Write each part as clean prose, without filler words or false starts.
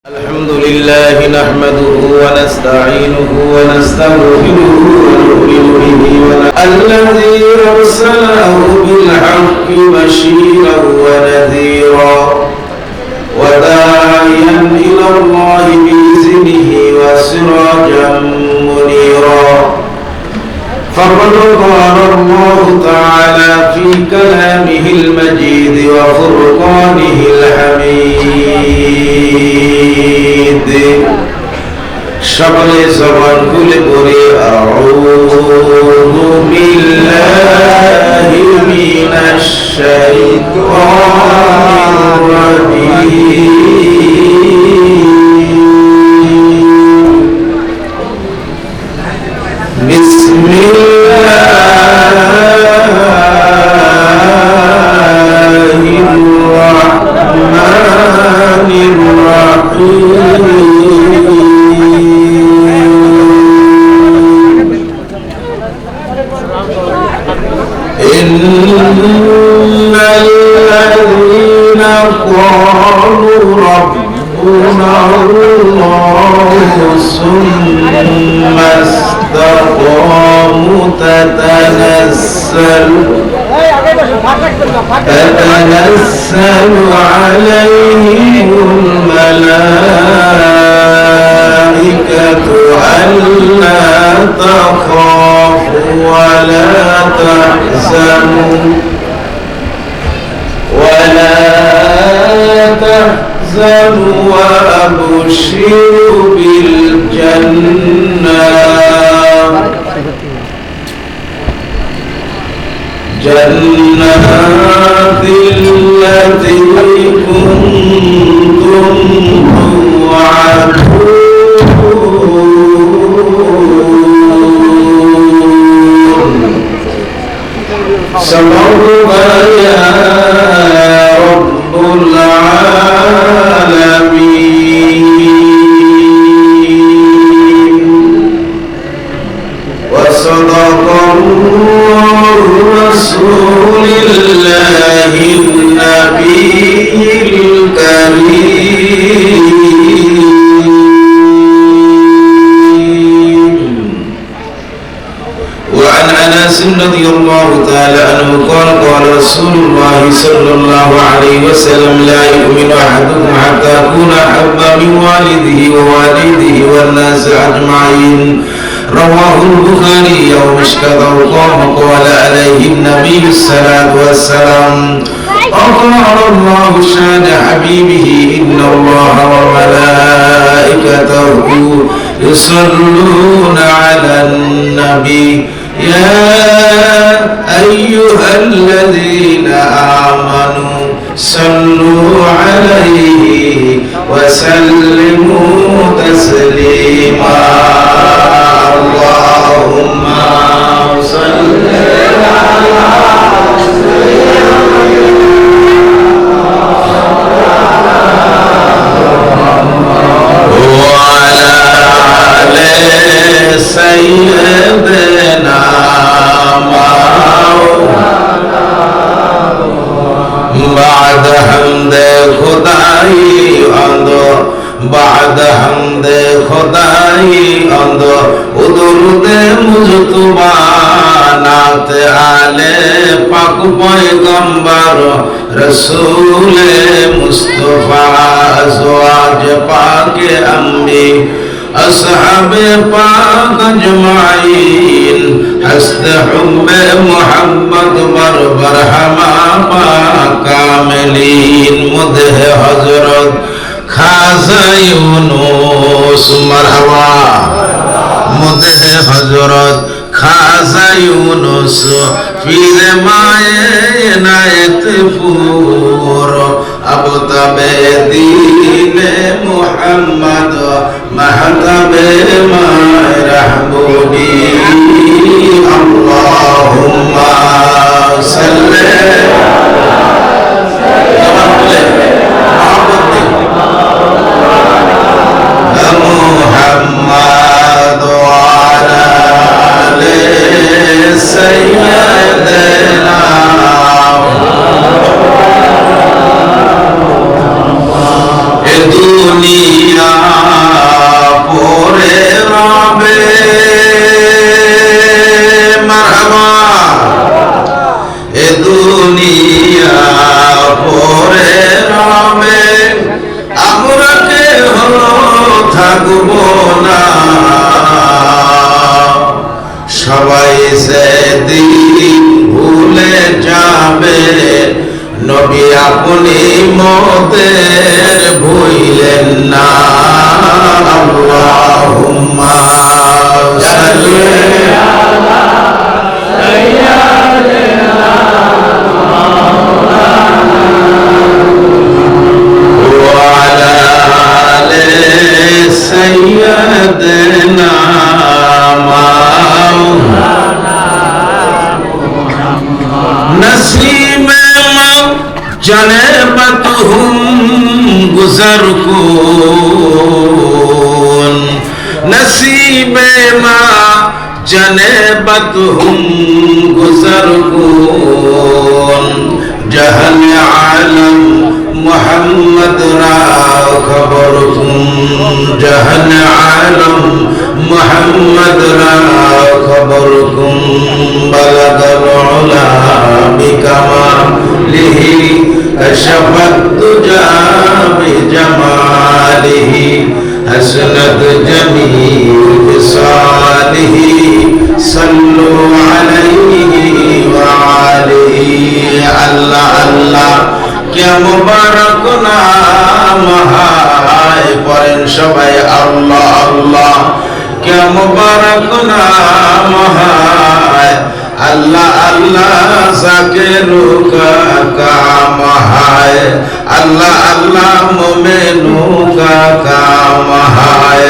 الحمد لله نحمده ونستعينه ونستغفره ونؤمن به الذي أرسله بالحق بشيرا ونذيرا وداعيا إلى الله بإذنه وسراجا منيرا فقد قال الله تعالى في كلامه المجيد وفرقانه الحميد সকলে জবান খুলে পড়ে আউযু বিল্লাহি মিনাশ শাইতানির রাজীম বিসমিল্লাহির রাহমানির রাহিম الذين قالوا ربنا الله ثم استقاموا تتنزل عليهم الملائكة ألا تخافوا ولا تحزنوا وأبشروا بالجنة جنات التي كنتم توعدون صدق يا رب العالمين وصدق رسول الله النبي الكريم وعن أنس رضي الله تعالى عنه قال قال رسول الله صلى الله عليه وسلم لا يؤمن أحدكم حتى أكون أحب من والده ووالده والناس أجمعين رواه البخاري يوم اشتهر قال عليه النبي الصلاة والسلام وقال الله شان حبيبه إن الله وملائكته يصلون على النبي يا أيها الذين آمنوا صلوا عليه وسلموا تسليما اللهم صل على وعلى آل سيدنا بعد حمد خدائی بعد حمد خدائی درود مجتبا نعت آلے پاک پیغمبر رسول مصطفیٰ ازواج پاک انبی اصحاب پاک اجمعین ہست حب محمد بربر ہما پاک کاملین مدح حضرت خاصہ یونس مرحبا مدح حضرت خاصہ یونس پیر مائے عنایت پور اب تب دین محمد محتب مائے رحبونی اللہم صلی محمد وعلى آل سيدنا দুনিয়া দিলেন না। আল্লাহুম্মা সাল্লি আলা সাইয়্যিদিনা ওয়া আলা আলি সাইয়্যিদিনা नसीम जनबत हम गुजर कौन नसीब मा जनबत हम गुजर कौन जहन आलम मोहम्मद रा खबर कुम जहन आलम मोहम्मद रा खबर कुम बलगल उला बिकमालिही कशफत तुजा बिजमालिही हसनत जमील बिसालिही सल्लु अलैहि व आलिही। अल्लाह अल्लाह क्या मुबारक नाम है पढ़ें सबाई अल्लाह अल्लाह क्या मुबारक नाम है अल्लाह अल्लाह ज़ाकिरू का काम है अल्लाह अल्लाह मोमिनू का काम है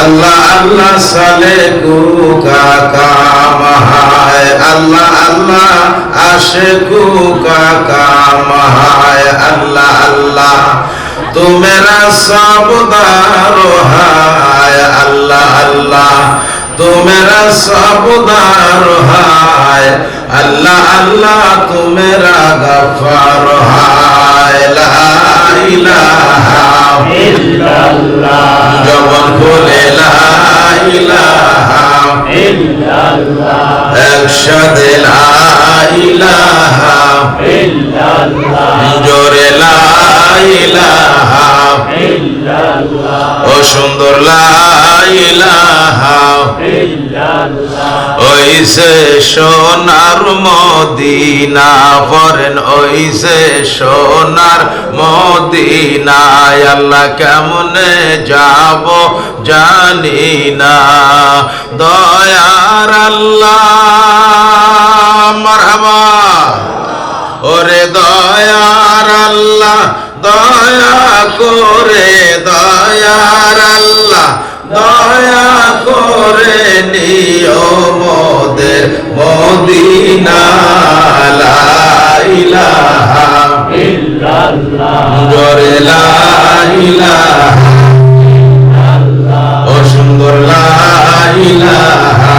अल्लाह अल्लाह सालेकू का काम है अल्लाह अल्लाह आशिकू का काम है अल्लाह अल्लाह तू मेरा साबदारो है अल्लाह अल्लाह तू मेरा साबदार है अल्लाह अल्लाह तू मेरा गफ्फार है ला इलाहा इल्लल्लाह जबान खोले ला इलाहा इल्लल्लाह अशहद ला इलाहा इल्लल्लाह जोरे ला इलाहा इल्लल्लाह ओ सुंदर ला इलाहा ওইসে সোনার মদিনা পড়েন ওইসে সোনার মদিনায় আল্লাহ কেমনে যাব জানি না দয়ার আল্লাহ মারহাবা ওরে দয়ার আল্লাহ দয়া করে দয়ার আল্লাহ দয়া করে নিও মোদের মদিনা লা ইলাহা ইল্লাল্লাহ জোরে লা ইলাহা ইল্লাল্লাহ ও সুন্দর লা ইলাহা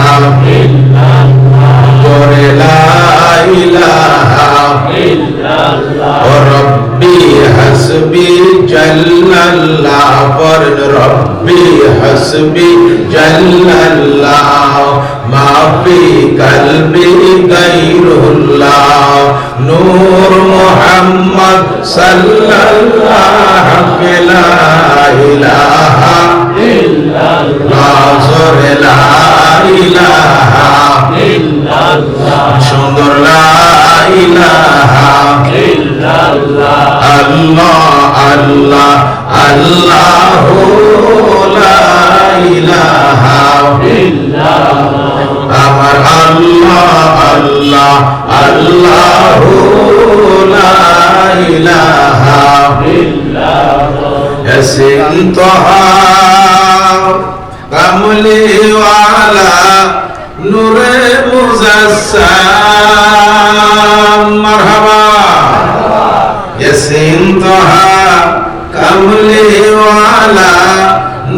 ইল্লাল্লাহ জোরে লা ইলাহা ইল্লাল্লাহ ও রব্বি হাসবি জাল্লাল্লাহ পর রব্বি हस्बी जल्लल्लाह माफी कल्बी गैरुल्लाह नूर मोहम्मद सल्लल्लाहु ला इलाहा इल्लल्लाह ला इलाहा इल्लल्लाह सुंदर ला इलाहा इल्लल्लाह अल्लाह अल्लाह अल्लाह ला इलाहा इल्लल्लाह আমার আল্লাহ আল্লাহ আল্লাহ লা ইলাহা ইল্লাল্লাহ ইয়াসিন তাহা কামলি ওয়ালা নূরে মুজাসসাম মারহাবা ইয়াসিন তাহা কামলি ওয়ালা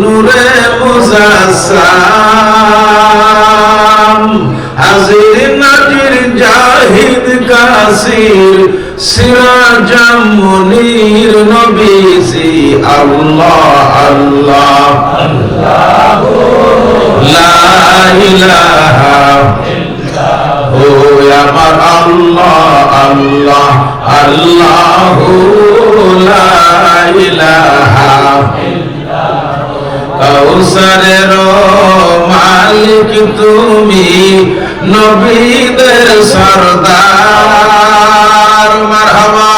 নূরে মুজাসসাম হাজির নাজির জাহিদ কাসির সিরাজাম মুনির নবীজি আল্লাহ আল্লাহ আল্লাহ লা ইলাহা ইল্লাল্লাহ ও আমার আল্লাহ আল্লাহ আল্লাহ লা ইলাহা কাউসারের মালিক তুমি নবীদের সরদার মারহাবা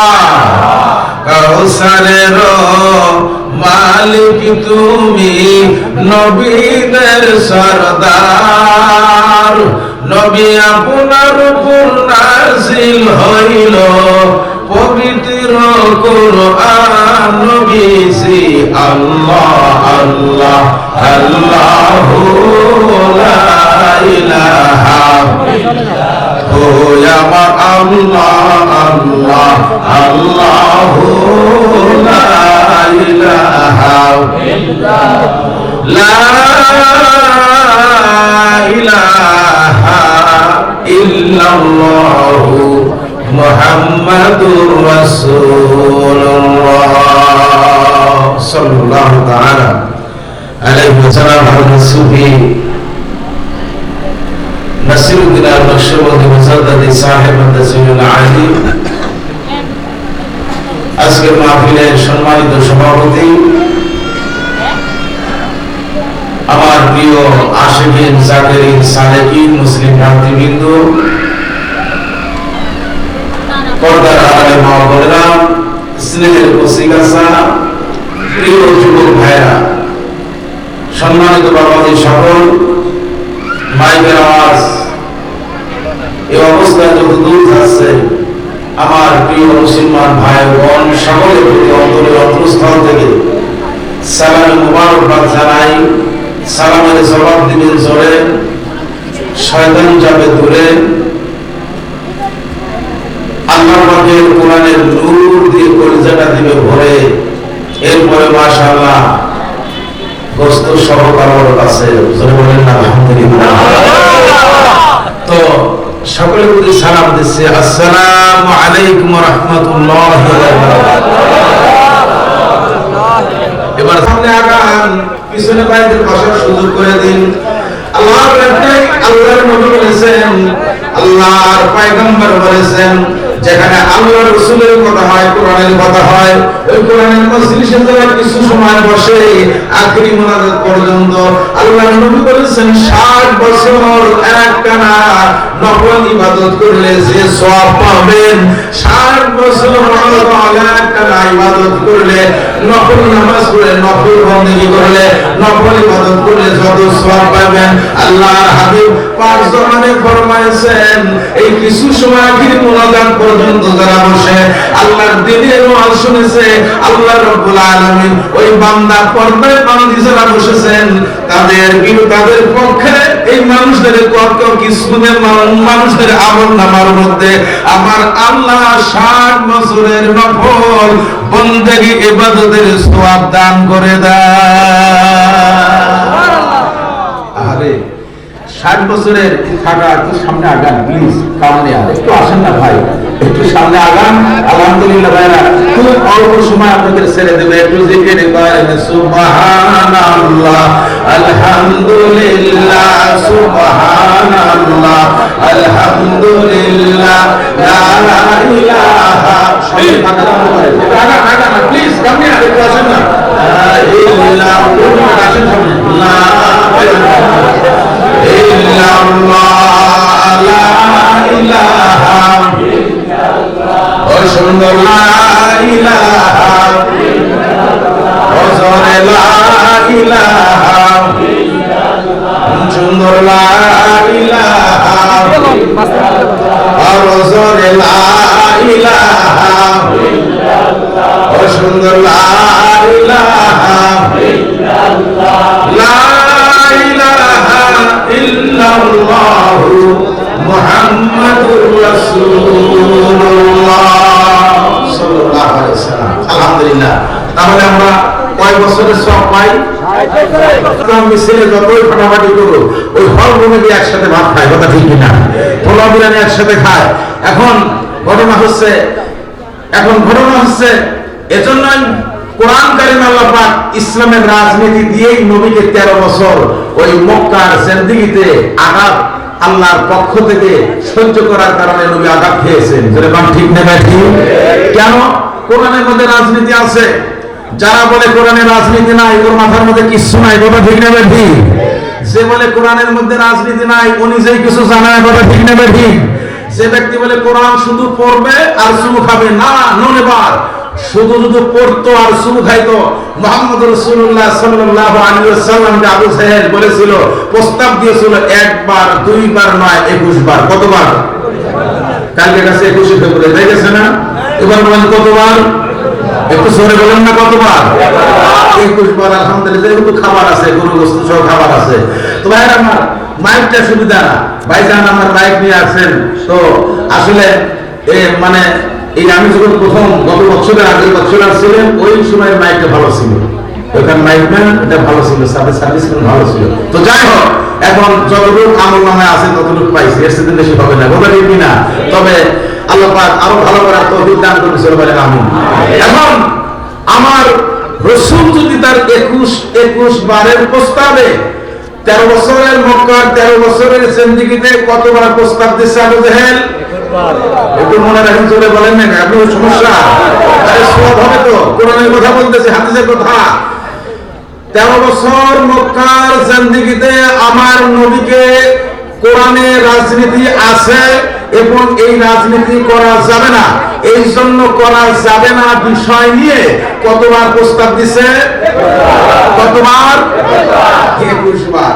কাউসারের মালিক তুমি, নবীদের সরদার। নবী আপনার উপর নাযিল হইল পবিত্র কুরআন। নবীজি আল্লাহ আল্লাহ আল্লাহু লা ইলাহা ও আমার আল্লাহ আল্লাহ আল্লাহু লা ইলাহা লা ইলাহা ইল্লাল্লাহু মুহাম্মাদুর রাসূলুল্লাহ সাল্লাল্লাহু তাআলা আলাইহি ওয়াসাল্লাম। হযরত সুফি নাসিরউদ্দিন আল-নকশবন্দি মুজাদ্দিদ সাহেব আদ-দাসিউল আলী আজকের মাহফিলের সম্মানিত সভাপতি, আমার প্রিয় আশিকিন জাকিরিন সালেকিন মুসলিম ভাতৃবৃন্দ, পর্দার আড়ালে মা বোনেরা, স্নেহের কচিকাঁচা, প্রিয় যুবক ভাইরা, সম্মানিত বাবাজি সকল, মাইকের আওয়াজ এই অবস্থায় যত দূর যাচ্ছে, আমার প্রিয় মুসলমান ভাই বোন সকলের প্রতি অন্তরের অন্তঃস্থল থেকে সালাম মুবারকবাদ জানাই। সালামের জবাব দিবেন জোরে, শয়তান যাবে দূরে। আল্লাহ পাকের কোরআনের নূর দিয়ে কলিজাটা দিবে ভরে। এরপরে মাশাআল্লাহ গোস্ত সহ কারোর কাছে জোরে বলেন না আলহামদুলিল্লাহ। তো সকলের প্রতি সালাম দিচ্ছি, আসসালামু আলাইকুম ওয়া রাহমাতুল্লাহি ওয়া বারাকাতুহু। এবার সামনে আগান, পিছনে বাইরের বসার সুযোগ করে দিন। আল্লাহর নবী বলেছেন, আল্লাহর পয়গম্বর বলেছেন, যেখানে আল্লাহ রাসূলের কথা হয়, কোরআনের কথা হয়, ওই কোরআনের মজলিসে যারা কিছু সময় বসে আখেরি মুনাজাত পর্যন্ত, আল্লাহর নবী বলেছেন 60 বছর একটানা নফল ইবাদত করলে যে সওয়াব পাবেন, 60 বছর একটানা ইবাদত করলে, নফল নামাজ পড়লে, নফল বندگی করলে, নফল ইবাদত করলে যত সওয়াব পাবেন, আল্লাহর হাবিব পাক জমানে ফরমায়েছেন, এই কিছু সময় আখেরি মুনাজাত পর্যন্ত যারা বসে আল্লাহর দ্বীনের ওয়াজ শুনেছে, আল্লাহ রাব্বুল আলামিন ওই বান্দা পর্দায় বান্দি যারা বসেছেন তাদের পক্ষে এই মানুষদের কত কিসমতের মানুষদের আমলনামার মধ্যে আমার আল্লাহ 60 বছরের নফল বندگی ইবাদতের সওয়াব দান করে দেয়। আরে 60 বছরের থাকা, একটু সামনে আগান প্লিজ, কামনে আর একটু আসেন না ভাই, একটু সামনে আগান। আলহামদুলিল্লাহ ভাইরা, খুব অল্প সময় আপনাদের ছেড়ে দেবে, একটু জিকির করেন সুবহানাল্লাহ আলহামদুলিল্লাহ সুবহানাল্লাহ আলহামদুলিল্লাহ লা ইলাহা ইল্লাল্লাহ। প্লিজ কামনে আর একটু আসেন না, সুন্দর লা ইলাহা ইল্লাল্লাহ, সুন্দর লা ইলাহা ইল্লাল্লাহ, সুন্দর লা ইলাহা ইল্লাল্লাহ মুহাম্মাদুর রাসূলুল্লাহ সাল্লাল্লাহু আলাইহি ওয়াসাল্লাম। আলহামদুলিল্লাহ, তাহলে আমরা কয় বছরের সওয়াব পাই? মিছিলে যতই ফাটাফাটি করো, ওই হল রুমে দিয়ে একসাথে ভাত খায়, কথা ঠিক কিনা? পোলা বিরিয়ানি একসাথে খায়। এখন ঘটনা হচ্ছে এজন্যই কোরআন কারীম আল্লাহ পাক ইসলামের রাজনীতি দিয়েই নবীকে 13 বছর ওই মক্কার জিন্দেগিতে আঘাত আল্লাহর পক্ষ থেকে সহ্য করার কারণে নবী আঘাত খেয়েছেন। যেটা বাম ঠিক না ঠিক? কেন? কোরআনের মধ্যে রাজনীতি আছে। যারা বলে কোরআনের রাজনীতি নাই, ওর মাথার মধ্যে কিছু নাই, কথা ঠিক না ঠিক? যে বলে কোরআনের মধ্যে রাজনীতি নাই, ও নিজেই কিছু জানে না, কথা ঠিক না ঠিক? যে ব্যক্তি বলে কোরআন শুধু পড়বে আর চুমু খাবে, না, নো নেভার। শুধু শুধু পড়তো আর শুধু খাইতো। মুহাম্মদ রাসূলুল্লাহ সাল্লাল্লাহু আলাইহি ওয়াসাল্লামকে আবু জাহেল বলেছিল, প্রস্তাব দিয়েছিল একবার দুইবার নয় 21 বার। কতবার? কালকে কাছে 21 ফেব্রুয়ারি হয়ে গেছে না? এবার বলেন কতবার? একটু জোরে বলেন না কতবার? 21 বার। আলহামদুলিল্লাহ, যেহেতু খাবার আছে, গরু গোশত সহ খাবার আছে। তো ভাইরা আমার, মাইকটা সুবিধা না, ভাইজান আমার মাইক নিয়ে আসেন। তো আসলে মানে এই আমি যখন প্রথম গত বছরের আগের বছর আসছিলেন, ওই সময় মাইকটা ভালো ছিল, ওইখানে মাইকটা এটা ভালো ছিল, সার্ভিস ভালো ছিল। তো যাই হোক, এখন যতটুকু আমল নামে আছে ততটুকু পাইছি, এর সাথে বেশি হবে না, কথা ঠিক না? তবে আল্লাহ পাক আরো ভালো করার তৌফিক দান করেছিল, বলেন আমিন। এখন আমার রাসূল যদি তার 21 বারের প্রস্তাবে 13 বছরের মক্কার 13 বছরের জিন্দেগিতে কতবার প্রস্তাব দিচ্ছে আবু জাহেল? একটু মনে রাখেন, চলে বলেন না, আপনি সমস্যা আরে সব হবে তো, কোরআনের কথা বলতেছে, হাদিসের কথা। 13 বছর মক্কার জিন্দেগিতে আমার নবীকে কোরআনে রাজনীতি আছে এবং এই রাজনীতি করা যাবে না, এই জন্য করা যাবে না বিষয় নিয়ে কতবার প্রস্তাব দিছে? কতবার? 21 বার।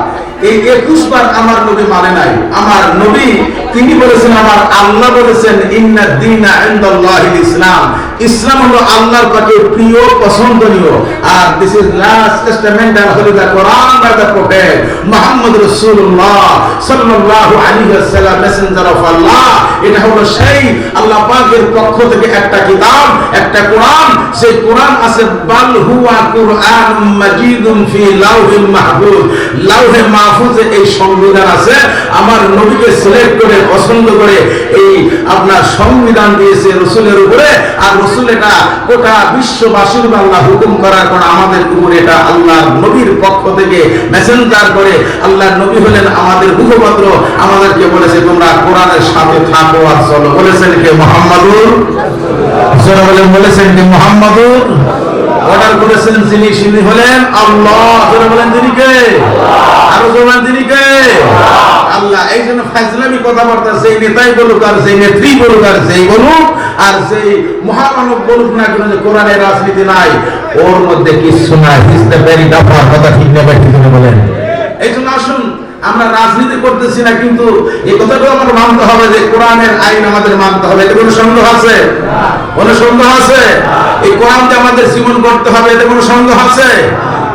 এই 21 বার আমার নবী মানে নাই। আমার নবী তিনি বলেছেন, আমার আল্লাহ বলেছেন, ইন্না দীনা ইনদাল্লাহিল ইসলাম, ইসলাম হলো আল্লাহর কাছে প্রিয়, পছন্দনীয়। আর this is last testament and holy the Quran by the prophet Muhammad রাসূলুল্লাহ সাল্লাল্লাহু আলাইহি ওয়াসাল্লাম, মেসেঞ্জার অফ আল্লাহ। এটা হলো সেই আল্লাহ পাকের পক্ষ থেকে একটা কিতাব, একটা কোরআন। সেই কোরআন আছে বাল হুয়া কুরআনুম মাজিদুন ফি লাউহিল মাহফুজ, লাউহে মাহফুজে এই সংবিধান আছে। আমার নবীকে সিলেক্ট করে, পছন্দ করে এই আপনার সংবিধান দিয়েছে রাসূলের উপরে। আর রাসূল এটা গোটা বিশ্ববাসীর আল্লাহ হুকুম করার পর আমাদের উপরে এটা আল্লাহর নবীর পক্ষ থেকে মেসেঞ্জার করে, আল্লাহর নবী হলেন আমাদের মুখপাত্র, আমাদেরকে বলেছে তোমরা কোরআনের সাথে থাকো আর চলো। বলেছেন কে? মুহাম্মাদুর রাসূলুল্লাহ। বলেছেন কে? মুহাম্মাদুর। অর্ডার করেছেন যিনি, তিনি হলেন আল্লাহ। বলেন তিনি কে? আরো বলেন তিনি কে? আল্লাহ। এই জন্য ফাজলামি কথাবার্তা যেই নেতাই বলুক আর যেই নেত্রী বলুক আর যেই বলুক আর যেই মহামানব বলুক না কেন যে কোরআনের রাজনীতি নাই, ওর মধ্যে কিছু নাই। His the very duffer. কথা ঠিক না ঠিক না বলেন? এই জন্য আসুন, আমরা রাজনীতি করতেছি না, কিন্তু এই কথাটাও আমাদের মানতে হবে যে কোরআনের আইন আমাদের মানতে হবে। এতে কোনো সন্দেহ আছে? কোনো সন্দেহ আছে? এই কোরআনকে আমাদের জীবন করতে হবে, এতে কোনো সন্দেহ আছে?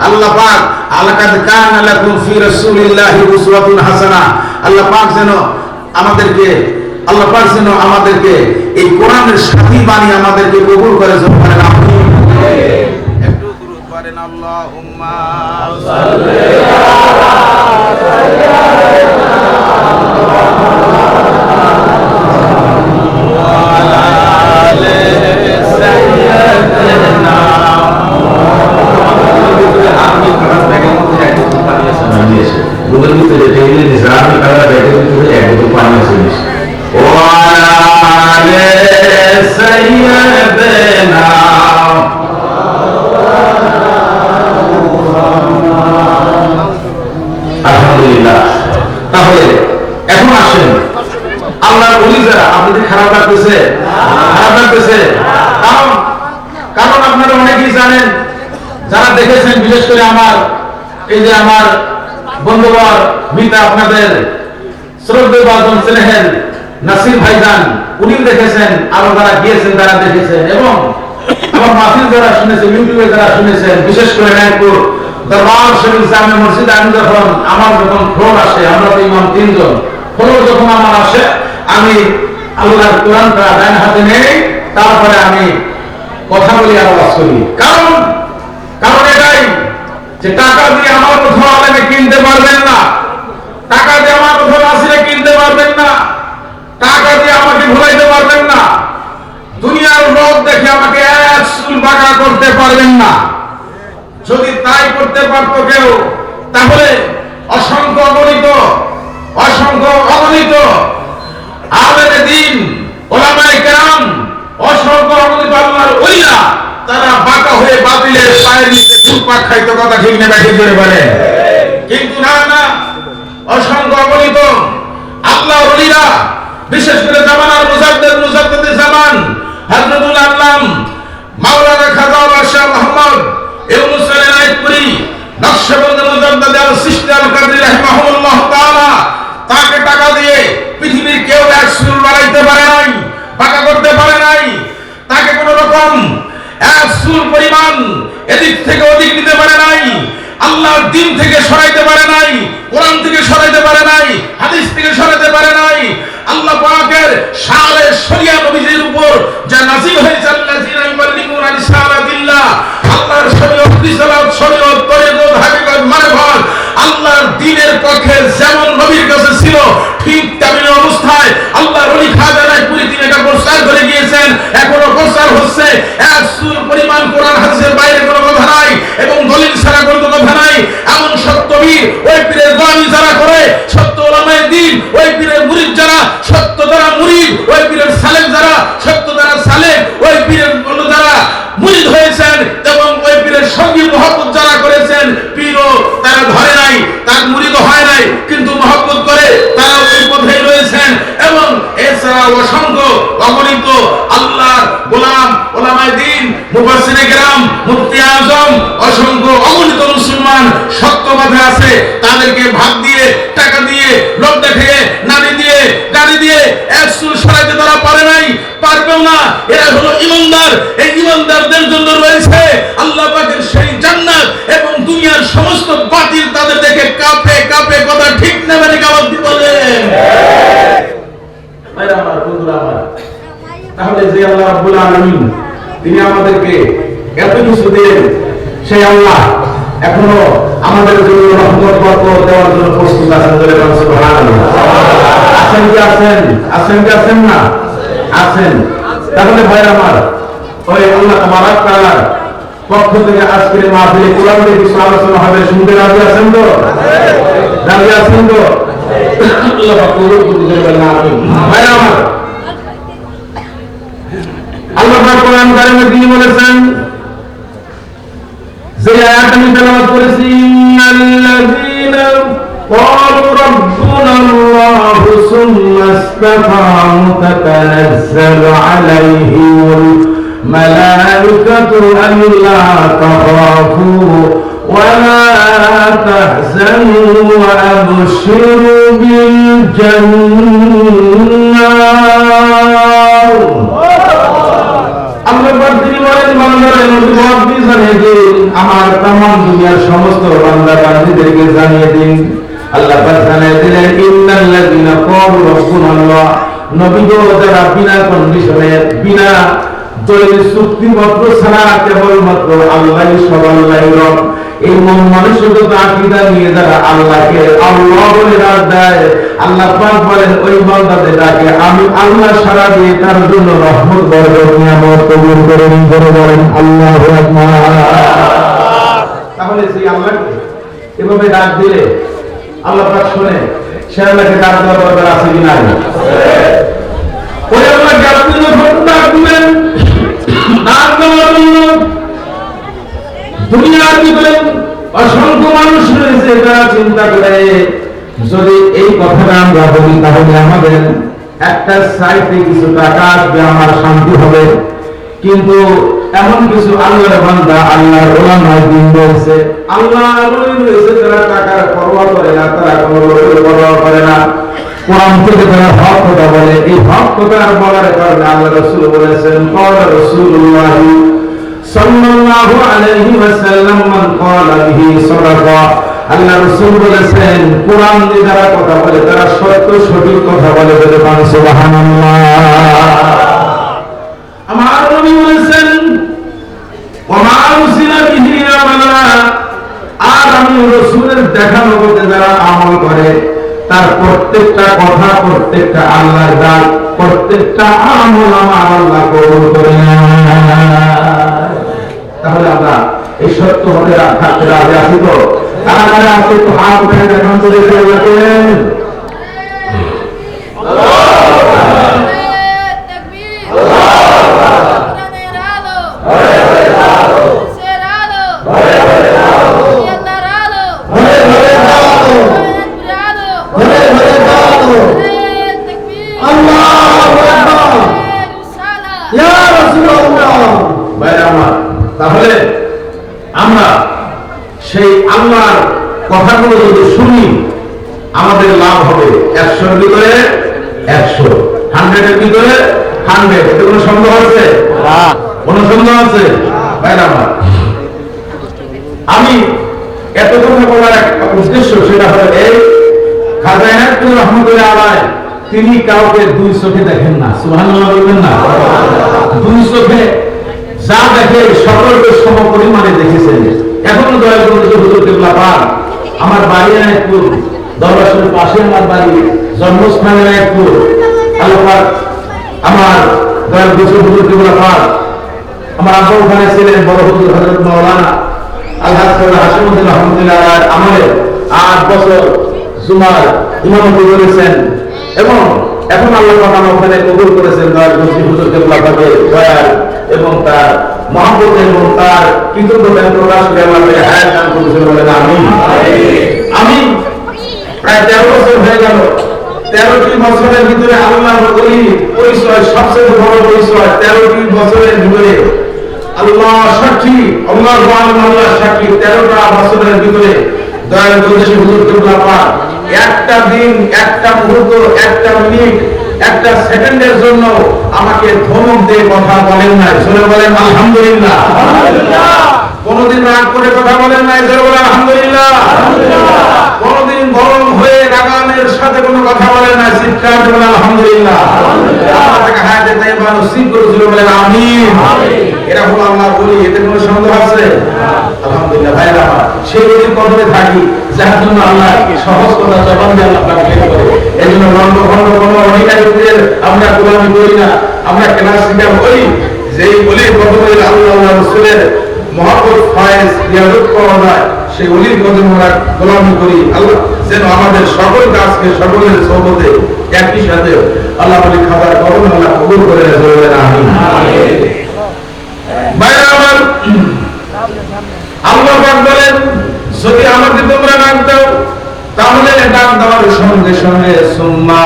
আল্লাহ পাক আলাকাদ কানা লাকুম ফি রাসূলিল্লাহি উসওয়াতুন হাসানা, আল্লাহ পাক যেন আমাদেরকে, আল্লাহ পাক যেন আমাদেরকে এই কোরআনের সাথী বানিয়ে আমাদেরকে কবুল করে। জোরে আমিন। একটু দুরূদ পড়েন, আল্লাহুম্মা সাল্লি কারণ আপনারা অনেকেই জানেন, যারা দেখেছেন, বিশেষ করে আমার এই যে আমার বন্ধুবর মিতা, আপনাদের শ্রদ্ধেয় বাজন স্নেহের নাসির ভাইজান, উনি দেখেছেন, আরো যারা গিয়েছেন তারা দেখেছেন, এবং আমার মাহফিল যারা শুনেছেন, ইউটিউবে যারা শুনেছেন, বিশেষ করে নাইপুর দরবার শরীফ জামে মসজিদ, আমি যখন আমার যখন ফ্লোর আসে, আমরা তো ইমাম 3 জন, ফ্লোর যখন আমার আসে, আমি আল্লাহর কোরআনটা ডান হাতে নেই, তারপরে আমি কথা বলি আর আওয়াজ করি। কারণ এটাই যে টাকা দিয়ে আমার কোথাও আলেমে কিনতে পারবেন না, টাকা দিয়ে আমার কোথাও নাসিরে কিনতে পারবেন না, টাকা দিয়ে আমাকে ভুলাইতে পারবেন না, দুনিয়ার লোক দেখে আমাকে এক চুল বাঁকা করতে পারবেন না। যদি তাই করতে পারতো কেউ, তাহলে অসংখ্য অগণিত আলেমে দ্বীন, উলামায়ে কেরাম, অসংখ্য অগণিত আল্লাহর ওলিরা, তারা বাঁকা হয়ে বাতিলের পায়ের নিচে ঘুরপাক খাইতো। কথা ঠিক না ঠিক করে বলেন? কিন্তু না, অসংখ্য অগণিত আল্লাহর ওলিরা, বিশেষ করে জামানার মুজাদ্দিদ জামান হযরতুল আল্লাম মাওলানা খাজা বাদশাহ মোহাম্মদ ইউনূস আল-নাইতপুরী নকশবন্দ মুজাদ্দিদ আল-সিস্তি আল-কাদরি রাহিমাহুল্লাহ তাআলা তাকে টাকা দিয়ে পৃথিবীর কেউ এক সুর বানাইতে পারে নাই, পাকা করতে পারে নাই। তাকে কোন রকম এক সুর পরিমাণ এদিক থেকে ওদিক নিতে পারে নাই, আল্লাহর দ্বীন থেকে সরাইতে পারে নাই, কোরআন থেকে সরাইতে পারে নাই, হাদিস থেকে সরাইতে পারে নাই। আল্লাহ পাকের শারে শরিয়া নবীর উপর যা নাযিল হয়েছে আল্লাযীনা ইউবাল্লিগুনা রিসালাতিল্লাহ, আল্লাহর শরীয়ত রিসালাত শরীয়ত তরিকত হাকিকত মারফত আল্লাহর দ্বীনের পক্ষে যেমন নবীর কাছে ছিল ঠিক তেমনি অবস্থায় আল্লাহর ওলি খাজা নাইতপুরী তিনি এটা প্রচার করে গিয়েছেন, এখনো প্রচার হচ্ছে। এক সুর পরিমাণ কোরআন হাদিসের বাইরে কোনো কথা নাই এবং দলিল ছাড়া কোনো কথা নাই। এমন সত্যবীর ওই পীরের গোলামি যারা করে, সত্য উলামায়ে দ্বীন ওই পীরের মুরিদ যারা, সত্য দ্বারা মুরিদ ওই পীরের সালেক যারা, সত্য দ্বারা সালেক ওই পীরের যারা মুরিদ হয়েছেন এবং ওই পীরের সঙ্গে মহব্বত যারা করেছেন, পীরও তারা ধরে নাই, তার মুরিদ হয় নাই, কিন্তু মহব্বত করে তারা ওই পথেই রয়েছেন। এবং এছাড়া অসংখ্য অগণিত আল্লাহর গোলাম উলামায়ে দ্বীন মুফাসসিরে কেরাম মুফতি আজম অসংখ্য অগণিত মুসলমান সত্য পথে আছে। তাদেরকে ভাত দিয়ে, টাকা দিয়ে, লোক দেখিয়ে, নারী দিয়ে, গাড়ি দিয়ে এক সুর সরাইতে তারা পারে নাই, পারবেও না। এরা হলো ঈমানদার। এই ঈমানদারদের জন্য রয়েছে আল্লাহ পাকের সেই জান্নাত এবং দুনিয়ার সমস্ত বাতিল তাদের দেখে কাঁপে কাঁপে। কথা ঠিক না মানে কাবাদ বলেন ভাইরা আমার, বন্ধুরা আমার। তাহলে যে আল্লাহ রাব্বুল আলামিন তিনি আমাদেরকে এত কিছু দেন, সেই আল্লাহ এখনো আমাদের জন্য রহমত বরকত দেওয়ার জন্য প্রস্তুত আছেন। বলে সুবহানাল্লাহ। আছেন কি আছেন? আছেন কি আছেন না? আছেন। তাহলে ভাইরা আমার, ওই আল্লাহ তাবারাক তাআলার পক্ষ থেকে আজকের মাহফিলে কোরআনের কিছু আলোচনা হবে, শুনতে রাজি আছেন তো? রাজি আছেন তো? আল্লাহ পাক কবুল করুন। আমিন। ভাইরা আমার, আল্লাহ পাক কোরআন কারিমে তিনি বলেছেন, যে আয়াত আমি তেলাওয়াত করেছি, ইন্নাল্লাযীনা ক্বালু রাব্বুনাল্লাহু সুম্মা ইসতাকামু তাতানাজ্জালু আলাইহিমুল মালায়েকাতু আল্লা তাখাফু ওয়া লা তাহজানু ওয়া আবশিরু বিল জান্নাহ। আমার তামাম দুনিয়ার সমস্ত বান্দা বান্দীদেরকে জানিয়ে দিন, আল্লাহ পাক জানিয়ে দিলেন, ইন্নাল্লাযীনা ক্বালু রাব্বুনাল্লাহ, নবী গো যারা বিনা কন্ডিশনে, বিনা জরুরি চুক্তিপত্র ছাড়া কেবলমাত্র আল্লাহই সব, আল্লাহই রব, এই মন মানসিকতা আকীদা নিয়ে যারা আল্লাহকে আল্লাহ বলে ডাক দেয়, আল্লাহ পাক বলেন ওই বান্দাদের ডাকে আমি আল্লাহ সাড়া দিয়ে তার জন্য রহমত বরকত নিয়ামত কবুল করে নিন। বলেন আল্লাহু আকবার। তাহলে সেই আল্লাহকে এভাবে ডাক দিলে আল্লাহ পাক শুনে, সে আল্লাহকে ডাক দেওয়ার দরকার আছে কি নাই? ওই আল্লাহকে আপনি যখন ডাক দিবেন, ডাক দেওয়ার জন্য দুনিয়ার ভিতরে অসংখ্য মানুষ রয়েছে তারা চিন্তা করে, যদি এই কথাটা আমরা বলি তাহলে আমাদের একটা সাইটে কিছু টাকা আসবে, আমার শান্তি হবে। কিন্তু এমন কিছু আল্লাহর বান্দা, আল্লাহর ওলামায়ে দ্বীন রয়েছে, আল্লাহর ওলি রয়েছে, তারা টাকার পরোয়া করে না, তারা কোনো লোকের পরোয়া করে না। কোরআন থেকে তারা হক কথা বলে। এই হক কথা বলার কারণে আল্লাহ রাসূল বলেছেন, ক্বালা রাসূলুল্লাহ সাল্লাল্লাহু আলাইহি ওয়াসাল্লাম, মান ক্বালা বিহি সাদাকা। আল্লাহ রাসূল বলেছেন, কোরআন দিয়ে যারা কথা বলে তারা সত্য সঠিক কথা বলে। বলে সুবহানাল্লাহ। আমার নবী বলেছেন, ওয়া মা উরসিলা বিহি আমালা, আর আমি রাসূলের দেখানো করতে যারা আমল করে তার প্রত্যেকটা কথা, প্রত্যেকটা আল্লাহর ডাক, প্রত্যেকটা আমল আমার আল্লাহ কবুল করে নেয়। তাহলে আমরা এই সত্য হতে থাকতে রাজি আছি তো? তারা কারা আছে একটু হাত উঠে দেখান তো দেখে বলেন বাইরে আমরা সেই আল্লাহর কথাগুলো যদি শুনি আমাদের লাভ হবে 100-এর ভিতরে 100, 100-এর ভিতরে 100। এতে কোনো সন্দেহ আছে? কোনো সন্দেহ আছে? ভাইরা আমার, আমি এত কথা বলার একটা উদ্দেশ্য, সেটা হলো এই, খাজা এনায়েতুল রহমতুল্লাহ আলাইহি তিনি কাউকে দুই চোখে দেখেন না। সুবহানাল্লাহ বলবেন না? দুই চোখে যা দেখে সকলকে সমপরিমাণে দেখেছেন। এখনো দয়া করে হুজুর কিবলা পাক, আমার বাড়ি এনায়েতপুর, দরবার শরীফের পাশে আমার বাড়ি, জন্মস্থান এনায়েতপুর। আল্লাহ পাক আমার দয়া করে হুজুর কিবলা পাক আমার আব্বা ওখানে ছিলেন, বড় হুজুর হযরত মাওলানা আলহাজ হাশিমউদ্দিন রহমতুল্লাহ আলাইহির আমলে 8 বছর জুমার ইমামতি করেছেন এবং এখন আল্লাহ পাক আমার ওখানে কবুল করেছেন। দয়া করে হুজুর কিবলা পাকের দয়া এবং তার মহব্বত এবং তার কৃতজ্ঞতা প্রকাশ করে আল্লাহ তাআলা হায়াত দান করেছেন, বলেন আমিন। আমি প্রায় 13 বছর হয়ে গেল, 13টি বছরের ভিতরে আল্লাহর ওলি পরিচয়, সবচেয়ে বড় পরিচয় 13টি বছরের ভিতরে আল্লাহ সাক্ষী, আল্লাহ সাক্ষী, 13টা বছরের ভিতরে দয়াল প্রদেশে হুজুর কিবলা পাক একটা দিন, একটা মুহূর্ত, একটা মিনিট, একটা সেকেন্ডের জন্য আমাকে ধমক দিয়ে কথা বলেন নাই। জোরে বলেন আলহামদুলিল্লাহ। কোনদিন রাগ করে কথা বলেন নাই। জোরে বলেন আলহামদুলিল্লাহ। কোনদিন গরম হয়ে রাগানের সাথে কোনো কথা বলেন নাই। চিৎকার করে বলেন আলহামদুলিল্লাহ। আপনাকে হায়াতে তাইয়্যিবা নসিব করে জোরে বলেন আমিন। এরা হলো আল্লাহর ওলি, এতে কোনো সন্দেহ আছে? আলহামদুলিল্লাহ। ভাইরা আমার, সেই ওলির কদরে থাকি যার জন্য আল্লাহ সহজ কথা জবান দিয়ে আল্লাহ পাক বের করে। এজন্য লন্ড খন্ড কোনো অধিকারীদের আমরা গোলামি করি না, আমরা ক্লাসিক্যাল ওলি, যেই ওলির কদরে আল্লাহ রাসূলের মহব্বত ফয়েজ রিয়াজত পাওয়া যায়, সেই ওলির কদরে আমরা গোলামি করি। আল্লাহ যেন আমাদের সকল কাজকে সকলের সহবতে একই সাথে আল্লাহ বলি খাবার কবুল আল্লাহ কবুল করে বলেন আমিন। ভাইরা আমার, আল্লাহ পাক বলেন যদি আমাকে তোমরা ডাক দাও তাহলে ডাক দেওয়ার সঙ্গে সঙ্গে সুম্মা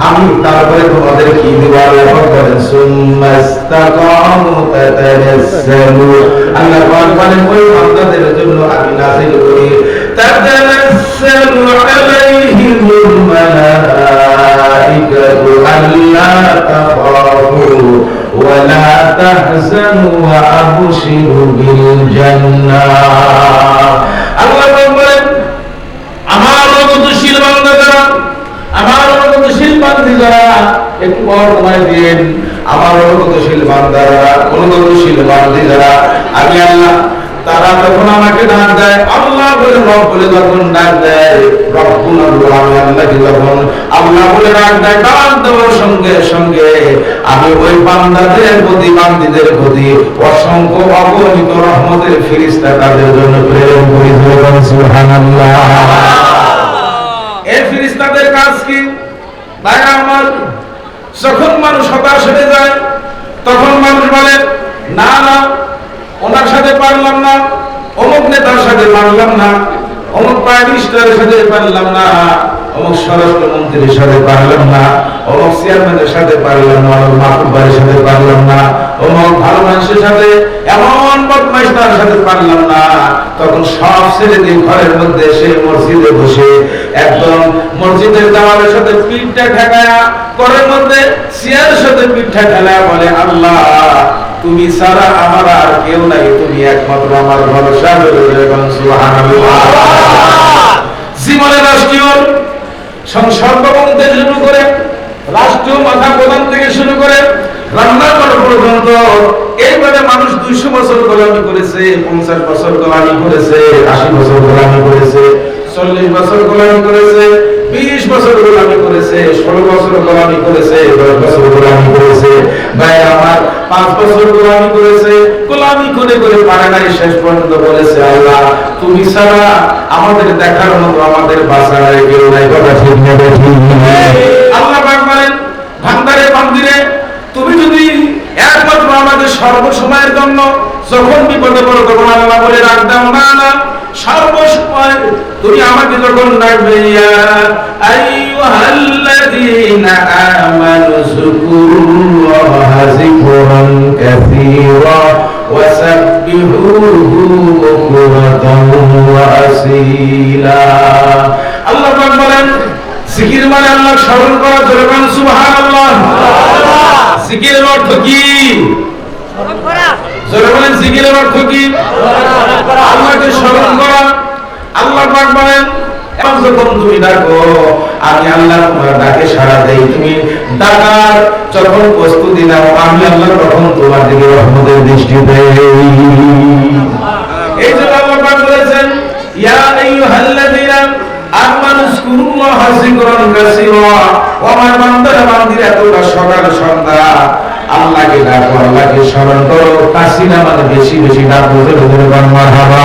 আমি তারপরে তোমাদের কি দিব। আল্লাহ পাক বলেন সুম্মা ইসতাকামু তাতানাজ্জালু, আল্লাহ পাক বলেন ওই বান্দাদের জন্য আমি নাযিল করি তাতানাজ্জালু আলাইহিমুল মালাইকাতু আল্লা তাখাফু ওয়া লা তাহজানু ওয়া আবশিরু বিল জান্নাহ। আল্লাহ পাক বলেন আমার অনুগতশীল বান্দা যারা, আমার অনুগতশীল বান্দী যারা, একটু বর্ণনা দিন, আমার অনুগতশীল বান্দারা, অনুগতশীল বান্দী যারা, আমি আল্লাহ তারা যখন আমাকে ডাক দেয়, আল্লাহ বলে রব বলে যখন ডাক দেয়, রব্বুল আল্লাহ, আমি আল্লাহকে যখন আল্লাহ বলে ডাক দেয়, ডাক দেওয়ার সঙ্গে সঙ্গে আমি ওই বান্দাদের প্রতি, বান্দীদের প্রতি অসংখ্য অগণিত রহমতের ফেরেশতা তাদের জন্য প্রেরণ করি। সুবহানাল্লাহ। এই ফেরেশতাদের কাজ কি? ভাইরা আমার, যখন মানুষ হতাশ হয়ে যায় তখন মানুষ বলে না না ওনার সাথে পারলাম না, অমুক নেতার সাথে পারলাম না, অমুক প্রাইম মিনিস্টারের সাথে পারলাম না, অমুক স্বরাষ্ট্রমন্ত্রীর সাথে পারলাম না, অমুক চেয়ারম্যানের সাথে পারলাম না, অমুক মাহবুবের সাথে পারলাম না, অমুক ভালো মানুষের সাথে, এমন বদমাইশ তার সাথে পারলাম না। তখন সব ছেড়ে দিয়ে ঘরের মধ্যে এসে মসজিদে বসে একদম মসজিদের দেওয়ালের সাথে পিঠটা ঠেকায়া, ঘরের মধ্যে চেয়ারের সাথে পিঠটা ঠেকায়া বলে আল্লাহ তুমি ছাড়া আমার আর কেউ নাই, তুমি একমাত্র আমার ভরসা। সুবহানাল্লাহ। জীবনে রাষ্ট্রীয় সংসদ ভবন থেকে শুরু করে, রাষ্ট্রীয় মাথা প্রধান থেকে শুরু করে রান্নাঘর পর্যন্ত এইভাবে মানুষ 200 বছর গোলামি করেছে, 50 বছর গোলামি করেছে, 80 বছর গোলামি করেছে, 40 বছর গোলামি করেছে, 20 বছর গোলামি করেছে, 16 বছর গোলামি করেছে, 10 বছর গোলামি করেছে। ভাই আমার 5 বছর গোলামি করেছে, গোলামি করে করে পারে নাই, শেষ পর্যন্ত বলেছে আল্লাহ তুমি ছাড়া আমাদের দেখার মতো, আমাদের বাঁচার কেউ নাই। কথা ঠিক না? ঠিক না? আল্লাহ পাক বলেন ভান্ডারে বান্দিরে তুমি যদি একমাত্র আমাদের সর্বসময়ের জন্য যখন বিপদে পড়ো তখন আল্লাহ বলে ডাক দাও না না, সর্বসময় তুমি আমাকে যখন ডাকবে ইয়া আইয়ুহাল্লাযীনা আমানু যকুরুল্লাহা যিকরান কাসীরা ওয়াসাব্বিহুহু বুকরাতান ওয়া আসীলা। আল্লাহ পাক বলেন জিকির মানে আল্লাহ স্মরণ করা, জোরে বলেন সুবহানাল্লাহ। জিকিরের অর্থ কি? স্মরণ করা। জোরে বলেন জিকিরের অর্থ কি? আল্লাহকে স্মরণ করা। আল্লাহ পাক বলেন যখন তুমি ডাকো আমি আল্লাহ তোমার ডাকে সাড়া দেই, তুমি ডাকার যখন প্রস্তুতি নাও আমি আল্লাহ তখন তোমার দিকে রহমতের দৃষ্টি দেই। এই জন্য আল্লাহ পাক বলেছেন ইয়া আইয়ুহাল্লাযীনা আমানু যকুরুল্লাহা যিকরান কাসীরা। ও আমার বান্দারা বান্দিরা তোমরা সকাল সন্ধ্যা আল্লাহকে ডাকো, আল্লাহকে স্মরণ করো। কাসীরা মানে বেশি বেশি ডাকো, জোরে বলেন মারহাবা।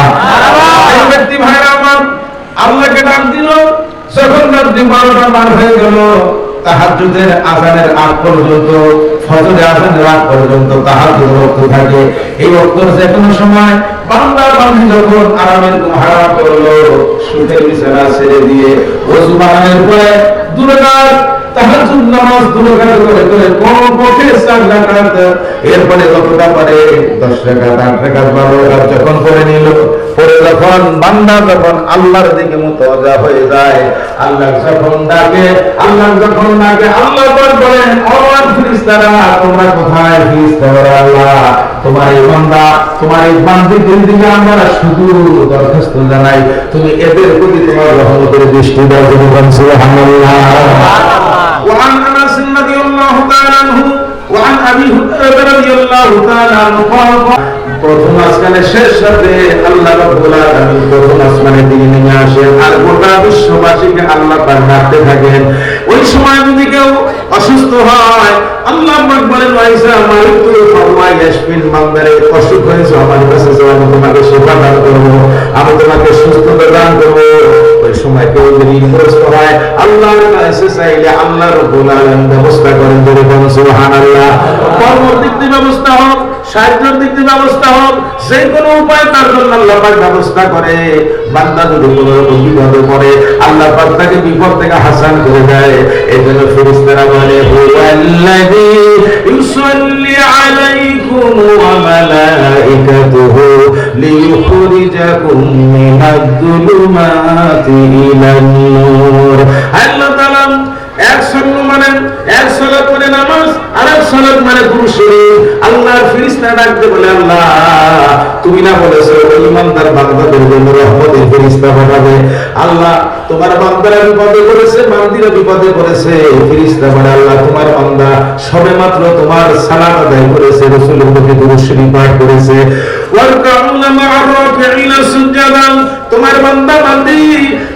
এই ব্যক্তি ভাইরা আমার আল্লাহকে ডাক দিল, যখন রাত্রি 12টা পার হয়ে গেল, তাহাজ্জুদের আযানের আগ পর্যন্ত, ফজরের আযানের আগ পর্যন্ত তাহাজ্জুদের ওয়াক্ত থাকে। এই ওয়াক্তের যে কোনো সময় বান্দা বান্দি যখন আরামের ঘুম হারাম করলো, সুখের বিছানা ছেড়ে দিয়ে ওযু বানানোর পরে দুই রাকাত তাহাজ্জুদ নামাজ দুই রাকাত করে করে কোন পক্ষে 4 রাকাত, এরপরে যতটা পারে 10 রাকাত 8 রাকাত 12 রাকাত যখন করে নিল, পরে যখন বান্দা যখন আল্লাহর দিকে মুতাওয়াজ্জা হয়ে যায়, আল্লাহ যখন ডাকে, আল্লাহ যখন ডাকে, আল্লাহ বলেন ও ফেরেশতারা তোমরা কোথায়? ফেরেশতারা আল্লাহ তোমার এই বান্দা তোমার এই বান্দিদের দিকে আমরা শুধু দরখাস্ত জানাই, তুমি এদের প্রতি তোমার রহমতের দৃষ্টি দাও। সুবহানাল্লাহ। وعن أنس رضي الله تعالى عنه وعن أبي هريرة رضي الله تعالى عنه قال প্রথম আসমানে শেষ রাতে আল্লাহ রাব্বুল আলামিন প্রথম আসমানে তিনি নেমে আসেন আর গোটা বিশ্ববাসীকে আল্লাহ পাক ডাকতে থাকেন। ওই সময় যদি কেউ অসুস্থ হয় আল্লাহ পাক বলেন ওয়াইসা মারিতু ফাওয়া ইয়াশফিন, বান্দারে অসুখ হয়েছে আমার কাছে যাও, আমি তোমাকে সেবা দান করব, আমি তোমাকে সুস্থতা দান করব। ওই সময় কেউ যদি ঋণগ্রস্ত হয় আল্লাহর কাছে চাইলে আল্লাহ রাব্বুল আলামিন ব্যবস্থা করেন। জোরে বলেন সুবহানাল্লাহ। কর্মের দিক থেকে ব্যবস্থা হোক, সাহায্যের দিক থেকে ব্যবস্থা হোক, যে কোনো উপায় তার জন্য আল্লাহ পাক ব্যবস্থা করে। বান্দা যদি কোনো বিপদে পড়ে আল্লাহ পাক তাকে বিপদ থেকে হাসান করে দেয়। এজন্য ফেরেশতারা বলে হুয়াল্লাযী ইউসাল্লি আলাইকুম ওয়া মালাইকাতুহু লিইখরিজাকুম মিনাজ-যুলুমাতি ইলান-নূর। আল্লাহ তাআলা এক সালাত মানে এক সালাত মানে নামাজ, আর এক সালাত মানে দুরূদ। আল্লাহর ফেরেশতা ডাকতে বলে আল্লাহ তুমি না বলেছো ঈমানদার বান্দাদের জন্য রহমতের ফেরেশতা পাঠাবে। আল্লাহ তোমার বান্দারা বিপদে পড়েছে, বান্দিরা বিপদে পড়েছে, ফেরেশতা বলে আল্লাহ তোমার বান্দা সবেমাত্র তোমার সালাত আদায় করেছে, রাসূলের প্রতি দুরূদ শরীফ পাঠ করেছে। ওয়ারকাউনা মা'আর রাকিঈনা সুজদান, তোমার বান্দা বান্দি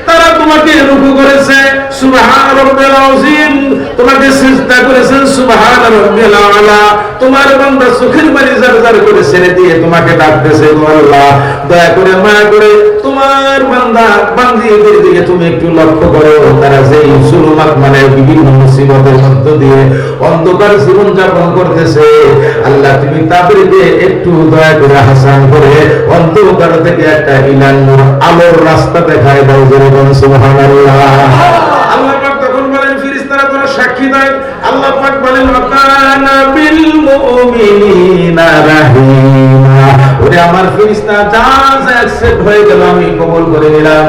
তারা তোমাকে রুকু করেছে, সুবহান রাব্বিল আযীম, তোমাকে সিজদা করেছেন, সুবহান রাব্বিল আলা। তোমার বান্দা চোখের পানি জারজার করে ছেড়ে দিয়ে তোমাকে ডাকতেছে, আল্লাহ দয়া করে মায়া করে তোমার বান্দা বান্দিদের দিকে তুমি একটু লক্ষ্য করো, তারা যেই জুলুমাত মানে বিভিন্ন মুসিবতের মধ্য দিয়ে অন্ধকার জীবন যাপন করতেছে, আল্লাহ তুমি তাদেরকে একটু দয়া করে হাসান করে অন্ধকার থেকে একটা ইলান নূর আলোর রাস্তা দেখায় দাও। জোরে বলেন সুবহানাল্লাহ। আল্লাহ পাক তখন বলেন ফেরেশতারা তোমরা সাক্ষী দেয়, আল্লাহ পাক বলেন ওয়াকানা বিল মুমিনিনা রাহিমা। ওরে আমার ফেরেশতা যা যা অ্যাকসেপ্ট হয়ে গেল আমি কবুল করে নিলাম।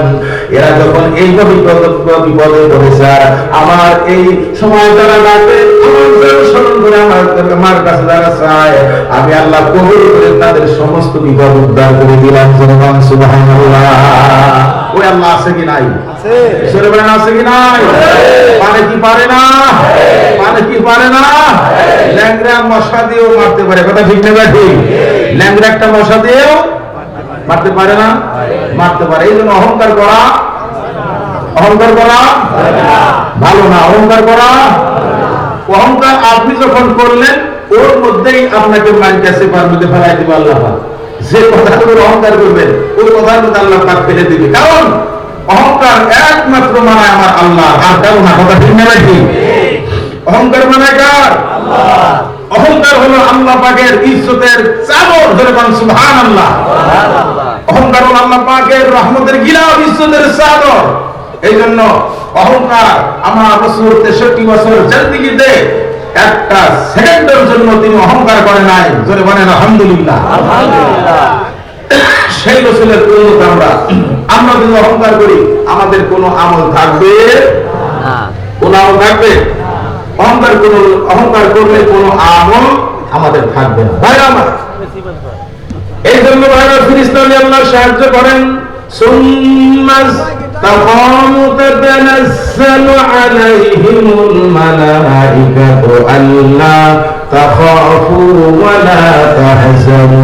এরা যখন এইভাবে বিপদে পড়েছে আমার এই সময় তারা ডাকে, আমার স্মরণ করে আমার কাছে যারা চায় আমি আল্লাহ কবুল করে তাদের সমস্ত বিপদ উদ্ধার করে দিলাম। সুবহানাল্লাহ। ওই আল্লাহ আছে কি নাই? আছে। সরে বলেন আছে কি নাই? পারে কি পারে না? পারে কি পারে না? ল্যাংড়া মশা দিয়েও মারতে পারে, কথা ঠিক না ঠিক? ল্যাংড়া একটা মশা দিয়েও মারতে পারে না? মারতে পারে। এই জন্য অহংকার করা ভালো না। অহংকার করা, অহংকার আপনি যখন করলেন ওর মধ্যেই আপনাকে মানকাছে পারমিতে ফেলাই দিবে আল্লাহ। যে কথাগুলো অহংকার করবেন ওই কথার মধ্যে আল্লাহ পাক ফেলে দিবে, কারণ অহংকার একমাত্র মানে আমার আল্লাহ, আর কারো না। কথা ঠিক না ঠিক? অহংকার মানে কার? আল্লাহ। অহংকার হলো আল্লাহ পাকের ইজ্জতের চাদর। ধরে বলেন সুবহানাল্লাহ। অহংকার হলো আল্লাহ পাকের রহমতের গিলাফ, ইজ্জতের চাদর। এই জন্য অহংকার আমার রাসূল 63 বছর জিন্দেগিতে একটা সেকেন্ডের জন্য তিনি অহংকার করে নাই। জোরে বলেন আলহামদুলিল্লাহ। সেই রাসূলের উম্মত আমরা যদি অহংকার করি আমাদের কোনো আমল থাকবে না। কোন আমল থাকবে? অহংকার করলে কোনো আমল আমাদের থাকবে না। ভাই আমার, এই জন্য ভাইরা ফিরিস্তাকে আল্লাহ সাহায্য করেন। সুম্মাস তাকামু তাতানাজ্জালু আলাইহিমুল মালাইকাতু আল্লা তাখাফু ওয়া লা তাহজানু।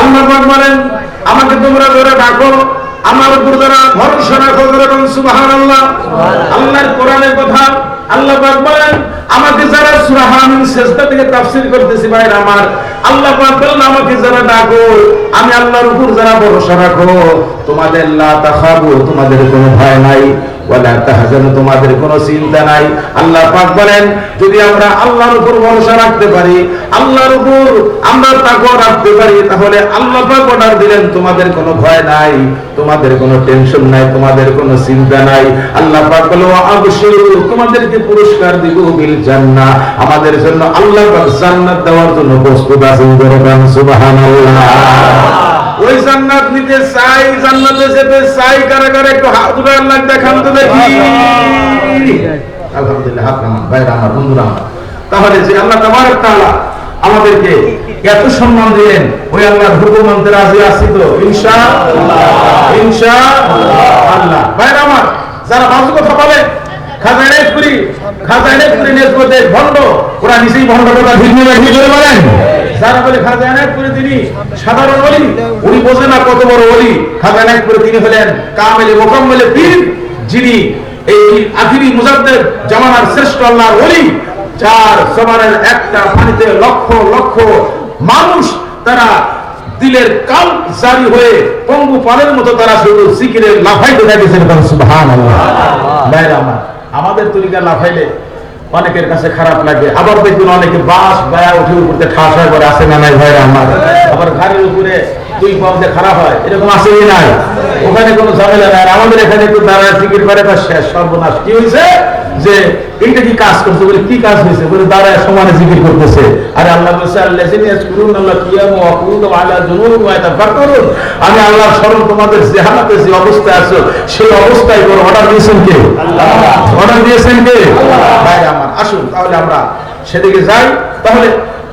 আল্লাহ পাক বলেন, আমাকে তোমরা ধরে ডাকো, আমার উপর যারা ভরসা রাখো, বলুন সুবহানাল্লাহ। আল্লাহর কোরআনের কথা আল্লাহ পাক বলেন, আমাকে যারা সূরা হামিম সিজদা থেকে তাফসীর করতেছি ভাইরা আমার, আল্লাহ পাক বলেন আমাকে যারা ডাকো, আমি আল্লাহর উপর যারা ভরসা রাখো, তোমাদের লা তাখাবু, তোমাদের কোনো ভয় নাই, ওয়ালা তাহজানু, তোমাদের কোনো চিন্তা নাই। আল্লাহ পাক বলেন, যদি আমরা আল্লাহর উপর ভরসা রাখতে পারি, আল্লাহর উপর আমরা তাকওয়া রাখতে পারি, তাহলে আল্লাহ পাক অর্ডার দিলেন তোমাদের কোনো ভয় নাই, তোমাদের কোনো টেনশন নাই, তোমাদের কোনো চিন্তা নাই। আল্লাহ পাক বলে আবশিরু, তোমাদেরকে পুরস্কার দিব বিল জান্নাহ, আমাদের জন্য আল্লাহ পাক জান্নাত দেওয়ার জন্য প্রস্তুত আছেন। বলুন সুবহানাল্লাহ। ওই জান্নাত নিতে চাই, জান্নাতে যেতে চাই, কারা কারা একটু হাত তুলে আল্লাহ দেখান তো দেখি। আলহামদুলিল্লাহ। হাত নামান ভাইরা আমার, বন্ধুরা আমার। তাহলে যে আল্লাহ তাবারক তাআলা আমাদেরকে এত সম্মান দিলেন, ওই আল্লাহর হুকুম মানতে রাজি আছি তো ইনশাআল্লাহ? ইনশাআল্লাহ। ভাইরা আমার, যারা বাজে কথা বলে খাজা এনায়েতপুরি নেসবতে ভণ্ড, ওরা নিজেই ভণ্ড কথা ঠিক নিয়ে ঠিক করে বলেন। যারা বলে খাজা এনায়েতপুরি তিনি সাধারণ ওলি, উনি বোঝে না কত বড় ওলি। খাজা এনায়েতপুরি তিনি হলেন কামেলে মোকাম্মেলে পীর, যিনি এই আখিরি মুজাদ্দেদ জামানার শ্রেষ্ঠ আল্লাহর ওলি, যার জমানের একটা পানিতে লক্ষ লক্ষ মানুষ তারা দিলের কাল জারি হয়ে পঙ্গু পানের মতো তারা শুধু জিকিরে লাফাইতে থাকেছেন। সুবহানাল্লাহ। ভাইরা আমার, আমাদের তরিকা লাফাইলে অনেকের কাছে খারাপ লাগে, আবার দেখুন অনেকে বাস বায়া উঠে উপরে ঠাস হয়ে পড়ে, আছে না নাই ভাইরা আমার? আবার ঘাড়ের উপরে দুই পাউতে খারাপ হয়, এরকম আছে কি নাই? ওখানে কোনো ঝামেলা নাই। আমাদের এখানে একটু দাঁড়ায় জিকির করে বা শেষ, সর্বনাশ। কি হয়েছে যে এইটা কি কাজ করছে? বলে কি কাজ হয়েছে? বলে দাঁড়ায় সমানে জিকির করতেছে। আরে আল্লাহ বলছে আল্লাযিনা ইয়াযকুরুনাল্লাহ কিয়ামান ওয়া কুউদান আলা জুনুবিহিম ওয়া ইয়াতাফাক্কারুন। আমি আল্লাহর স্মরণ তোমাদের যে হালাতে যে অবস্থায় আছো সেই অবস্থায় করো। অর্ডার দিয়েছেন কে? আল্লাহ। অর্ডার দিয়েছেন কে? আল্লাহ। ভাই আমার, আসুন তাহলে আমরা সেদিকে যাই। তাহলে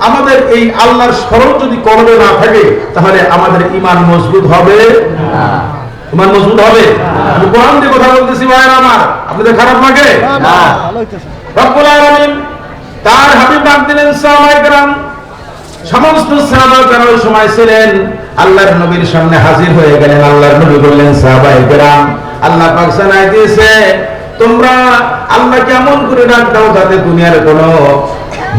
আমাদের এই আল্লাহর স্মরণ যদি কলবে না থাকে, তাহলে আমাদের ঈমান মজবুত হবে না। ঈমান মজবুত হবে না। আমি কোরআন দিয়ে কথা বলতেছি ভাইরা আমার, আপনাদের খারাপ লাগে না? রব্বুল আলামিন তার হাবিব ডাক দিলেন সাহাবায়ে কেরাম, সমস্ত সাহাবা কেরাম ওই সময় ছিলেন, আল্লাহর নবীর সামনে হাজির হয়ে গেলেন। আল্লাহর নবী বললেন, সাহাবায়ে কেরাম, আল্লাহ পাক জানাই দিয়েছে তোমরা আল্লাহকে এমন করে ডাক দাও যাতে দুনিয়ার কোনো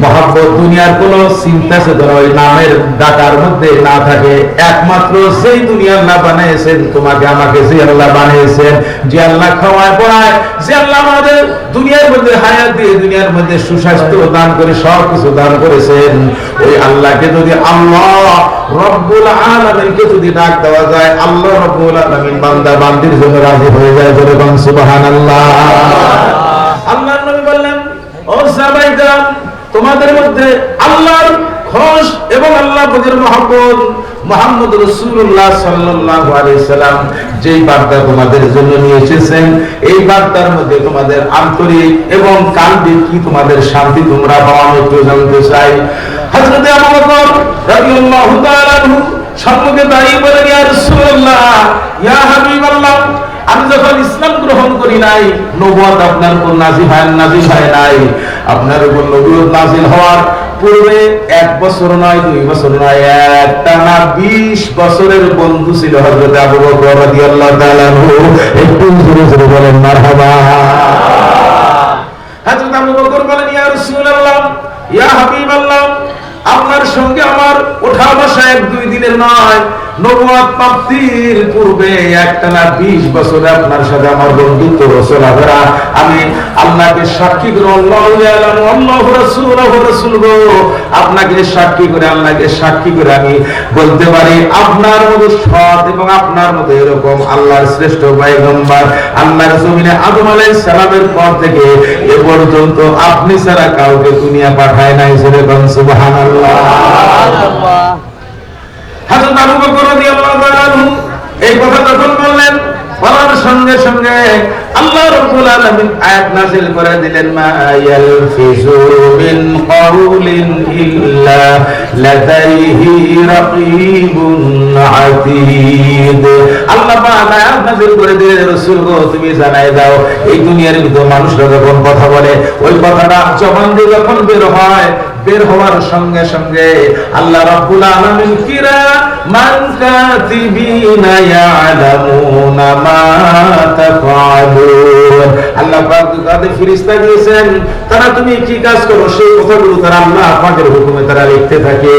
মহব্বত, দুনিয়ার কোনো চিন্তা চেতনা ওই নামের ডাকার মধ্যে না থাকে। একমাত্র সেই দুনিয়া আল্লাহ বানিয়েছেন, তোমাকে আমাকে যে আল্লাহ বানিয়েছেন, যে আল্লাহ খাওয়ায় পড়ায়, যে আল্লাহ আমাদের দুনিয়ার মধ্যে হায়াত দিয়ে দুনিয়ার মধ্যে সুস্বাস্থ্য দান করে সব কিছু দান করেছেন, ওই আল্লাহকে যদি আল্লাহ রব্বুল আলামিনকে যদি ডাক দেওয়া যায়, আল্লাহ রব্বুল আলামিন বান্দা বান্দির জন্য রাজি হয়ে যায়। বলে সুবহানাল্লাহ। আল্লাহর নবী বললেন, ও সাহাবায়ে কেরাম, তোমাদের মধ্যে আল্লাহর খুশ এবং আল্লাহ পাকের মহব্বত মুহাম্মদ রাসূলুল্লাহ সাল্লাল্লাহু আলাইহি সাল্লাম যেই বার্তা তোমাদের জন্য নিয়ে এসেছেন, এই বার্তার মধ্যে তোমাদের আন্তরিক এবং কাল্পনিক কি তোমাদের শান্তি তোমরা পাও, আমি একটু জানতে চাই। হযরত আবু বকর রাদিয়াল্লাহু তাআলা আনহু সম্মুখে দাঁড়িয়ে বলেন, ইয়া রাসূলুল্লাহ, ইয়া হাবিবাল্লাহ, আমি যখন ইসলাম গ্রহণ করি নাই, নবুয়ত আপনার উপর নাজিল হয় নাই। আপনার উপর নবুয়ত নাজিল হওয়ার পূর্বে 1 বছর নয়, 2 বছর নয়, টানা 20 বছরের বন্ধু ছিল হযরত আবু বকর রাদিয়াল্লাহু তাআলা আনহু। একটু জোরে জোরে বলেন মারহাবা। হযরত আবু বকর বলেন, ইয়া রাসূলুল্লাহ, ইয়া হাবিবাল্লাহ, আপনার সঙ্গে আমার ওঠা বসা 1-2 দিনের নয়, নবুয়ত প্রাপ্তির পূর্বে একটানা 20 বছর আপনার সাথে আমার বন্ধুত্ব চলাফেরা। আমি আল্লাহকে সাক্ষী করে আপনাকে সাক্ষী করে আল্লাহকে সাক্ষী করে আমি বলতে পারি আপনার মতো সৎ এবং আপনার মতো এরকম আল্লাহর শ্রেষ্ঠ পয়গম্বর আল্লাহর জমিনে আদম আলাইহিস সালামের পর থেকে এ পর্যন্ত আপনি ছাড়া কাউকে দুনিয়া পাঠায় নাই। সুবহানাল্লাহ। হযরত আবু বকর রাদিয়াল্লাহু তাআলা এই কথা যখন বললেন, বলার সঙ্গে সঙ্গে আল্লাহ রাব্বুল আলামিন আয়াত নাযিল করে দিলেন, মা ইয়ালফিজু মিন কাউলিন ইল্লা লাদাইহি রাকীবুন আতীদ। আল্লাহ পাক আয়াত নাযিল করে দিলেন, রাসূল গো তুমি জানাই দাও এই দুনিয়ার ভিতর মানুষরা যখন কথা বলে ওই কথাটা জবান দিয়ে যখন বের হওয়ার সঙ্গে সঙ্গে আল্লাহ রাব্বুল আলামিন কিরামান কাতিবিনা ইয়ালামুনা মা তাফআলুন। আল্লাহ পাক তাদের ফেরেশতা দিয়েছেন, তারা তুমি কি কাজ করো সেই কথাগুলো তারা আল্লাহ পাকের হুকুমে তারা লিখতে থাকে।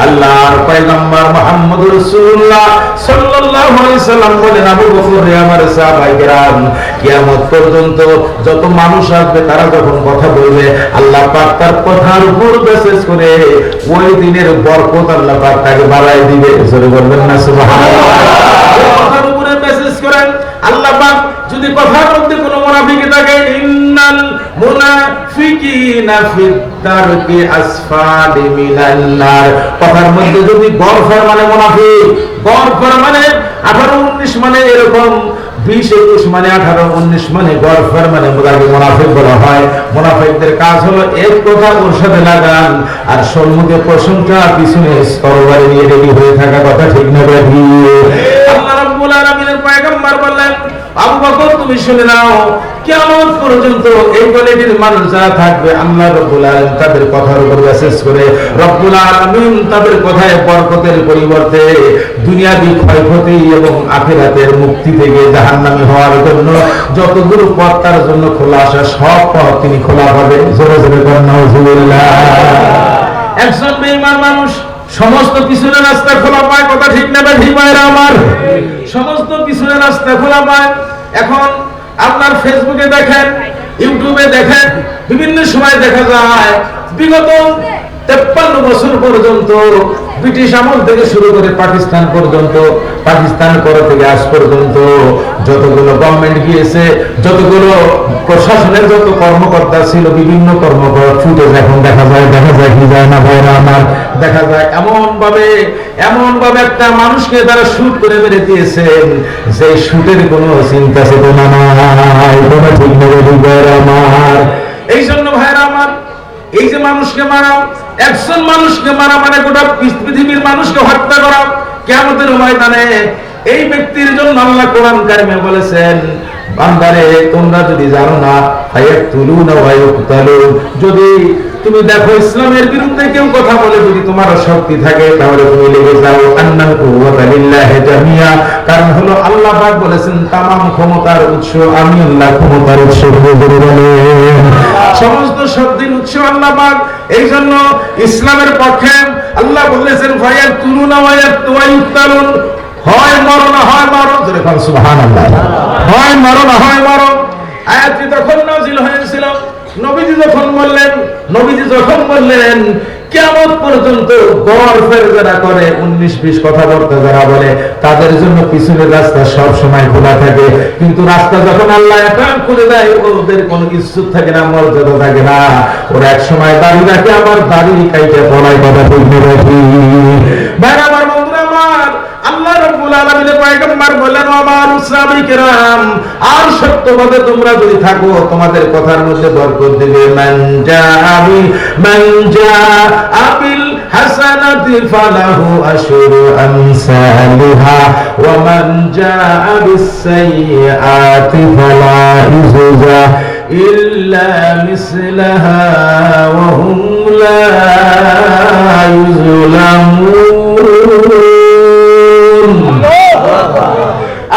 আল্লাহর পয়গম্বর মুহাম্মদুর রাসূলুল্লাহ সাল্লাল্লাহু আলাইহি সাল্লাম বলেন, আবু বকর আমার সাহাবায়ে কেরাম কিয়ামত পর্যন্ত যত মানুষ আসবে তারা যখন কথা বলবে আল্লাহ পাক তার কথার উপর মেসেজ করে ওই দিনের বরকত আল্লাহ পাক তাকে বাড়াই দিবে। জোরে বলবেন না সুবহানাল্লাহ। কথার উপরে মেসেজ করেন আল্লাহ পাক। যদি কথার মধ্যে কোনো মুনাফিক থাকে, ইন্নাল মুনাফিকিনা ফিদ দারকি আসফালি মিনান নার, কথার মধ্যে যদি গরফর মানে মুনাফিক, গরফর মানে 18-19 মানে এরকম 20-21 মানে 18-19 মানে গরফর মানে মুনাফিক বলা হয়। মুনাফিকদের কাজ হলো এক কথা ওর সাথে লাগান আর সম্মুখে প্রশংসা পিছনে তরবারি নিয়ে রেডি হয়ে থাকা। কথা ঠিক না বেঠি? আল্লাহ রাব্বুল আলামিনের পয়গম্বর বললেন, আবু বকর তুমি শুনে নাও কিয়ামত পর্যন্ত এই কোয়ালিটির মানুষ যারা থাকবে আল্লাহ রাব্বুল আলামিন তাদের কথার উপর মেসেজ করে রব্বুল আলামিন তাদের কথায় বরকতের পরিবর্তে দুনিয়াবি ক্ষয়ক্ষতি এবং আখিরাতের মুক্তি থেকে জাহান্নামী হওয়ার জন্য যতগুলো পথ তার জন্য খোলা আসা সব পথ তিনি খোলা হবে। জোরে জোরে বলেন নাউজুবিল্লাহ। একজন বেঈমান মানুষ সমস্ত পিছনের রাস্তা খোলা পায়। কথা ঠিক না বেঠি ভাইরা আমার? সমস্ত পিছনের রাস্তা খোলা পায়। এখন আপনার ফেসবুকে দেখেন, ইউটিউবে দেখেন, বিভিন্ন সময় দেখা যায় বিগত 53 বছর পর্যন্ত ব্রিটিশ আমল থেকে শুরু করে পাকিস্তান পর্যন্ত, পাকিস্তান পর থেকে আজ পর্যন্ত যতগুলো গভর্নমেন্ট গিয়েছে, যতগুলো প্রশাসনের যত কর্মকর্তা ছিল, বিভিন্ন কর্মকর্তা ফুটেজ এখন দেখা যায় কি যায় না ভাইরা আমার? দেখা যায় এমন ভাবে একটা মানুষকে তারা শুট করে মেরে দিয়েছেন যে শুটের কোনো চিন্তা চেতনা নাই। কোনো ঠিক নেই আমার। এই জন্য ভাইরা আমার, এই যে মানুষকে মারা, একজন মানুষকে মারা মানে গোটা পৃথিবীর মানুষকে হত্যা করা কিয়ামতের ময়দানে। এই ব্যক্তির জন্য আল্লাহ কোরআন কারিমে বলেছেন, বান্দারে তোমরা যদি জানো না ফায়াতুলুনা ওয়া ইউকতালুন, যদি তুমি দেখো ইসলামের বিরুদ্ধে কেউ কথা বলে, যদি তোমার শক্তি থাকে তাহলে তুমি লেগে যাও। আন্নাল কুওয়াতা লিল্লাহি জামিয়া, কারণ হলো আল্লাহ পাক বলেছেন तमाम ক্ষমতার উৎস আমি আল্লাহ, ক্ষমতার উৎস বলেন সমস্ত শক্তির উৎস আল্লাহ পাক। এই জন্য ইসলামের পক্ষে আল্লাহ বলেছেন ফায়াতুলুনা ওয়া ইউকতালুন, হয় মরো না হয় মারো। জোরে বল সুবহানাল্লাহ। হয় মরো না হয় মারো। আয়াতটি তখন নাযিল হয়েছিল নবীজি যখন বললেন কিয়ামত পর্যন্ত গরফের যারা করে 19-20 কথাবার্তা যারা বলে তাদের জন্য পিছনের রাস্তা সব সময় খোলা থাকে, কিন্তু রাস্তা যখন আল্লাহ এটা খুলে দেয় ওদের কোনো ইজ্জত থাকে না, মর্যাদা থাকে না। ওরা এক সময় দাড়ি রাখে, আবার দাড়ি কাইটে বলায় কথা বলতে রাখি। ভাই আমার বন্ধুরা আমার, আল্লাহ রাব্বুল আলামিনের পয়গম্বর বললেন, আমার সাহাবায়ে কেরাম আর সত্যবাদে তোমরা যদি থাকো তোমাদের কথার মধ্যে বরকত দিবে। মান জাআ বিল হাসানাতি ফালাহু আশরু আমসালিহা ওয়া মান জাআ বিস সাইয়্যাতি ফালা ইউজা ইল্লা মিসলাহা ওয়া হুম লা ইউযলামুন।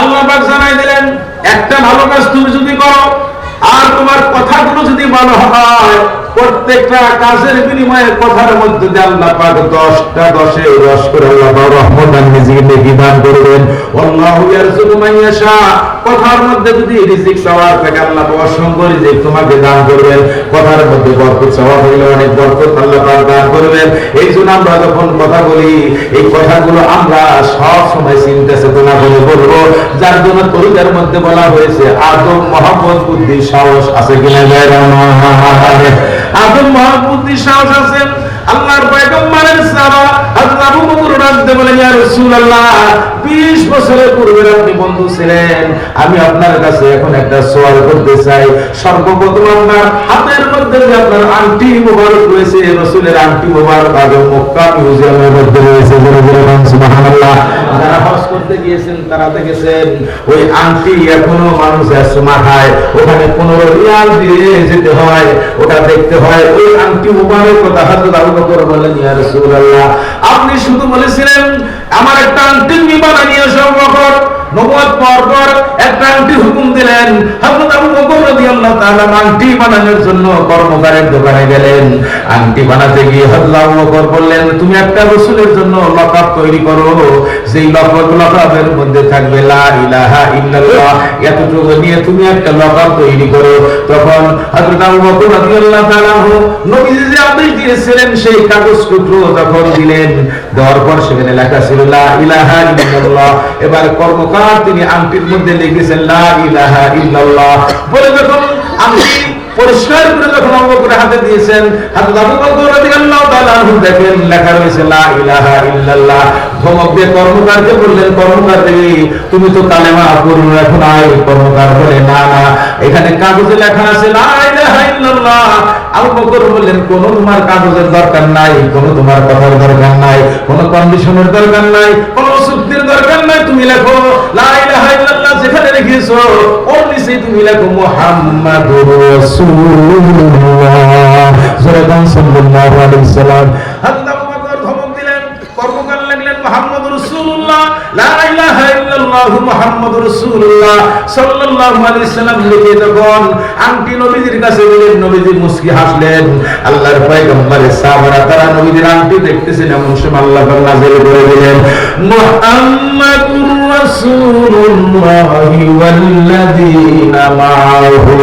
আল্লাহ পাক জানাই দিলেন, একটা ভালো কাজ তুমি যদি করো আর তোমার কথাগুলো যদি ভালো হয় প্রত্যেকটা কাজের বিনিময়ে কথার মধ্যে দিয়ে আল্লাহ পাক 10টা 10-এ 10 করে আল্লাহ পাক রহমতান রিজিক নেকি দান করবেন। আল্লাহু ইয়ারযুকু মান ইয়াশা, কথার মধ্যে যদি রিজিক চাওয়ার থাকে আল্লাহ অসংখ্য রিজিক তোমাকে দান করবেন। কথার মধ্যে বরকত চাওয়া হলে অনেক বরকত আল্লাহ পাক দান করবেন। এই জন্য আমরা যখন কথা বলি এই কথাগুলো আমরা সব সময় চিন্তা চেতনা করে বলবো, যার জন্য তরিকার মধ্যে বলা হয়েছে আদম মহব্বত বুদ্ধি সাহস আছে কিনা? আদম মহব্বত বুদ্ধি সাহস আছে। আল্লাহর পয়গম্বরের সাহাবা হযরত আবু বকর রাদিয়াল্লাহু আনহু বলেন, ইয়া রাসূলুল্লাহ 20 বছরের পূর্বে আপনি বন্ধু ছিলেন, আমি আপনার কাছে এখন একটা সওয়াল করতে চাই। সর্বপ্রথম আপনার হাতের মধ্যে যে আপনার আংটি মোবারক রয়েছে, রাসূলের আংটি মোবারক আগে মক্কা মিউজিয়ামের মধ্যে রয়েছে, সুবহানাল্লাহ। যারা হজ করতে গিয়েছেন তারা দেখেছেন ওই আংটি এখনো মানুষ আছে মাথায়, ওখানে 15 রিয়াল দিয়ে যেতে হয়, ওটা দেখতে হয়। ওই আংটি মোবারক কথা হযরত আবু বকর বলেন, ইয়া রাসূলুল্লাহ আপনি শুধু বলেছিলেন আমার একটা আংটি বানিয়ে এসো। বকর নবুয়ত পর একটা আংটি হুকুম দিলেন। হযরত আবু বকর রাদিয়াল্লাহু তাআলা আংটি বানানোর জন্য কর্মকারের দোকানে গেলেন। আংটি বানাতে গিয়ে হযরত আবু বকর বললেন, তুমি একটা রাসূলের জন্য লকাব তৈরি করো, সেই লকাবের মধ্যে থাকবে লা ইলাহা ইল্লাল্লাহ, এতটুকু নিয়ে তুমি একটা লকাব তৈরি করো। তখন হযরত আবু বকর রাদিয়াল্লাহু তাআলা নবীজি যে আদেশ দিয়েছিলেন সেই কাগজ টুকরো তখন দিলেন। দেওয়ার পর সেখানে লেখা ছিল লা ইলাহা ইল্লাল্লাহ। এবার কর্মকার তিনি আংটির মধ্যে লিখেছেন লা ইলাহা ইল্লাল্লাহ বলে যখন আংটি পরিষ্কার করে যখন আবু বকরের হাতে দিয়েছেন, হযরত আবু বকর রাদিয়াল্লাহু তাআলা দেখেন লেখা রয়েছে লা ইলাহা ইল্লাল্লাহ। ধমক দিয়ে কর্মকারকে বললেন, কর্মকার তুমি তো কালেমা পড়ো এখন আয়। কর্মকার বলে না না, এখানে কাগজে লেখা আছে লা ইলাহা ইল্লাল্লাহ। আবু বকর বললেন, কোন তোমার কাগজের দরকার নাই, কোন তোমার কথার দরকার নাই, কোন কন্ডিশনের দরকার নাই, কোন চুক্তির দরকার নাই, তুমি লেখো লা ইলাহা ইল্লাল্লাহ। যেখানে লিখেছো ওর নিচে তুমি লেখো মুহাম্মাদুর রাসূলুল্লাহ সাল্লাল্লাহু আলাইহি ওয়াসাল্লাম। হযরত আবু বকর ধমক দিলেন, কর্মকার লিখলেন মুহাম্মাদুর রাসূলুল্লাহ লা ইলাহা ইল্লাল্লাহ মুহাম্মাদুর রাসূলুল্লাহ সাল্লাল্লাহু আলাইহি ওয়াসাল্লাম লিখে যখন আংটি নবীজির কাছে দিলেন, নবীজি মুস্কি হাসলেন। আল্লাহর পয়গম্বরের সাহাবারা তারা নবীজির আংটি দেখতেছেন, এমন সময় আল্লাহ নাযিল করে দিলেন মুহাম্মাদুর রাসূলুল্লাহ ওয়াল্লাযীনা মাআহু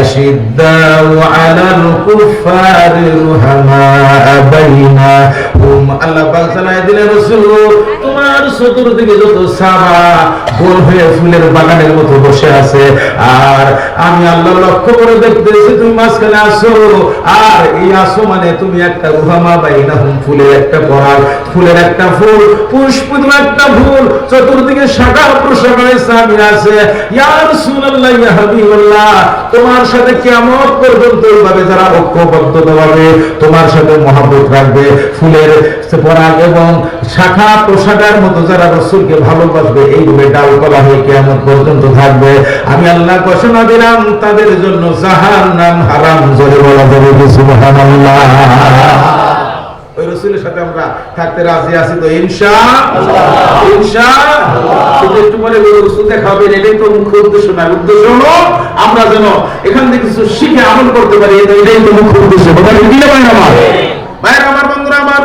আশিদ্দাউ আলাল কুফফারি রুহামাআ বাইনাহুম। আল্লাহ পাক জানায় দিলেন, রাসূল তোমার চতুর্দিকে যত সাহাবা গোল হয়ে ফুলের বাগানের মতো বসে আছে, আর আমি আল্লাহ লক্ষ্য করে দেখতেছি তুমি মাঝখানে আসো, আর এই আসো মানে তুমি একটা রুহামা বাইনাহুম ফুলের একটা পরাগ, ফুলের একটা ফুল, পুষ্পিত একটা ফুল, চতুর্দিকে শাখা প্রশাখায় সাহাবী আছে। ইয়া রাসূলুল্লাহ ইয়া হাবিবাল্লাহ তোমার সাথে কিয়ামত পর্যন্ত এইভাবে যারা ঐক্যবদ্ধভাবে তোমার সাথে মহব্বত রাখবে, ফুলের পরাগ এবং শাখা প্রশাখার মতো যারা রাসূলকে ভালোবাসবে, এইভাবে ডালপালা হয়ে কিয়ামত পর্যন্ত থাকবে, আমি আল্লাহ ঘোষণা দিলাম তাদের জন্য জাহান্নাম হারাম। জোরে বলা যাবে সুবহানাল্লাহ। ওই রাসূলের সাথে আমরা থাকতে রাজি আছি তো ইনশাআল্লাহ? ইনশাআল্লাহ। শুধু একটু পরে রাসূল দেখাবেন, এটাই তো মুখ্য উদ্দেশ্য না। উদ্দেশ্য হলো আমরা যেন এখান থেকে কিছু শিখে আমল করতে পারি, এটাই তো মুখ্য উদ্দেশ্য। কথা কি দিলে ভাই আমার? ভাইরা আমার, বন্ধুরা আমার,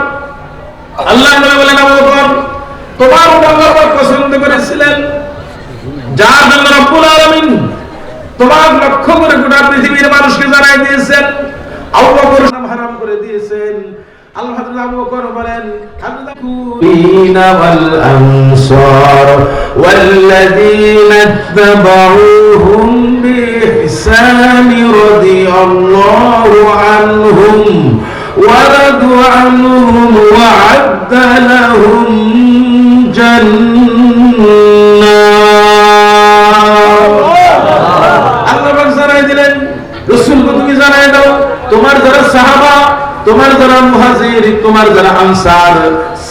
আল্লাহ নবী বলেন আবু বকর তোমার আল্লাহ পাক পছন্দ করেছিলেন, যার জন্য রব্বুল আলামিন তোমার লক্ষ্য করে গোটা পৃথিবীর মানুষকে জানাই দিয়েছেন, আবু বকর নাম হারাম করে দিয়েছেন। আল্লাহ হযরত আবু বকর বলেন, হাদদাকুনা ওয়াল আনসার ওয়াল্লাযীনা তাবাউহুম বিইহসান রাদিয়াল্লাহু আনহুম ওয়া রাদু আনহুম ওয়া আ'adda লাহুম জান্নাত। আল্লাহ পাক জানাই দিলেন, রাসূলকে তুমি জানাই দাও তোমার যারা সাহাবা, তোমার যারা মুহাজির, তোমার যারা আনসার,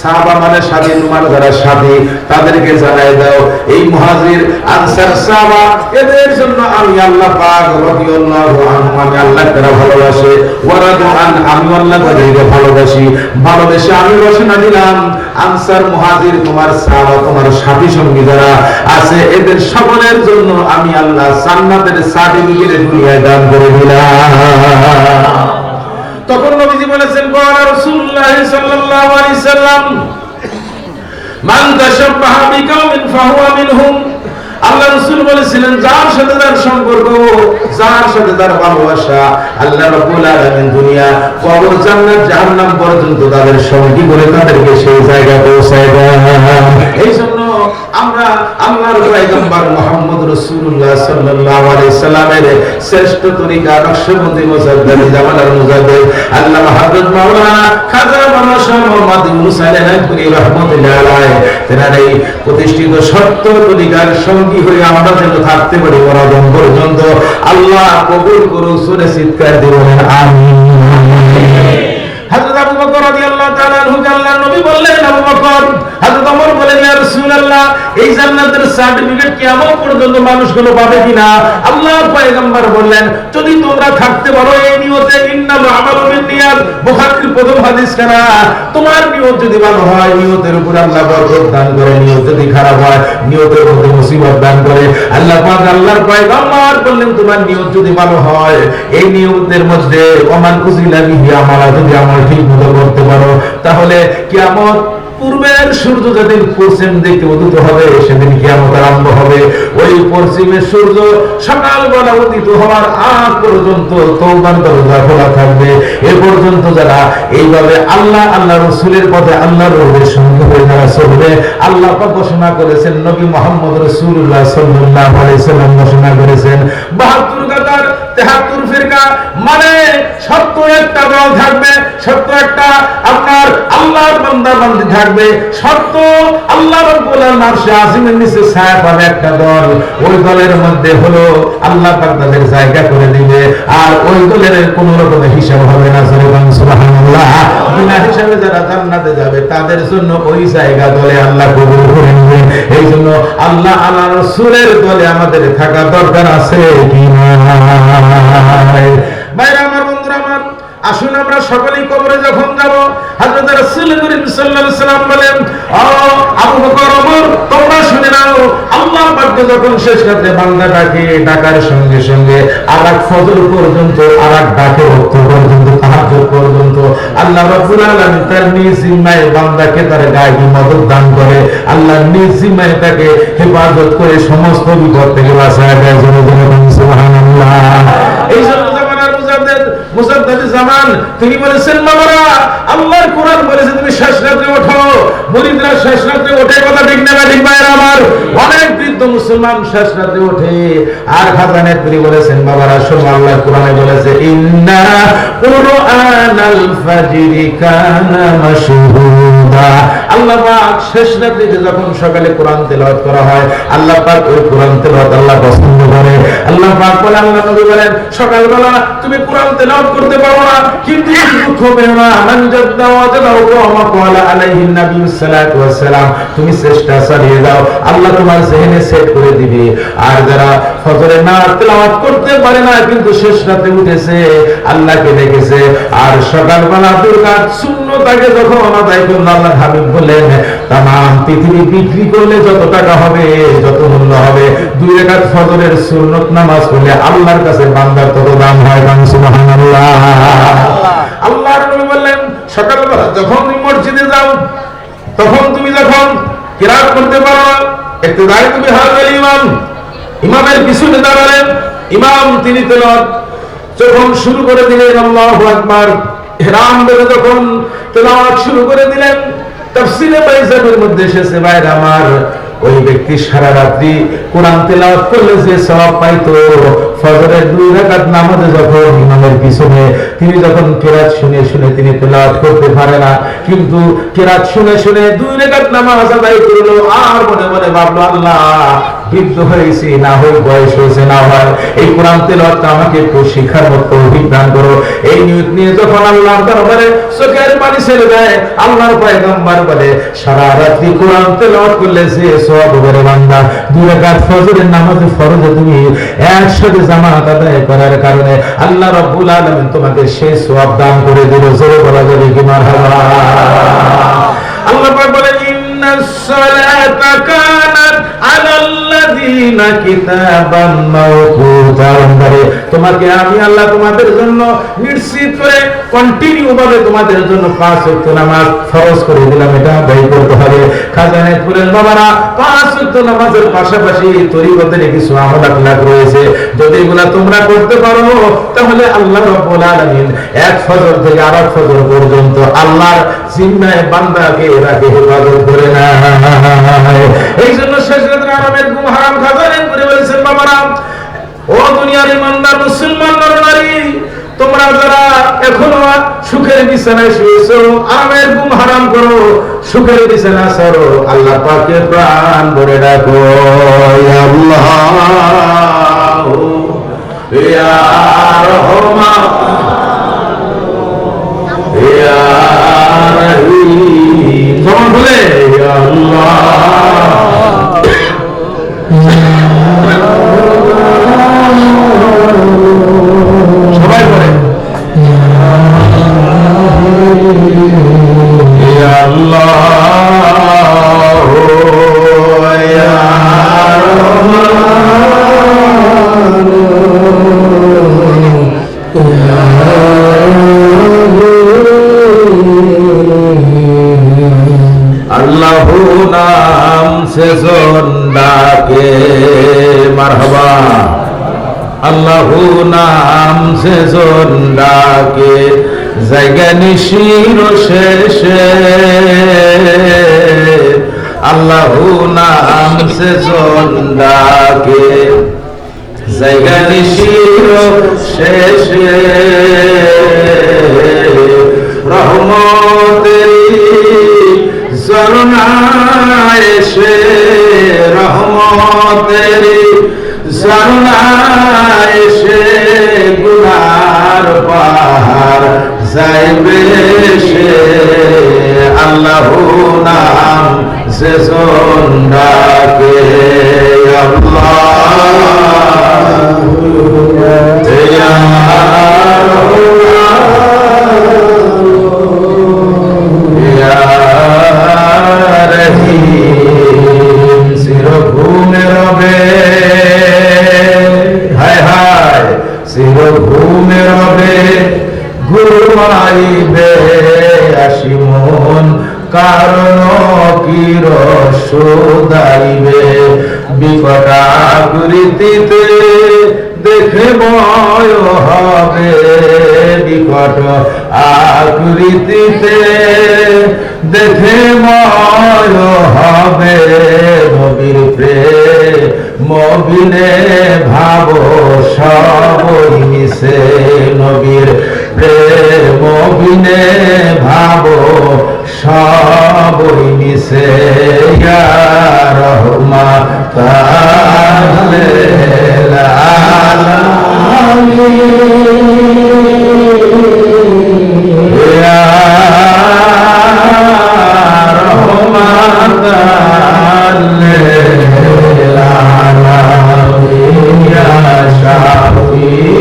সাহাবা মানে সাথী, তোমার যারা সাথী তাদেরকে জানাই দাও এই মুহাজির আনসার সাহাবা এদের জন্য আমি আল্লাহ পাক রাদিয়াল্লাহু আনহু আমি আল্লাহ তাআলা ভালোবাসি, ওয়া রাদু আন আমি আল্লাহ তাআলাকে ভালোবাসি, ভালোবেসে আমি ঘোষণা দিলাম আনসার মুহাজির তোমার সাহাবা তোমার সাথী সঙ্গী যারা আছে এদের সকলের জন্য আমি আল্লাহ জান্নাতের সার্টিফিকেট দুনিয়ায় দান করে দিলাম। তখন নবীজি বলেছেন ক্বালা রাসূলুল্লাহ সাল্লাল্লাহু আলাইহি সাল্লাম মান তাশাব্বাহা বিকাউমিন ফাহুয়া মিনহুম। আল্লাহ রাসূল বলেছিলেন যার সাথে তার সম্পর্ক, যার সাথে তার ভালোবাসা, আল্লাহ রাব্বুল আলামিন দুনিয়া কবর জান্নাত জাহান্নাম পর্যন্ত তাদের সঙ্গী করে তাদেরকে সেই জায়গায় পৌঁছায় দেন। এইজন্য আমরা আল্লাহর পয়গম্বর মুহাম্মদ রাসূলুল্লাহ সাল্লাল্লাহু আলাইহি সাল্লামের শ্রেষ্ঠ তরিকা নকশবন্দি মুজাদ্দিদ জামানার মুজাদ্দিদ আল্লামা হযরত মাওলানা খাজা বাবা শাহ মুহাম্মদ ইউনূস আলাইহি রাহমাতুল্লাহ আলাইহি তেনার এই প্রতিষ্ঠিত সত্য তরিকার সঙ্গী হয়ে আমরা যেন থাকতে পারি মরণ পর্যন্ত। আল্লাহ কবুল করুন, সুরে চিৎকার দিয়ে বলেন আমিন। হযরত আবু বকর রাদিয়াল্লাহু তাআলা আনহু আল্লাহর নবী বললেন, আবু বকর, হযরত ওমর বলেন, ইয়া রাসূলুল্লাহ এই জান্নাতের সার্টিফিকেট কিয়ামত পর্যন্ত মানুষগুলো পাবে কিনা? আল্লাহর পয়গম্বর বললেন, যদি তোমরা থাকতে পারো এই নিয়তে, ইন্নাল আমালু বিন্নিয়াত, বুখারীর প্রথম হাদিস কানা, তোমার নিয়ত যদি ভালো হয় নিয়তের উপর আল্লাহ বরকত দান করে, নিয়ত যদি খারাপ হয় নিয়তের মধ্যে মুসিবত দান করে। আল্লাহ পাক আল্লাহর পয়গম্বর বললেন, তোমার নিয়ত যদি ভালো হয় এই নিয়তের মধ্যে ওমান কুজিলা বিহি আমালা, যদি আমল ঠিক মতো করতে পারো তাহলে কিয়ামত পূর্বের সূর্য যেদিন পশ্চিম দিকে উদিত হবে সেদিন কিয়ামত আরম্ভ হবে। ওই পশ্চিমের সূর্য সকালবেলা উদিত হওয়ার আগ পর্যন্ত তওবার দরজা খোলা থাকবে। এ পর্যন্ত যারা এইভাবে আল্লাহ আল্লাহ রাসূলের পথে আল্লাহর রাসূলের সঙ্গে হয়ে যারা চলবে, আল্লাহ পাক ঘোষণা করেছেন, নবী মুহাম্মদ রাসূলুল্লাহ সাল্লাল্লাহু আলাইহি সাল্লাম ঘোষণা করেছেন, 72 কাতার 73 ফিরকা, মানে সত্য একটা দল থাকবে, সত্য একটা আপনার আল্লাহর বান্দা বান্দি থাকবে, সত্য আল্লাহ রাব্বুল আলামিন আরশে আজিমের নিচে ছায়া পাবে একটা দল। ওই দলের মধ্যে হলো আল্লাহ পাক তাদের জায়গা করে দিবে, আর ওই দলের কোনো রকমের হিসাব হবে না। সুবহানাল্লাহ। বিনা হিসাবে যারা জান্নাতে যাবে তাদের জন্য ওই জায়গা দলে আল্লাহ কবুল করে নেবেন। এই জন্য আল্লাহ আল্লাহ রাসূলের দলে আমাদের থাকা দরকার আছে কি না? ভাইরা আমার, বন্ধুরা আমার, আসুন আমরা সকলেই কবরে যখন যাব, হযরত রাসূল করিম সাল্লাল্লাহু আলাইহি সাল্লাম বলেন, ও আবু বকর, ওমর, তোমরা শুনে নাও, আল্লাহ পাক যখন শেষ রাতে বান্দা ডাকে, ডাকার সঙ্গে সঙ্গে আরাক ফজর পর্যন্ত, আরাক ডাকে ওয়াক্ত পর্যন্ত, তাহাজ্জুদ পর্যন্ত আল্লাহ রাব্বুল আলামিন তার নিজ জিম্মায় বান্দাকে তার গায়ে মদদ দান করে, আল্লাহ নিজ জিম্মায় তাকে হেফাজত করে সমস্ত বিপদ থেকে বাঁচায় দেয়। সুবহানাল্লাহ। এই জন্য মুজাদ্দিদ জামান তিনি বলেছেন, বাবারা আল্লাহর কোরআন বলেছে তুমি শেষ রাতে ওঠো, মুরিদরা শেষ রাতে ওঠে, কথা ঠিক না ঠিক? ভাইরা আমার, অনেক বৃদ্ধ মুসলমান শেষ রাতে ওঠে। আর খাজানে তিনি বলেছেন, বাবারা শোনো, আল্লাহর কোরআনে বলেছে, ইন্না কুরআনাল ফাজরি কানা মাশহুদা। আল্লাহ পাক শেষ রাতে যখন সকালে কোরআন তেলাওয়াত করা হয়, আল্লাহ পাক ওই কোরআন তেলাওয়াত আল্লাহ পছন্দ করে। আল্লাহ পাক বলে, আল্লাহ নবী বলেন, সকালবেলা তুমি কোরআন তেলাওয়াত করতে পারো না, কিন্তু দুঃখ পেও না, মান জাদ্দা ওয়াজাদাহু ওয়া ক্বালা আলাইহি নবী সাল্লাল্লাহু আলাইহি ওয়াসাল্লাম, তুমি চেষ্টা চালিয়ে যাও, আল্লাহ তোমার জেহেনে সেট করে দিবে। আর যারা ফজরে না তেলাওয়াত করতে পারে না কিন্তু শেষ রাতে উঠেছে, আল্লাহকে দেখেছে, আর সকালবেলা দুই রাকাত সুন্নতাকে যখন আদায় করল, আল্লাহর হাবিব বলেন, তামাম পৃথিবী বিক্রি করলে যত টাকা হবে, যত মূল্য হবে, দুই রাকাত ফজরের সুন্নত নামাজ পড়লে আল্লাহর কাছে বান্দার তত দাম হয়। সুবহানাল্লাহ। আল্লাহর নবী বললেন, সকালবেলা যখন তুমি মসজিদে যাও, তখন তুমি যখন কিরাত করতে পারো, একটু দাঁড়িয়ে তুমি হাজার ইমাম, ইমামের পিছনে দাঁড়ালেন, ইমাম তিনি তেলাওয়াত যখন শুরু করে দিলেন, আল্লাহু আকবার, ইহরাম বেঁধে যখন তেলাওয়াত শুরু করে দিলেন, তাফসীরে বাইজাবের মধ্যে এসেছে, ভাইরা আমার, ওই ব্যক্তি সারা রাত্রি কোরআন তেলাওয়াত করলে যে সওয়াব পাইতো, ফজরের দুই রাকাত নামাজে যখন ইমামের পিছনে তিনি যখন কিরাত শুনে শুনে তিনি তেলাওয়াত করতে পারে না, কিন্তু কিরাত শুনে শুনে দুই রাকাত নামাজ আদায় করলো, আর মনে মনে ভাবলো, আল্লাহ বৃদ্ধ হয়েছি, না হয় বয়স হয়েছে, না হয় এই কোরআন তেলাওয়াতটা আমাকে একটু শিখার মতো তৌফিক দান করো। এই নিয়ত নিয়ে যখন আল্লাহর দরবারে চোখের পানি ছেড়ে দেয়, আল্লাহর পয়গম্বর বলে, সারা রাত্রি কোরআন তেলাওয়াত করলে যে সওয়াব হবে বান্দা, দুই রাকাত ফজরের নামাজে ফরজে তুমি একসাথে জামাত আদায় করার কারণে আল্লাহ রাব্বুল আলামিন তোমাকে সেই সওয়াব দান করে দিল। জোরে বলা যাবে কি মারহাবা। আল্লাহ পাক বলেন, ইন্না الصلاة كانت على الذين كتابا موقوتا। তোমাকে আমি আল্লাহ তোমাদের জন্য নিশ্চিত করে কন্টিনিউ ভাবে তোমাদের জন্য 5 ওয়াক্ত নামাজ ফরজ করে দিলাম, এটা আদায় করতে হবে। খাজানাতুলের বাবারা 5 ওয়াক্ত নামাজের পাশাপাশি তরিকতের কিছু আমল আখলাক রয়েছে, যদি এগুলা তোমরা করতে পারো তাহলে আল্লাহ রাব্বুল আলামিন এক ফজর থেকে আরেক ফজর পর্যন্ত আল্লাহর জিম্মায় বান্দাকে রাখে হেফাজত করে না। এই জন্য শেষ রাতের আরামের ঘুম হারাম খাজানেন করে বলেছেন বাবারা, ও দুনিয়ার ইমানদার মুসলমান নরনারী, তোমরা যারা এখনো সুখের বিছানায় শুয়েছো, আরামের ঘুম হারাম করো, সুখের বিছানা ছাড়ো, আল্লাহ পাকে প্রাণ ভরে ডাকো, ইয়া আল্লাহ ইয়া রহমান ইয়া রহিম। কেমন বলে ইয়া আল্লাহ, সবাই বলে ইয়া আল্লাহ ইয়া আল্লাহু নাম সে জন ডাকে, মারহাবা। আল্লাহু নাম সে জন ডাকে, জায়গা নিশির শেষে। আল্লাহু নাম সে জন ডাকে, জায়গা নিশির শেষে। রহমতেরি ঝরনায় এসে, রহমতেরি ঝরনায় এসে গুনার পাহাড় যাইবে সে। আল্লাহু নাম সে জন ডাকে, আল্লাহ ঘুমাইবে আসিমন, কারণ কি রসুদাইবে বিকট আকৃতিতে দেখে ভয় হবে, বিকট আকৃতিতে দেখে ভয় হবে। নবীর প্রেম বিনে ভাব সবই মিশে, নবীর প্রেম বিনে ভাব সবই মিশে। ইয়া রহমাতাল লিল আলামিন, ইয়া রহমাতাল লিল আলামিন, ইয়া শাফিয়াল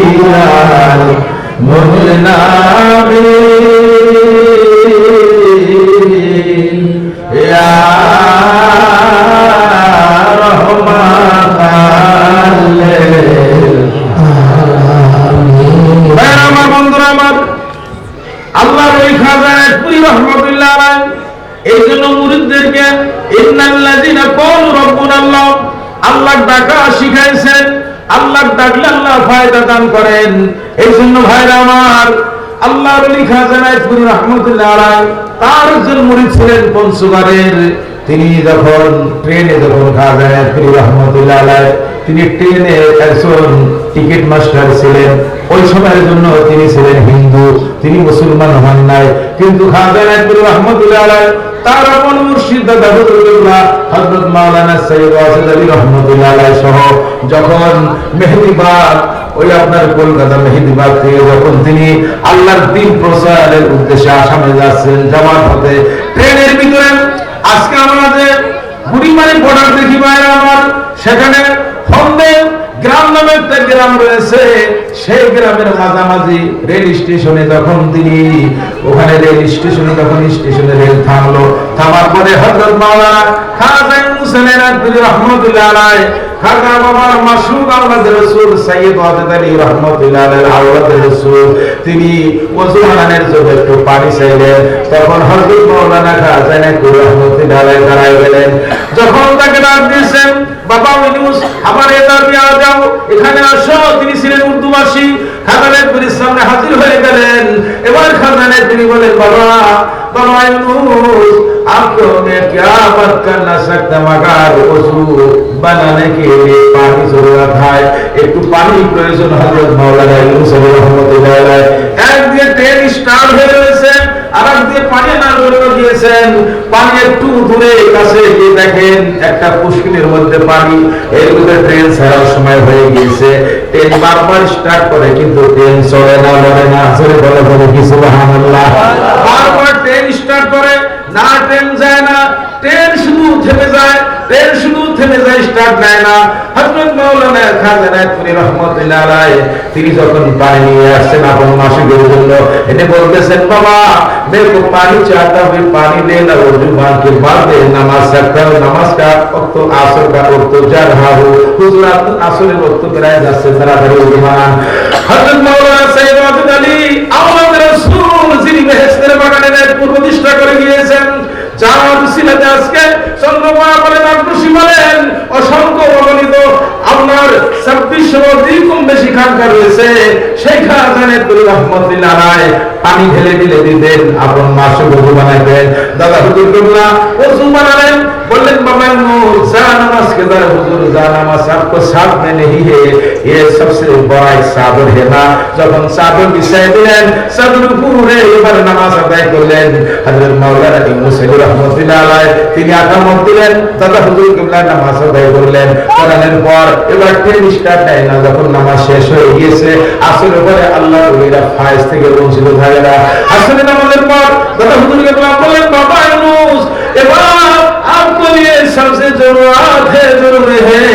মুজনাবিন, ইয়া রহমাতাল লিল আলামিন। আমার বন্ধুরা, আমার আল্লাহর ওই খাজানাতুল রহমাতুল্লাহ আলাইহি এই জন্য মুরিদদেরকে ইন্নাল্লাযিনা ক্বালু রাব্বুনাল্লাহ, আল্লাহ ডাকা শিখাইছেন। আল্লাহ ডাকলে আল্লাহ ফায়দা দান করেন। এই জন্য ভাইরা আমার, আল্লাহর ওলি খাজানাতুল রহমাতুল্লাহ আলাইহি তার একজন মুরিদ ছিলেন পঞ্চগড়ের। তিনি যখন ট্রেনে খাজানাতুল রহমাতুল্লাহ আলাইহি তিনি ট্রেনে একজন টিকিট মাস্টার ছিলেন। ওই সময়ের জন্য তিনি ছিলেন হিন্দু, তিনি মুসলমান হন নাই। কিন্তু খাজানাতুল রহমাতুল্লাহ আলাইহি তার আপন মুর্শিদ দাদা হুজুরুল্লাহ হযরত মাওলানা সৈয়দ ওয়াসিদ আলী রহমাতুল্লাহ আলাইহি সহ যখন মেহেদিবাগ, ওই আপনার কলকাতা মেহেদিবাগ থেকে যখন তিনি আল্লাহর দ্বীন প্রচারের উদ্দেশ্যে আসামে যাচ্ছেন জামাত হতে, ট্রেনের ভিতরে আজকে আমরা যে বুড়িমারি বর্ডার দেখি ভাইরা আমার, সেখানে ফন্দে গ্রাম নামে একটা গ্রাম রয়েছে, সেই গ্রামের মাঝামাঝি রেল স্টেশনে যখন তিনি ওখানে রেল স্টেশনে যখন স্টেশনে রেল থামলো, থামার পরে হযরত মাওলানা খাজা হুসেন আলী রহমাতুল্লাহ আলাইহি খাজা বাবার মাসুক আওলাদের রাসূল সাইয়্যিদ ওয়াজেদ আলী রহমাতুল্লাহ আলাইহি আওলাদের রাসূল তিনি ওযু বানানোর জন্য একটু পানি চাইলেন। তখন হযরত মাওলানা খাজা রহমাতুল্লাহ আলাইহি দাঁড়ায় গেলেন। যখন তাকে ডাক দিয়েছেন, বাবা ইউনুস আমার এলাকায় আ যাও, এখানে আসো। তিনি ছিলেন উর্দু ভাষী। খাজানের পীরের সামনে হাজির হয়ে গেলেন। এবার খাজানের তিনি বলেন, বাবা ইউনুস आपको मैं क्या बात कर ना सकता, मगर वजू बनाने के लिए पानी जरूरत है, একটু পানি প্রয়োজন। হযরত মাওলানা ইউনুস রহমাতুল্লাহ আলাইহি এক দিয়ে ট্রেন স্টার্ট হয়ে গেছে, আর এক দিয়ে পানি আনার জন্য গিয়েছেন। পানি একটু দূরে কাছে গিয়ে দেখেন একটা পুষ্কিনের মধ্যে পানি, এর মধ্যে ট্রেন ছাড়ার সময় হয়ে গিয়েছে। ট্রেন বারবার স্টার্ট করে কিন্তু ট্রেন চলে না, লড়ে না। আসলে বলে কি সুবহানাল্লাহ। বারবার ট্রেন স্টার্ট করে না, ট্রেন যায় না, ট্রেন শুধু থেমে যায়, স্টার্ট নেয় না। হযরত মাওলানা খাজা নাথপুরি রহমাতুল্লাহ আলাইহি তিনি যখন পানি নিয়ে আসছেন আপন মাসুকের জন্য, এনে বলতেছেন, বাবা मेरे को पानी चाहता हूँ, पानी देना। वजू बांध के बाद नमाज रखता हूँ, नमाज का वक्त आसर का वक्त जा रहा हूँ। हुजूर आसरेর वक्त প্রায় যাচ্ছে, তাড়াতাড়ি উঠে বানান। হযরত মাওলানা সাইয়্যিদ ওয়াজেদ আলী আওলাদের রাসূল যিনি বেহেশতের বাগানের প্রতিষ্ঠা করে গিয়েছেন, যার উসিলাতে আজকে চন্দ্রমায়া বলেন, আগ্রসী বলেন, অসংখ্য অগণিত আপনার 2600 অধিক কম বেশি খানকা রয়েছে। সেই খাজানের তরি রহমাতুল্লাহ আলাইহি পানি ঢেলে ঢেলে দিতেন, আপন মাসে ওযু বানাইতেন। দাদা হুজুর কিবলা ওযু বানালেন, বললেন, বাবা নূর যা নামাজ के दर हुजूर जा नमाज आपको साथ में नहीं है, ये सबसे बड़ा एक सादर है ना। যখন সাদর বিছাই দিলেন, সাদর উপরে এবার নামাজ আদায় করলেন। হযরত মাওলানা ইউনুস রহমাতুল্লাহ আলাইহি তিনি আকামত দিলেন, দাদা হুজুর কিবলা নামাজ আদায় করলেন। করানোর পর এবার ট্রেন স্টার্ট হয় না। যখন নামাজ শেষ হয়ে গিয়েছে, আসরের পরে আল্লাহর ওলিরা ফায়েজ থেকে বঞ্চিত থাকে না। আসরের নামাজের পর দাদা হুজুর কিবলা বললেন, বাবা ইউনুস এবার आपको लिए सबसे जरूरी है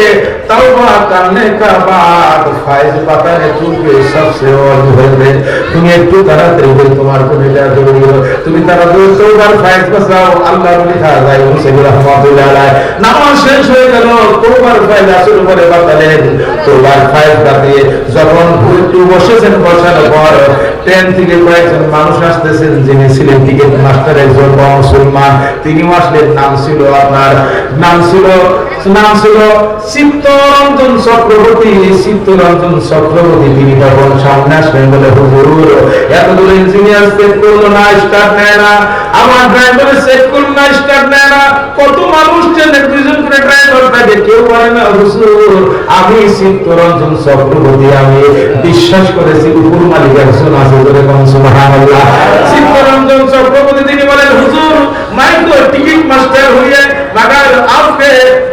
तौबा करने का बाद फायज पाने तुमके सबसे और है। তুমি একটু তাড়াতাড়ি বল, তোমার কোন এটা জরুরি, তুমি তাড়াতাড়ি তওবার ফায়জ পাও। আল্লাহর লিখা যায় মুসলিম রহমাতুল্লাহ আলাইহি নামাজ শেষ হয়ে গেল, তওবার ফায়জ আসর উপরে বাতালেন। তওবার ফায়জ পাতে যখন একটু বসেছেন, বসার পর ট্রেন থেকে কয়েকজন মানুষ আসতেছেন, যিনি ছিলেন টিকিট মাস্টার, একজন মুসলমান। তিনি আসলেন, নাম ছিল চিত্তরঞ্জন চক্রবর্তী। তিনি তখন সামনে আসলেন, বলে, হুজুর এত দূর ইঞ্জিনিয়ার চেক করলো না, স্টার্ট নেয় না, আমার ড্রাইভার চেক করলো না, স্টার্ট নেয় না, কত মানুষ ট্রেনে দুইজন করে ড্রাইভার থাকে, কেউ পারে না। হুজুর আমি চিত্তরঞ্জন চক্রবর্তী, আমি বিশ্বাস করেছি উপর মালিক একজন আছে, বলে সুবহানাল্লাহ। চিত্তরঞ্জন চক্রবর্তী তিনি বলেন, হুজুর मैं तो टिकट मास्टर हुए, मगर आपके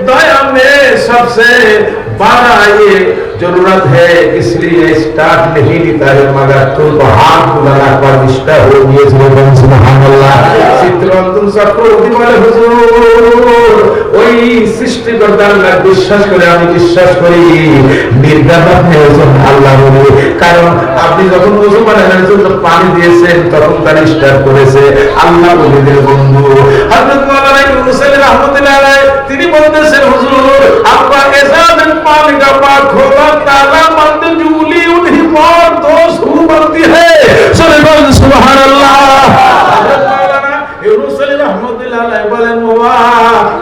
दया में सबसे बड़ा ये जरूरत है, इसलिए स्टार्ट नहीं लेता है, मगर तुमको हाथ बुलाना पर निष्ठा हो गई। सुबहानअल्लाह। চিত্তরঞ্জন চক্রবর্তী বলে, হুজুর ওই সৃষ্টিকর্তা আল্লাহ বিশ্বাস করে, আমি বিশ্বাস করি নির্গাত একজন আল্লাহ বলে। কারণ আপনি যখন ওযু বানানোর জন্য পানি দিয়েছেন, তখন তার স্টার্ট করেছে আল্লাহ বলিদের বন্ধু হযরত মাওলানা ইউনুস রহমাতুল্লাহ আলাইহি তিনি বলতেছেন, হুজুর আপনার এজাজত পানি का पाक खोला ताला बंद जूली उन्हीं पर दोष हु बनती है। सुभान अल्लाह। हज़रत मौलाना यूनुस रहमतुल्लाह अलैहि বলেন, বাবা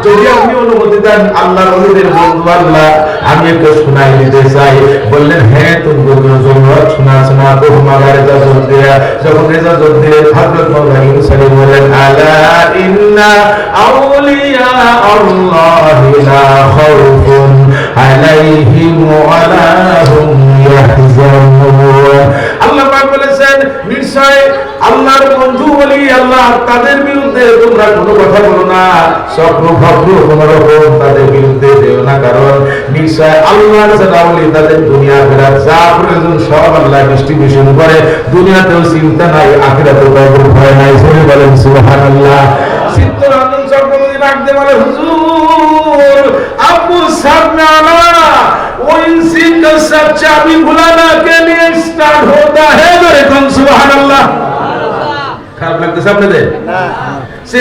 যদি আপনি অনুমতি দেন আল্লাহর ওলিদের বন্ধু আল্লাহ, আমি একটু শোনাই দিতে চাই। বললেন, হ্যাঁ তুমি শোনা তো মাগার ইজাজত দেয়া। যখন ইজাজত দিয়ে হযরত মাওলানা ইউনুস বলেন, আলা ইন্না আউলিয়া আল্লাহি লা খাউফুন আলাইহিম ওয়া লা হুম ইয়াহজানুন। আল্লাহ পাক বলেছেন, নিশ্চয় আল্লাহর বন্ধু বলি আল্লাহ, তাদের বিরুদ্ধে তোমরা কোনো কথা বলো না, চক্র ভদ্র কোনো রকম তাদের বিরুদ্ধে দেও না, কারণ নিশ্চয় আল্লাহর যারা ওলি তাদের দুনিয়া আখিরাত যা প্রয়োজন সব আল্লাহ ডিস্ট্রিবিউশন করে, দুনিয়াতেও চিন্তা নাই, আখিরাতেও কারোর ভয় নাই। সবাই বলেন সুবহানাল্লাহ। চিত্তরঞ্জন চক্রবর্তী ডাকতে বলে, হুজুর আপু সামনে আনা ওই ইনসি কা सब चाबी भुलाना के लिए स्टार्ट होता है मेरे कौन सुभान अल्लाह খারাপ লাগতেছে আপনাদের সে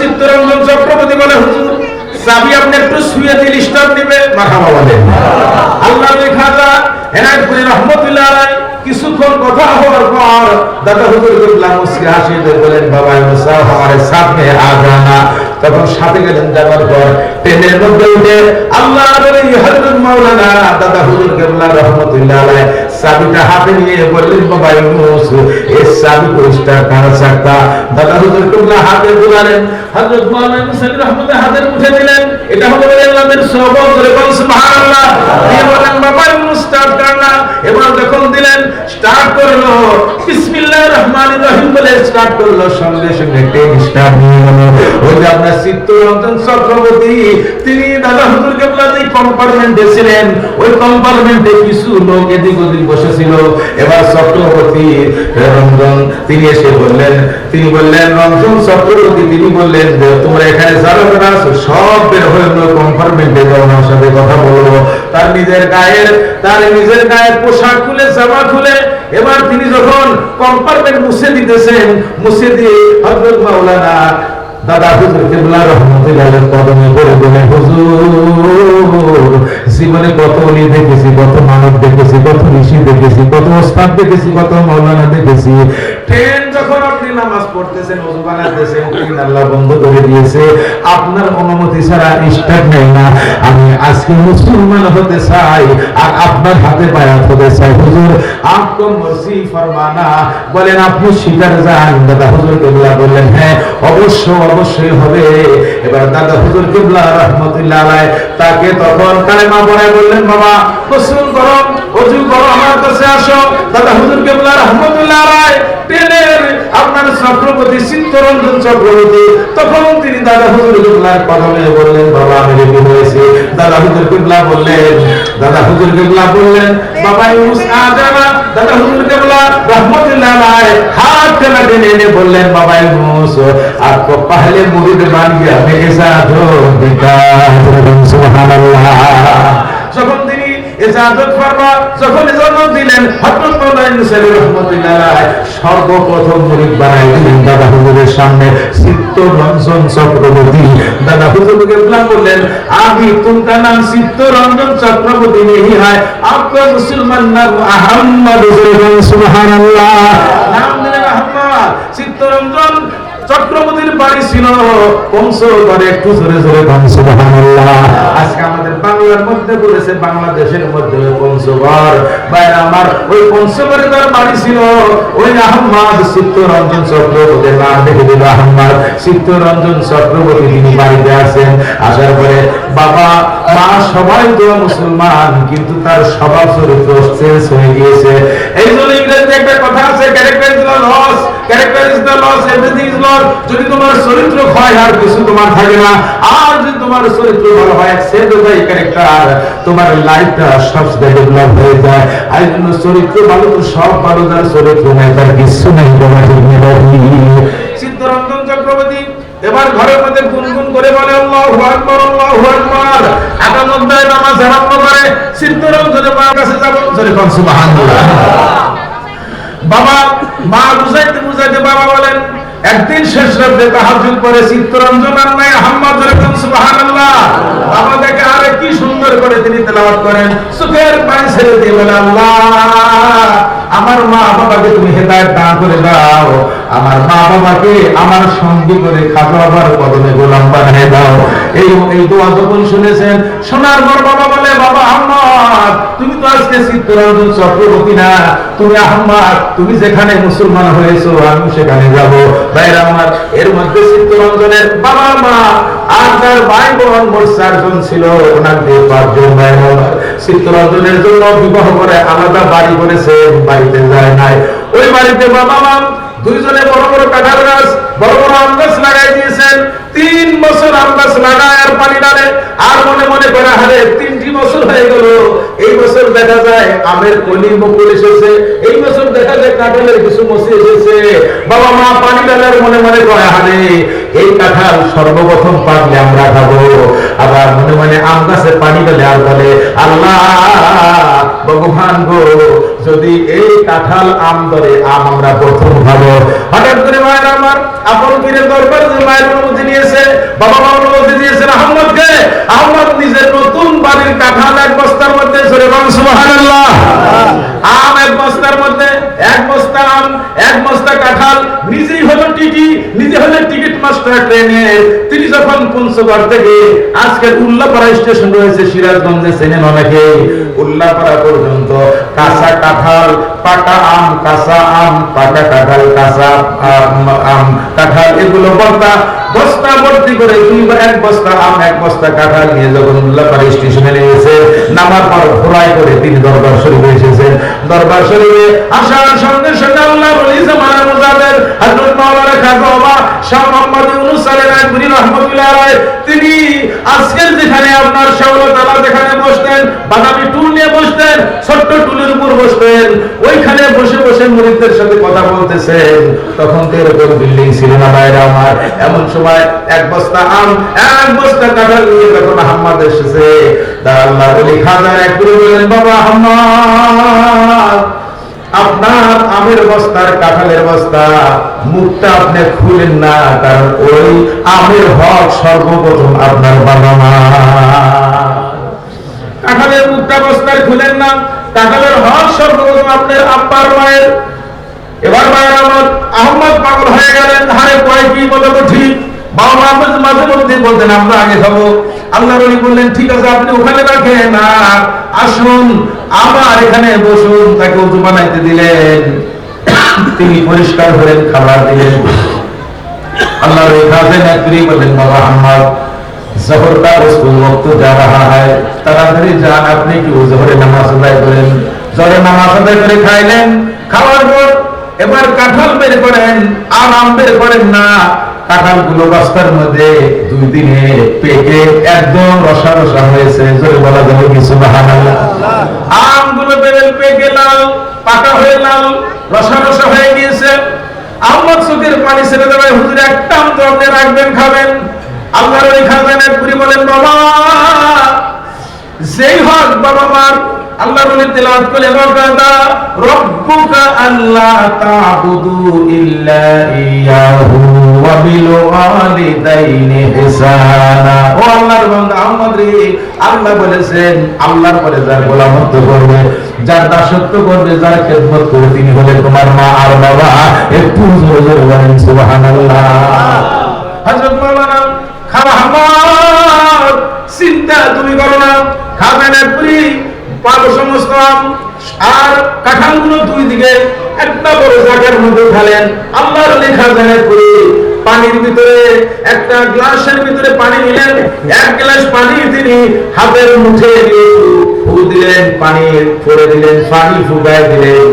চিত্তরঞ্জন চক্রবর্তী বলে হুজুর চাবি আপনি একটু শুয়ে দিলে স্টার্ট দিবে মারহাবা বলে আল্লাহ খাজা এনায়তপুরি রহমতুল্লাহ আলাইহি কিছুক্ষণ কথা হওয়ার পর দাদা হুজুর কিবলা মুসকি হাসিতে বলেন বাবা মুসাফ আমাদের সামনে আ জানা তখন সাথে গেলেন যাওয়ার পর ট্রেনের মধ্যে উঠে আল্লাহর এই হযরত মাওলানা দাদা হুজুর কিবলা রহমতুল্লাহ আলাইহি চাবিটা হাতে নিয়ে বললেন বাবা ইউনুস এই চাবি को स्टार्ट कर सकता দাদা হুজুর কিবলা হাতে বুলালেন হযরত মাওলানা মুসাফির রহমতে হাতের মুঠে দিলেন এটা হলো আল্লাহর সওয়াব করে বল সুবহানাল্লাহ দিয়ে বলেন বাবা ইউনুস স্টার্ট করনা এবার যখন দিলেন স্টার্ট করলো বিসমিল্লাহির রহমানির রহিম বলে স্টার্ট করলো সঙ্গে সঙ্গে ট্রেন স্টার্ট নিয়ে গেল ওই যে আপনার চিত্তরঞ্জন চক্রবর্তী তিনি দাদা হুজুর কিবলা যে কম্পার্টমেন্টে ছিলেন ওই কম্পার্টমেন্টে কিছু লোক এদিক ওদিক বসেছিল এবার চক্রবর্তী রঞ্জন তিনি এসে বললেন তিনি বললেন রঞ্জন চক্রবর্তী তিনি বললেন যে তোমরা এখানে যারা যারা আছো সব বের হয়ে কম্পার্টমেন্টে যাও আমার সাথে কথা বলবো তার নিজের গায়ের পোশাক খুলে জামা খুলে এবার তিনি যখন কম্পার্টমেন্ট মুছে দিতেছেন মুছে দিয়ে হযরত মাওলানা দাদা হুজুর কিবলা রহমতুল্লাহ আলাইহি কদমে পড়ে বলে হুজুর জীবনে কত ওলি দেখেছি কত মানব দেখেছি কত ঋষি দেখেছি কত ওস্তাদ দেখেছি কত মাওলানা দেখেছি ট্রেন যখন আপনি নামাজ পড়তেছেন ওযু বানাতেছেন ট্রেন আল্লাহ বন্ধ করে দিয়েছে আপনার অনুমতি ছাড়া স্টার্ট নেয় না আমি আজকে মুসলমান হতে চাই আর আপনার হাতে বায়াত হতে চাই হুজুর আপকো মর্জি ফরমানা বলেন আপনি স্বীকার যান দাদা হুজুর কিবলা বললেন হ্যাঁ অবশ্যই হবে এবার দাদা হুজুর কিবলা রাহমাতুল্লাহ আলাইহি তাকে তখন কালেমা পড়ায় বললেন বাবা গোসল করো ওযু করো আমার কাছে আসো দাদা হুজুর কিবলা রাহমাতুল্লাহ আলাইহি ট্রেনের আপনার চক্রবর্তী চিত্তরঞ্জন চক্রবর্তী তখন তিনি দাদা হুজুর কিবলার কদমে বললেন বাবা আমি রেডি হয়েছি দাদা হুজুর কিবলা বললেন বাবা ইউনুস আ যানা দাদা হুজুর কিবলা রাহমাতুল্লাহ আলাইহি হাত টেনে বললেন বাবা ইউনুস आपको पहले मुरीद मान गया मेरे साथ हो बेटा सुभानाल्लाह যখন তিনি ইজাজত ফরমা যখন ইজাজত দিলেন হযরত মাওলানা মুসাফির রহমাতুল্লাহ আলাইহি সর্বপ্রথম মুরিদ বানাই দিলেন দাদা হুজুরের সামনে চিত্তরঞ্জন চক্রবর্তী দাদা হুজুর কিবলা বললেন আমি तुमका नाम চিত্তরঞ্জন চক্রবর্তী नहीं है आपका मुसलमान नाम अहमद सुभानाल्लाহ नाम दिलेন আহমদ চিত্তরঞ্জন চক্রবর্তীর বাড়ি ছিল পঞ্চগড়ে একটু জোরে জোরে সুবহানাল্লাহ আজকে আমাদের বাংলার মধ্যে পড়েছে বাংলাদেশের মধ্যে পঞ্চগড় বাইরে আমার ওই পঞ্চগড়ে তার বাড়ি ছিল ওই আহমদ চিত্তরঞ্জন চক্রবর্তীর নাম দেখে দিল আহমদ চিত্তরঞ্জন চক্রবর্তী তিনি বাড়িতে আসেন আসার পরে বাবা মা সবাই তো মুসলমান কিন্তু তার স্বভাব চরিত্র চেঞ্জ হয়ে গিয়েছে এই জন্য ইংরেজিতে একটা কথা আছে character is the loss everything is loss যদি তোমার চরিত্র ক্ষয় আর কিছু তোমার থাকে না আর যদি তোমার চরিত্র ভালো হয় সেট হয়ে যায় ক্যারেক্টার তোমার লাইফটা সবচেয়ে ডেভেলপ হয়ে যায় আর জন্য চরিত্র ভালো তো সব ভালো যার চরিত্র নাই তার কিছু নাই তোমার চিত্তরঞ্জন চক্রবর্তী এবার ঘরের মধ্যে গুনগুন করে বলে আল্লাহু আকবার ৯৮ নামাজ আরম্ভ করে চিত্তরঞ্জনের মার কাছে যাব জোরে কোন সুবহানাল্লাহ বাবা মা বুঝাইতে বাবা বলেন একদিন শেষ রাতে তাহাজ্জুদ পড়ে চিত্তরঞ্জন আর নাই আহমদ জোরে কোন সুবহানাল্লাহ বাবা দেখে আরে কি সুন্দর করে তিনি তেলাওয়াত করেন চোখের পানি ছেড়ে দিয়ে বলে আল্লাহ আমার মা বাবাকে তুমি হেদায়েত দান করে দাও আমার মা বাবাকে আমার সঙ্গী করে খাজা বাবার কদমে গোলাম বানিয়ে দাও এই দোয়া যখন শুনেছেন শোনার পর বাবা বলে বাবা আহমদ তুমি তো আজকে চিত্তরঞ্জন চক্রবর্তী না তুমি আহমদ তুমি যেখানে মুসলমান হয়েছো আমি সেখানে যাব ভাইরা আমার এর মধ্যে চিত্তরঞ্জনের বাবা মা আর তার ভাই বোন মোট 4 জন ছিল ওনাদের 5 জন ভাই বোন চিত্তরঞ্জনের জন্য বিবাহ করে আলাদা বাড়ি করেছে বাড়িতে যায় নাই ওই বাড়িতে বাবা মা দুইজনে বড় বড় কাঁঠাল গাছ বড় বড় আম গাছ লাগাই দিয়েছেন 3 বছর আম গাছ লাগায় আর পানি ডালে আর মনে মনে করে হারে 3টি বছর হয়ে গেল এই বছর দেখা যায় আমের কলি মুকুল এসেছে এই বছর দেখা যায় কাঁঠালের কিছু মসি এসেছে বাবা মা পানি ডালার মনে মনে করে হারে এই কাঁঠাল সর্বপ্রথম পাকলে আমরা খাবো আবার মনে মনে আম গাছে পানি ডালে আর বলে আল্লাহ ভগবান যদি এই কাঁঠাল আম ধরে আম আমরা প্রথম খাবো। হঠাৎ করে মায়ের আমার আপন পীরের দরবার যে মায়ের অনুমতি নিয়েছে, বাবা মা অনুমতি দিয়েছেন আহমদকে। আহমদ নিজের নতুন বাড়ির কাঁঠাল এক বস্তার মধ্যে ধরে বলেন সুবহানাল্লাহ। আম এক বস্তার মধ্যে, এক বস্তা আম, এক বস্তা কাঁঠাল। নিজেই হলো টিটি, নিজে হলো টিকিট মাস্টার ট্রেনে। তিনি যখন পঞ্চগড় থেকে আজকের উল্লাপাড়া স্টেশন রয়েছে সিরাজগঞ্জে, চেনেন অনেকে, উল্লাপাড়া পর্যন্ত কাঁচা কাঁঠাল, পাকা আম, কাঁচা আম, পাকা কাঁঠাল, কাঁচা আম, কাঁঠাল, এগুলো বস্তা ভর্তি করে এক বস্তা আম এক বস্তা কাঁঠাল নিয়ে যখন উল্লাপাড়া স্টেশনে নেমেছে, নামার পর ঘোড়ায় করে তিনি দরবার শরীফে এসেছেন। দরবার শরীফে আসার সঙ্গে সঙ্গে আল্লাহ ওলি জামানার মুজাদ্দেদ হযরত মাওলানা খাজা বাবা শাহ মোহাম্মদ ইউনূস আল-রায়পুরি রাহমাতুল্লাহ আলাইহি, তিনি আজকের যেখানে আপনার শাওলা তাআলা যেখানে বসতেন, বাদামি টুল নিয়ে বসতেন, ছোট্ট টুলের উপর বসতেন, ওইখানে বসে বসে মুরিদদের সাথে কথা বলতেছেন। তখন তো এরকম বিল্ডিং ছিল না ভাইরা আমার। এমন সময় এক বস্তা আম এক বস্তা কাঁঠাল নিয়ে যখন আহমদ এসেছে, তার আল্লাহ ওলি খাজা একটু বললেন, বাবা আহমদ, আপনার আমের বস্তার কাঁঠালের বস্তা মুখটা আপনি খুলেন না, কারণ ওই আমের হক সর্বপ্রথম আপনার বাবা মা। কাঁঠালের মুখটা বস্তার খুলেন না, কাঁঠালের হক সর্বপ্রথম আপনার আব্বার মায়ের। এবার মায়ের আমার আহমদ পাগল হয়ে গেলেন, হারে কয় কি বলে তো ঠিক। বাবা মাঝে মধ্যে বলতেন আমরা আগে খাবো। আল্লাহ নবী বললেন, ঠিক আছে আপনি ওখানে রাখেন, না আসুন আমার এখানে বসুন। তাকে উজু বানাইতে দিলেন, তিনি পরিষ্কার হলেন, খাবার দিলেন। আল্লাহ নবী খাবেন একদিনই বললেন, বাবা আহমদ, জোহর का रसूल वक्त जा रहा है, তাড়াতাড়ি যান, আপনি কি জোহরে নামাজ আদায় করেন। জোহরে নামাজ আদায় করে খাইলেন। খাওয়ার পর এবার কাঁঠাল বের করেন, আর আম বের করেন না। কাঁঠালগুলো বস্তার মধ্যে 2 দিনে পেকে একদম রসা রসা হয়েছে। জোরে বলা যাবে কি সুবহানাল্লাহ। আমগুলো পেকে লাল, পাকা হয়ে লাল, রসা রসা হয়ে গিয়েছে। আহমদ চোখের পানি ছেড়ে দেবে, হুজুর একটা আম তো আপনি রাখবেন, খাবেন। আল্লাহর ওই খাজানা পুরি বলেন, বাবা যেই হক বাবা মার, আল্লাহর ওলি তেলাওয়াত করলেন, ওয়াকাদা রাব্বুকা আল্লা তা'বুদু ইল্লা ইয়্যাহু ওয়া বিল ওয়ালিদাইনি ইহসানা। ও আল্লাহর বান্দা আহমদ রে, আল্লাহ বলেছেন আল্লাহর পরে যার গোলামত্ব করবে, যার দাসত্ব করবে, যার খেদমত করবে, তিনি হলেন তোমার মা আর বাবা। একটু জোরে জোরে বলেন সুবহানাল্লাহ। হযরত মাওলানা খাওয়া আহমদ, চিন্তা তুমি করো না, খাবেন একবারই পাবো সমস্ত আম আর কাঁঠালগুলো 2 দিকে একটা বড় জায়গার মধ্যে ঢালেন। আল্লাহর লেখা জানার পরে পানির ভিতরে একটা গ্লাসের ভিতরে পানি নিলেন, 1 গ্লাস পানি তিনি হাতের মুঠে দিয়ে ফু দিলেন, পানি পড়ে দিলেন, পানি ফুগায় দিলেন।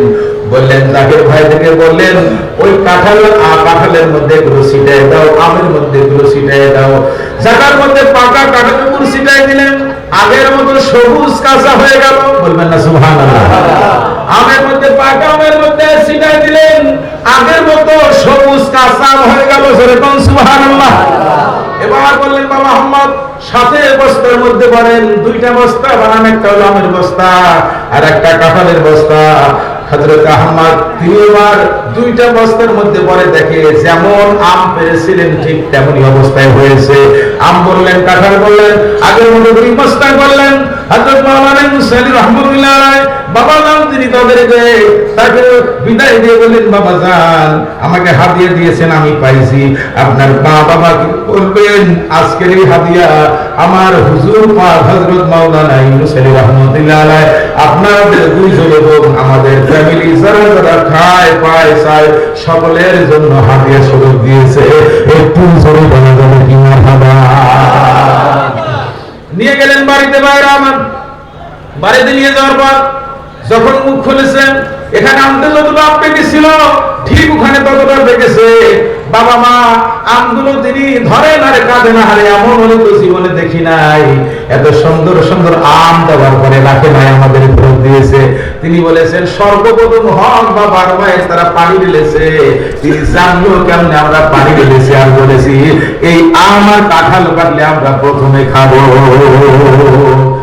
বললেন জাকির ভাই থেকে বললেন, ওই কাঁঠালের মধ্যে গুলো ছিটায় দাও, আমের মধ্যে গুলো ছিটায় দাও। জায়গার মধ্যে পাকা কাঁঠালের গুলো ছিটায় দিলেন, আগের মতো সবুজ কাঁচা হয়ে গেল। বলবেন না সুবহানাল্লাহ। আমের মধ্যে পাকা, আমের মধ্যে ছিটায় দিলেন, আগের মতো সবুজ কাঁচা হয়ে গেল। যেরকম সুবহানাল্লাহ। এবার বললেন, বাবা আহমদ সাথে বস্তার মধ্যে বলেন, 2টা বস্তা বানান, একটা হলো আমের বস্তা আর একটা কাঁঠালের বস্তা। হযরত আহমদ তিনবার 2টা বস্তার মধ্যে পরে দেখে যেমন আম পেরেছিলেন ঠিক তেমনই অবস্থায় হয়েছে। আম বললেন, কাঁঠাল বললেন, আগের মতো 2 বস্তা বললেন। হযরত মাওলানা মুসালি রাহমাতুল্লাহ আলাইহি বাবা নাম তিনি তাকে বিদায় দিয়ে বললেন, বাবা জান আমাকে হাদিয়া দিয়েছেন, আমি পাইছি। আপনার মা বাবা বলবেন আজকের এই হাদিয়া আমার হুজুর পাক হযরত মাওলানা মুসালি রাহমাতুল্লাহ আলাইহি আপনাদের 2 জন এবং আমাদের ফ্যামিলি যারা যারা খায় পায় চায় সকলের জন্য হাদিয়া স্বরূপ দিয়েছে। একটু জোরে বলা যাবে কি মারহাবা। নিয়ে গেলেন বাড়িতে। বাইরে আমার বাড়িতে নিয়ে যাওয়ার পর যখন মুখ খুলেছেন, এখানে আমতে যতটা পেকেছিল ঠিক ওখানে ততটা পেকেছে। বাবা মা আমগুলো তিনি ধরেন আর কাঁদেন, হারে এমন হলে তো জীবনে দেখি নাই। এত সুন্দর সুন্দর আম দেওয়ার পরে রাখে নাই, আমাদের ফেরত দিয়েছে। তিনি বলেছেন সর্বপ্রথম হক বা বারবার তারা পানি ঢেলেছে, তিনি জানলো কেমন আমরা পানি ঢেলেছি আর বলেছি এই আম আর কাঁঠাল কাটলে আমরা প্রথমে খাবো।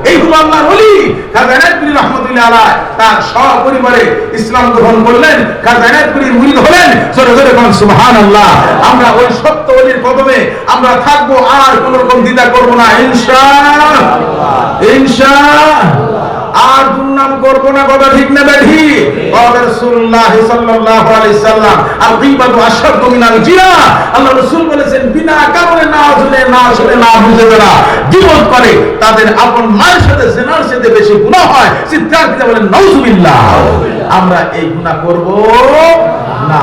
এই হলো আল্লাহর ওলি খাজা নাইপুরি রহমতুল্লাহ রহমাতুল্লাহ তার সপরিবারে ইসলাম গ্রহণ করলেন, খাজা এনায়েতপুরীর মুরিদ হলেন। জোরে জোরে বলুন সুবহানাল্লাহ। আমরা ওই সত্য ওলির কদমে আমরা থাকবো, আর কোন রকম দ্বিধা করব না ইনশাআল্লাহ। আর দুর্নাম করবো না, কথা ঠিক না বেঠি? রাসূলুল্লাহ সাল্লাল্লাহু আলাইহি সাল্লাম আল গীবাতু আশাদ্দু মিনাল জিনা। আল্লাহ রাসূল বলেছেন বিনা কারণে না শুনে না বুঝে যারা গীবত করে তাদের আপন মায়ের সাথে জিনার সাথে বেশি গুনাহ হয়। চিৎকার দিয়ে বলেন নাউযুবিল্লাহ। আমরা এই গুনাহ করব না।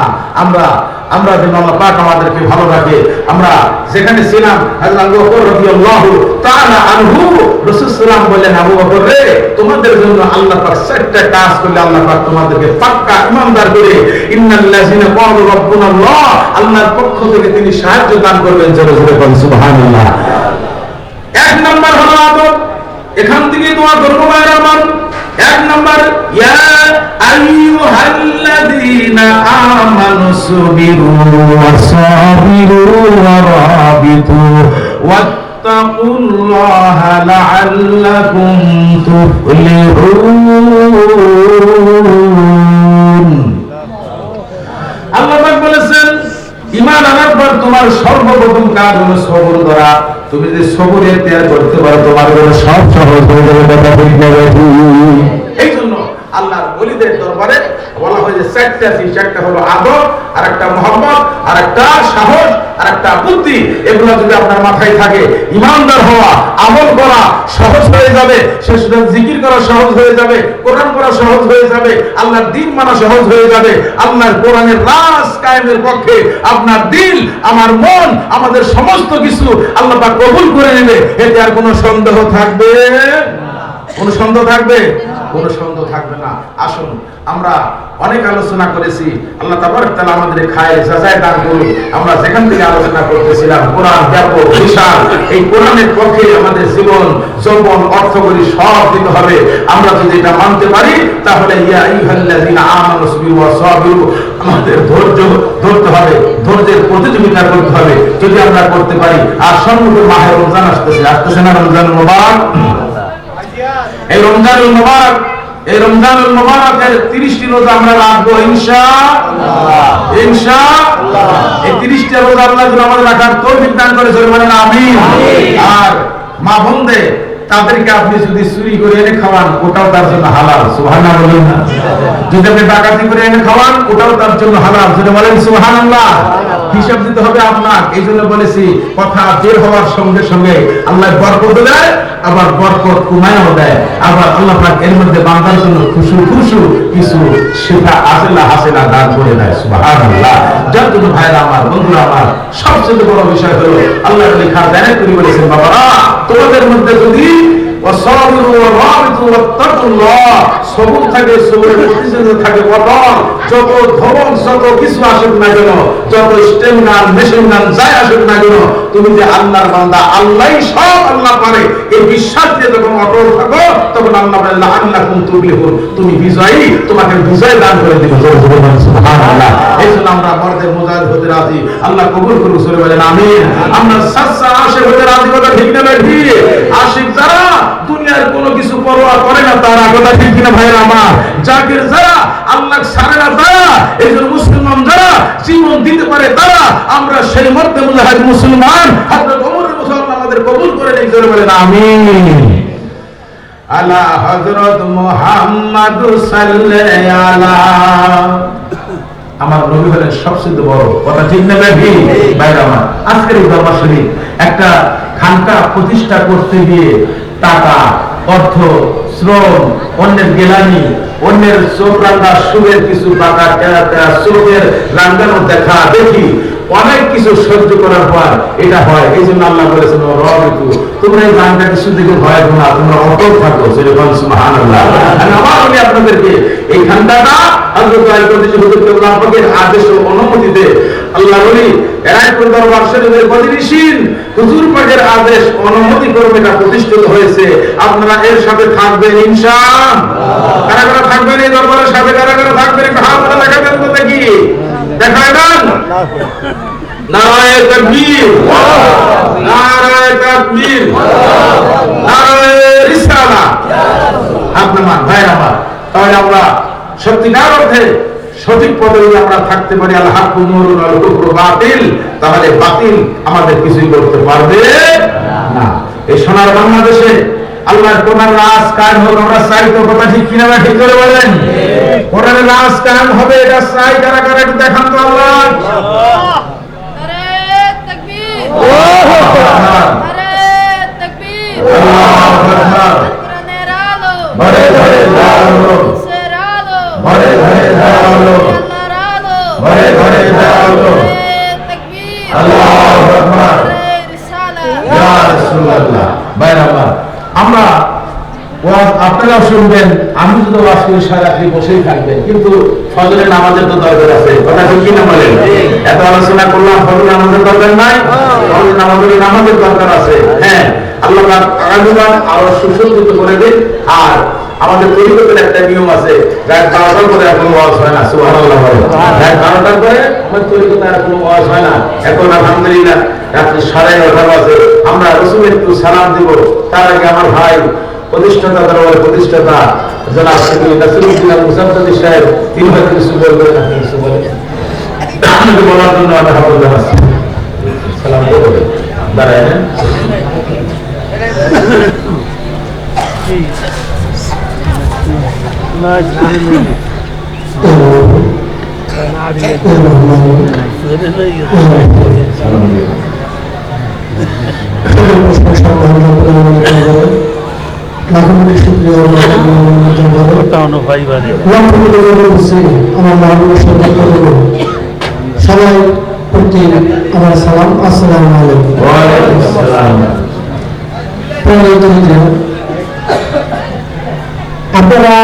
আমরা যেন আল্লাহ পাক আমাদেরকে ভালো রাখে। আমরা যেখানে ছিলাম হযরত আবু বকর রাদিয়াল্লাহু তাআলা আনহু রাসূল সাল্লাল্লাহু বললেন, আবু বকর রে, তোমাদের জন্য আল্লাহ পাক চারটা কাজ করলে আল্লাহ পাক তোমাদেরকে পাক্কা ঈমানদার করে ইন্নাল্লাযিনা ক্বালু রাব্বুনাল্লাহ, আল্লাহর পক্ষ থেকে তিনি সাহায্য দান করবেন। জোরে জোরে বলেন সুবহানাল্লাহ। এক নাম্বার হলো আদব। এখান থেকে দোয়া করব ভাইরা আমার। এক নাম্বার, ইয়া আইয়ুহাল্লাযীনা আমানু সুবিরু ওয়াসাবিরু ওয়ারাবিতু ওয়াত্তাকুল্লাহা লাআল্লাকুম তুফলিহুন। আল্লাহ পাক বলেছেন, ঈমান আনার পর তোমার সর্বপ্রথম কাজ হলো সবর করা। তুমি যদি সবর এখতিয়ার করতে পারো তোমার জন্য সব সহজ হয়ে যাবে। কথা ঠিক না বেঠি? এই জন্য আল্লাহর ওলিদের দরবারে বলা হয় যে চারটা জিনিস, একটা হলো আদব, আর একটা মহব্বত, আর একটা সাহস, আর একটা বুদ্ধি। এগুলো যদি আপনার মাথায় থাকে, ঈমানদার হওয়া, আমল করা সহজ হয়ে যাবে। সেটা জিকির করা সহজ হয়ে যাবে, কোরআন পড়া সহজ হয়ে যাবে, আল্লাহর দ্বীন মানা সহজ হয়ে যাবে। আল্লাহর কোরআনের রাজ কায়েমের পক্ষে আপনার দিল, আমার মন, আমাদের সমস্ত কিছু আল্লাহ পাক কবুল করে নেবে। এতে আর কোনো সন্দেহ থাকবে? কোনো সন্দেহ থাকবে? কোনো সন্দেহ থাকবে না। আসুন, আমরা অনেক আলোচনা করেছি, আল্লাহ তাবারক তাআলা আমাদের খায় জাযায় দান করুন। আমরা যেখান থেকে আলোচনা করতেছিলাম, কোরআন ব্যাপক বিশাল, এই কোরআনের পক্ষে আমাদের জীবন, যৌবন, অর্থ করি সব দিতে হবে। আমরা যদি এটা মানতে পারি তাহলে ইয়া আইয়ুহাল্লাযীনা আমানু সুবিরু ওয়াসাবিরু, আমাদের ধৈর্য ধরতে হবে, ধৈর্যের প্রতিযোগিতা করতে হবে। যদি আমরা করতে পারি, আর সম্মুখে মাহে রমজান আসতেছে না? রমজানুল মুবারক। এই রমজানুল মুবারক, এই রমজানুল মুবারকের 30টি রোজা আমরা রাখবো ইনশাআল্লাহ। ইনশাআল্লাহ এই 30টা রোজা আল্লাহ আমাদের রাখার তৌফিক দান করে। জোরে বলেন আমিন। আর মা বোনদের, তাদেরকে আপনি যদি চুরি করে এনে খাওয়ান, ওটাও তার জন্য হালাল। সুবহানাল্লাহ বলেন না? যদি আপনি ডাকাতি করে এনে খাওয়ান, ওটাও তার জন্য হালাল। যদি বলেন সুবহানাল্লাহ। হিসাব দিতে হবে আপনার। এই জন্য বলেছি, কথা বের হওয়ার সঙ্গে সঙ্গে আল্লাহ বরকত দেয়, আবার বরকত কমায়ও দেয়। আবার আল্লাহ পাক এর মধ্যে বান্দার জন্য খুশু কিছু সেটা হাসিনা দান করে দেয়। সুবহানাল্লাহ। যার জন্য ভাইরা আমার, বন্ধুরা আমার, সবচেয়ে বড় বিষয় হলো আল্লাহ লেখা দেয় করে বলেছেন, বাবারা তোমাদের মধ্যে যদি ওয়াসাবিরু ওয়ারাবিতু ওয়াত্তাকুল্লাহ, সবর থাকে, সবরের প্রতিযোগিতা থাকে, বদল যত ধবন যত কিছু আসুক না কেন, যত স্টেম গান মেশিন গান যাই আসুক না কেন, তুমি যে আল্লাহর বান্দা, আল্লাহই সব আল্লাহ পারে, এই বিশ্বাস দিয়ে যখন অটল থাকো, তখন আল্লাহ বলে লাআল্লাকুম তুফলিহুন, তুমি বিজয়ী, তোমাকে বিজয় দান করে দিবে। সুবহানাল্লাহ। এই জন্য আমরা মর্দের মুজাহিদ হতে রাজি। আল্লাহ কবুল করুন। সরে বলেন আমিন। আমরা সাচ্চা আশিক হতে রাজি। কথা ঠিক না বেঠি? আশিক যারা দুনিয়ার কোনো কিছু পরোয়া করে না তারা, কথা ঠিক কিনা ভাইরা আমার? জাকির যারা, আল্লাহ ছাড়ে না তারা, এই জন্য মুসলমান যারা জীবন দিতে পারে তারা, আমরা সেই মর্দে মুজাহিদ মুসলমান। হযরত ওমরের মুসলমান আমাদের কবুল করে নেই। জোরে বলেন আমিন। আলা হযরত মুহাম্মদ সাল্লাল্লাহু আলাইহি, আমার নবী হলেন সবচেয়ে বড়। কথা ঠিক না বেঠি ভাইরা আমার? আজকের এই দরবার শরীফ একটা খানকা প্রতিষ্ঠা করতে গিয়ে টাকা, অর্থ, শ্রম, অন্যের গেলানি, অন্যের চোখ রাঙ্গা সুরের কিছু বাঁকা চোখের রাঙ্গানো দেখা দেখি, অনেক কিছু সহ্য করার পর এটা হয়। এই জন্য আল্লাহ বলেছেন, রবিতু, তোমরা এই গানটা কিছু দিকে ভয় না, তোমরা অটল থাকো। সুবহানাল্লাহ। আমি আপনাদেরকে এই খানকাটা হযরত আলী হুজুর কেবলা পাকের আদেশ ও অনুমতিতে আল্লাহ বলি এরাইপুর দরবার শরীফের প্রতিনিধিন হুজুর পাকের আদেশ অনুমতি করবে এটা প্রতিষ্ঠিত হয়েছে। আপনারা এর সাথে থাকবেন ইনশাআল্লাহ। কারা কারা থাকবেন এই দরবারের সাথে? কারা কারা থাকবেন? একটু হাত তুলে দেখাবেন তো দেখি। দেখাবেন? নারায়ে তাকবীর, নারায়ে তাকবীর, নারায়ে রিসালাত। আপনার ভাই আমার, তাহলে আমরা সত্যিকার অর্থে সঠিক পথে যদি আমরা থাকতে পারি, আল হাক্কু নূরুন ওয়াল কুফরু বাতিল, তাহলে বাতিল আমাদের কিছুই করতে পারবে না। এই সোনার বাংলাদেশে আল্লাহর কোরআনের রাজ কায়েম হোক, আমরা চাই তো? কথা ঠিক কিনা না ঠিক করে বলেন? কোরআনের রাজ কায়েম হবে, এটা চাই কারা কারা একটু দেখান তো আল্লাহ। নারে তাকবীর, আল্লাহু আকবার, নারে তাকবীর, আল্লাহু আকবার। কোরআনের আলো, ঘরে ঘরে আলো, কিসের আলো, ঘরে ঘরে আলো, আল্লাহর আলো, ঘরে ঘরে আলো। নারে তাকবীর, আল্লাহু আকবার, নারে রিসালাত। ইয়া রাসূলুল্লাহ। ভাইরা আমার, আমরা ওয়াজ আপনারাও শুনবেন, আমি যদি ওয়াজ করি সারাদিন বসেই থাকবেন, কিন্তু ফজরের নামাজের তো দরকার আছে। কথা ঠিক কিনা বলেন? এত আলোচনা করলাম, ফজরের নামাজের দরকার নাই? ফজরের নামাজের দরকার আছে। হ্যাঁ, আল্লাহ পাক আগামীবার আরো সুসজ্জিত করে দিন। আর আমাদের তরিকতের একটা নিয়ম আছে, রাত 12টার পরে আর কোনো ওয়াজ হয় না। সুবহানাল্লাহ বলেন। রাত 12টার পরে আমাদের তরিকতে আর কোনো ওয়াজ হয় না। এখন আলহামদুলিল্লাহ রাত্রি 9:30 বাজে, আমরা রাসূলের একটু সালাম দিব। তার আগে আমার ভাই প্রতিষ্ঠাতা, দরবারের প্রতিষ্ঠাতা জনাব শ্রী নাসিরুদ্দিন মুসাদ্দাদি সাহেব, তিনি হয়তো কিছু বলবেন, আপনি কিছু বলেন বলার জন্য আমি হাত জানাচ্ছি। সালাম করবেন, দাঁড়ায় নেন। সবাই প্রতি আমার সালাম, আসসালামু আলাইকুম। ওয়ালাইকুম আসসালাম। আপনারা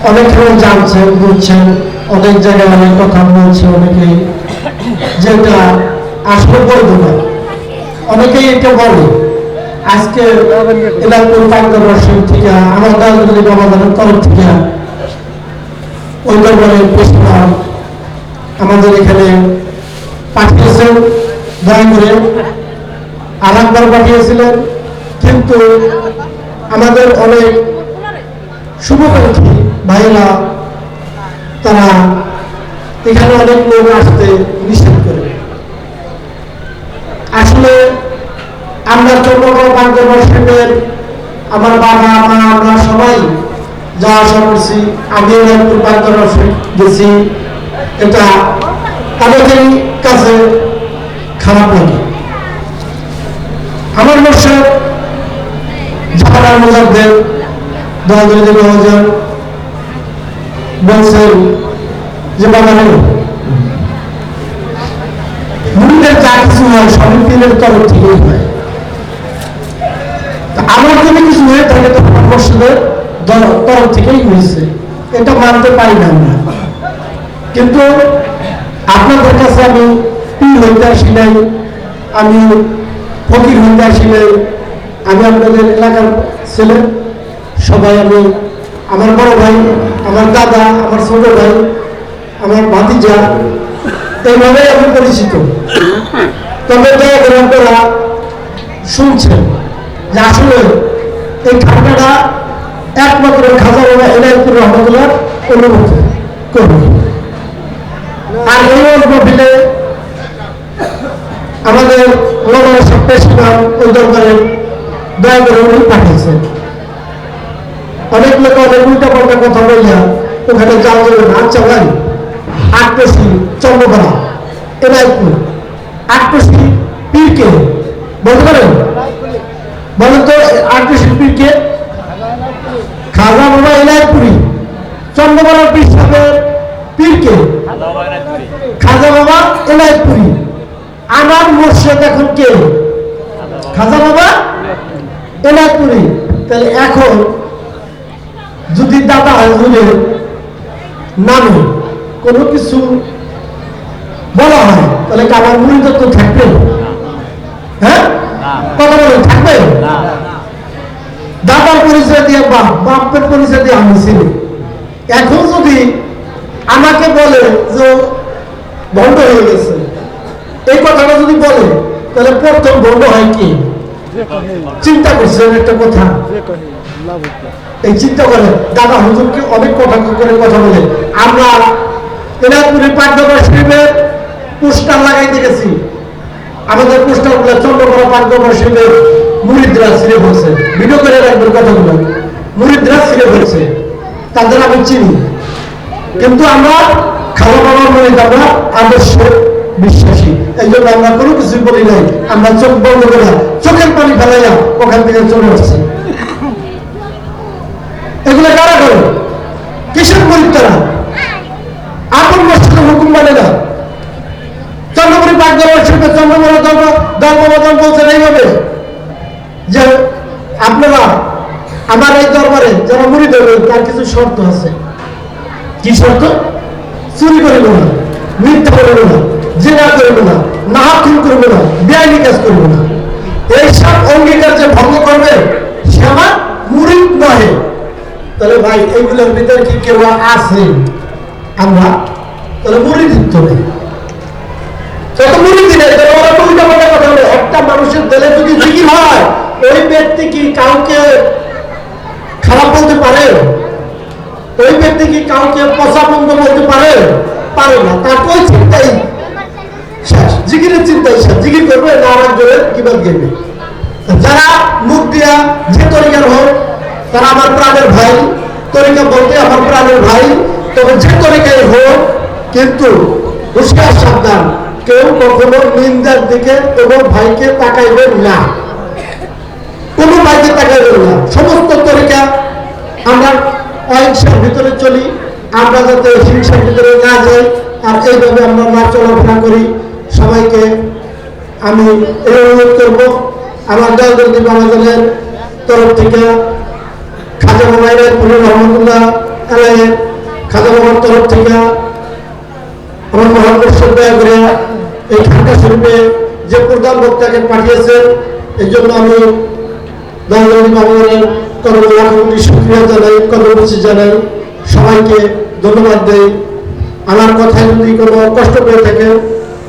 অনেক সময় জানছেন, বুঝছেন, অনেক জায়গায় অনেক কথা বলছে অনেকেই, যেটা আসলে বৈধ না। অনেকেই এটা বলে। আজকে এলাকার পাঙ্গবর্ষের থেকে আমার দাদুদের বাবাদের তরফ থেকে ওই দরবারের প্রেসিডেন্ট আমাদের এখানে পাঠিয়েছেন, দয়া করে আর একবার পাঠিয়েছিলেন। কিন্তু আমাদের অনেক শুভকাঙ্ক্ষী ভাইয়েরা, তারা এখানে অনেক লোক আসতে নিষেধ করে। আসলে আমরা চন্দ্রগড় পাঙ্গবর্ষের আমার বাবা মা আমরা সবাই যা আশা করছি, আমিও একটু পাঙ্গবর্ষে গেছি, এটা অনেকেরই কাছে খারাপ লাগে। আমার মুর্শিদ জাহানার মুজাদ্দেদ দয়াদুল মহাজন বলছেন যে বাগানে মুরিদের যা কিছু হয় সবই পীরের তরফ থেকেই হয়। আমার যদি কিছু হয়ে থাকে তো মুর্শিদের তরফ থেকেই হয়েছে, এটা মানতে পারি না আমরা। কিন্তু আপনাদের কাছে আমি পীর হইতে আসি নাই, আমি ফকির হইতে আসি নাই, আমি আপনাদের এলাকার ছেলে। সবাই আমি, আমার বড় ভাই, আমার দাদা, আমার ছোট ভাই, আমার ভাতিজা, এইভাবেই আমি পরিচিত। তবে দয়া করে আপনারা শুনছেন যে আসলে এই ঘটনাটা একমাত্র খাজা বাবা এনায়েতুর রহমতুল্লাহ অনুমতি করবে। আর এই মহফিলে আমাদের প্রেসিডেন্ট ওই দরবারে দয়া করে উনি পাঠিয়েছেন। অনেক লোক অনেক উল্টা পাল্টা কথা বললেন, ওখানে যাওয়া যাবে না। আচ্ছা ভাই, আটটসি চন্দ্রপাড়া এনায়তপুর, আটটসি পীরকে বলতে পারেন? বলেন তো, আটটসি পীরকে? খাজা বাবা এনায়তপুরি। চন্দ্রপাড়ার পীর সাহেবের পীরকে? খাজা বাবা এনায়তপুরি। আমার মুর্শিদ এখন কে? খাজা বাবা এনায়তপুরি। তাহলে এখন যদি দাদা হুজুরের নামে কোনো কিছু বলা হয়, তাহলে কি আমার মুরিদত্ব থাকবে? হ্যাঁ, কথা বলেন, থাকবে? দাদার পরিচয় দিয়ে বাপ, বাপের পরিচয় দিয়ে আমি ছিলি। এখন যদি আমাকে বলে যে ভণ্ড হয়ে গেছে, এই কথাটা যদি বলে তাহলে প্রথম বন্ধ হয় কি? চিন্তা করছেন একটা কথা, এই চিন্তা করে দাদা হুজুরকে অনেক কথা করে কথা বলে। আমরা এনাদপুরি পাঠ্যক্রম শরীফের পোস্টার লাগাইতে গেছি, আমাদের পোস্টার গুলো চন্দ্রকোনা পাঠ্যক্রম শরীফের মুরিদরা ছিঁড়ে বলছে, ভিডিও করে রাখবেন কথাগুলো, মুরিদরা ছিঁড়ে বলছে, তাদের আমি চিনি। কিন্তু আমরা খাওয়া বাবার মুরিদ, আমরা আদর্শ বিশ্বাসী, এই জন্য আমরা কোনো কিছু বলি নাই, আমরা চোখ বন্ধ করে চোখের পানি ফেলাইয়া ওখান থেকে চলে আসছি। এগুলো কারা করে? কিসের মুরিদ তারা? আপন মসজিদের হুকুম মানে না। চন্দ্রপুরী পাঠ্যক্রম শরীফে চন্দ্রপুরা ধর্মবদন বলছেন এইভাবে যে আপনারা আমার এই দরবারে যারা মুরিদ হবেন তার কিছু শর্ত আছে। কি শর্ত? চুরি করিব না, মিথ্যা করিব না, জিনা করিব না, নাহাক খুন করবো না, বেআইনি কাজ করবো না। এইসব অঙ্গীকার যে ভঙ্গ করবে সে আমার মুরিদ নহে। তাহলে ভাই এইগুলোর ভিতরে কি কেউ আছে? আমরা তাহলে মুরিদিত্ব নেই, যত মুরিদি নেই তাহলে ওরা উল্টা পাল্টা কথা বলে। একটা মানুষের দিলে যদি জিকির হয়, ওই ব্যক্তি কি কাউকে খারাপ বলতে পারে? ওই ব্যক্তি কি কাউকে পচা বন্ধ বলতে পারে? পারে না। তার কোন চিন্তাই শেষ, জিকিরের চিন্তাই শেষ। জিকির করবে না আর একজনের কিভাবে গেবে। যারা মুখ দিয়া যে তরিকার হোক তারা আমার প্রাণের ভাই, তরিকা বলতে আমার প্রাণের ভাই, তবে যে তরিকায় হোক, কিন্তু হুঁশিয়ার সাবধান, কেউ কখনো নিন্দার দিকে এবং ভাইকে তাকাইবেন না, কোনো ভাইকে তাকাইবেন না। সমস্ত তরিকা আমরা অহিংসার ভিতরে চলি, আমরা যাতে হিংসার ভিতরে না যাই আর এইভাবে আমরা না চলাফেরা করি। সবাইকে আমি এই অনুরোধ করবো, আমার দলদলদি বাবাদের তরফ থেকে, খাজা বাবাইরের পুরো রহমতুল্লাহ আলাইয়ের খাজা বাবার তরফ থেকে আমার মহানগর দয়া করে এই ঢাকা শরীফে যে প্রধান বক্তাকে পাঠিয়েছেন, এই জন্য আমি দলদলদি বাবাদের তরফ থেকে শুকরিয়া জানাই, কদরমুচি জানাই, সবাইকে ধন্যবাদ দেই। আমার কথায় যদি কোনো কষ্ট পেয়ে থাকে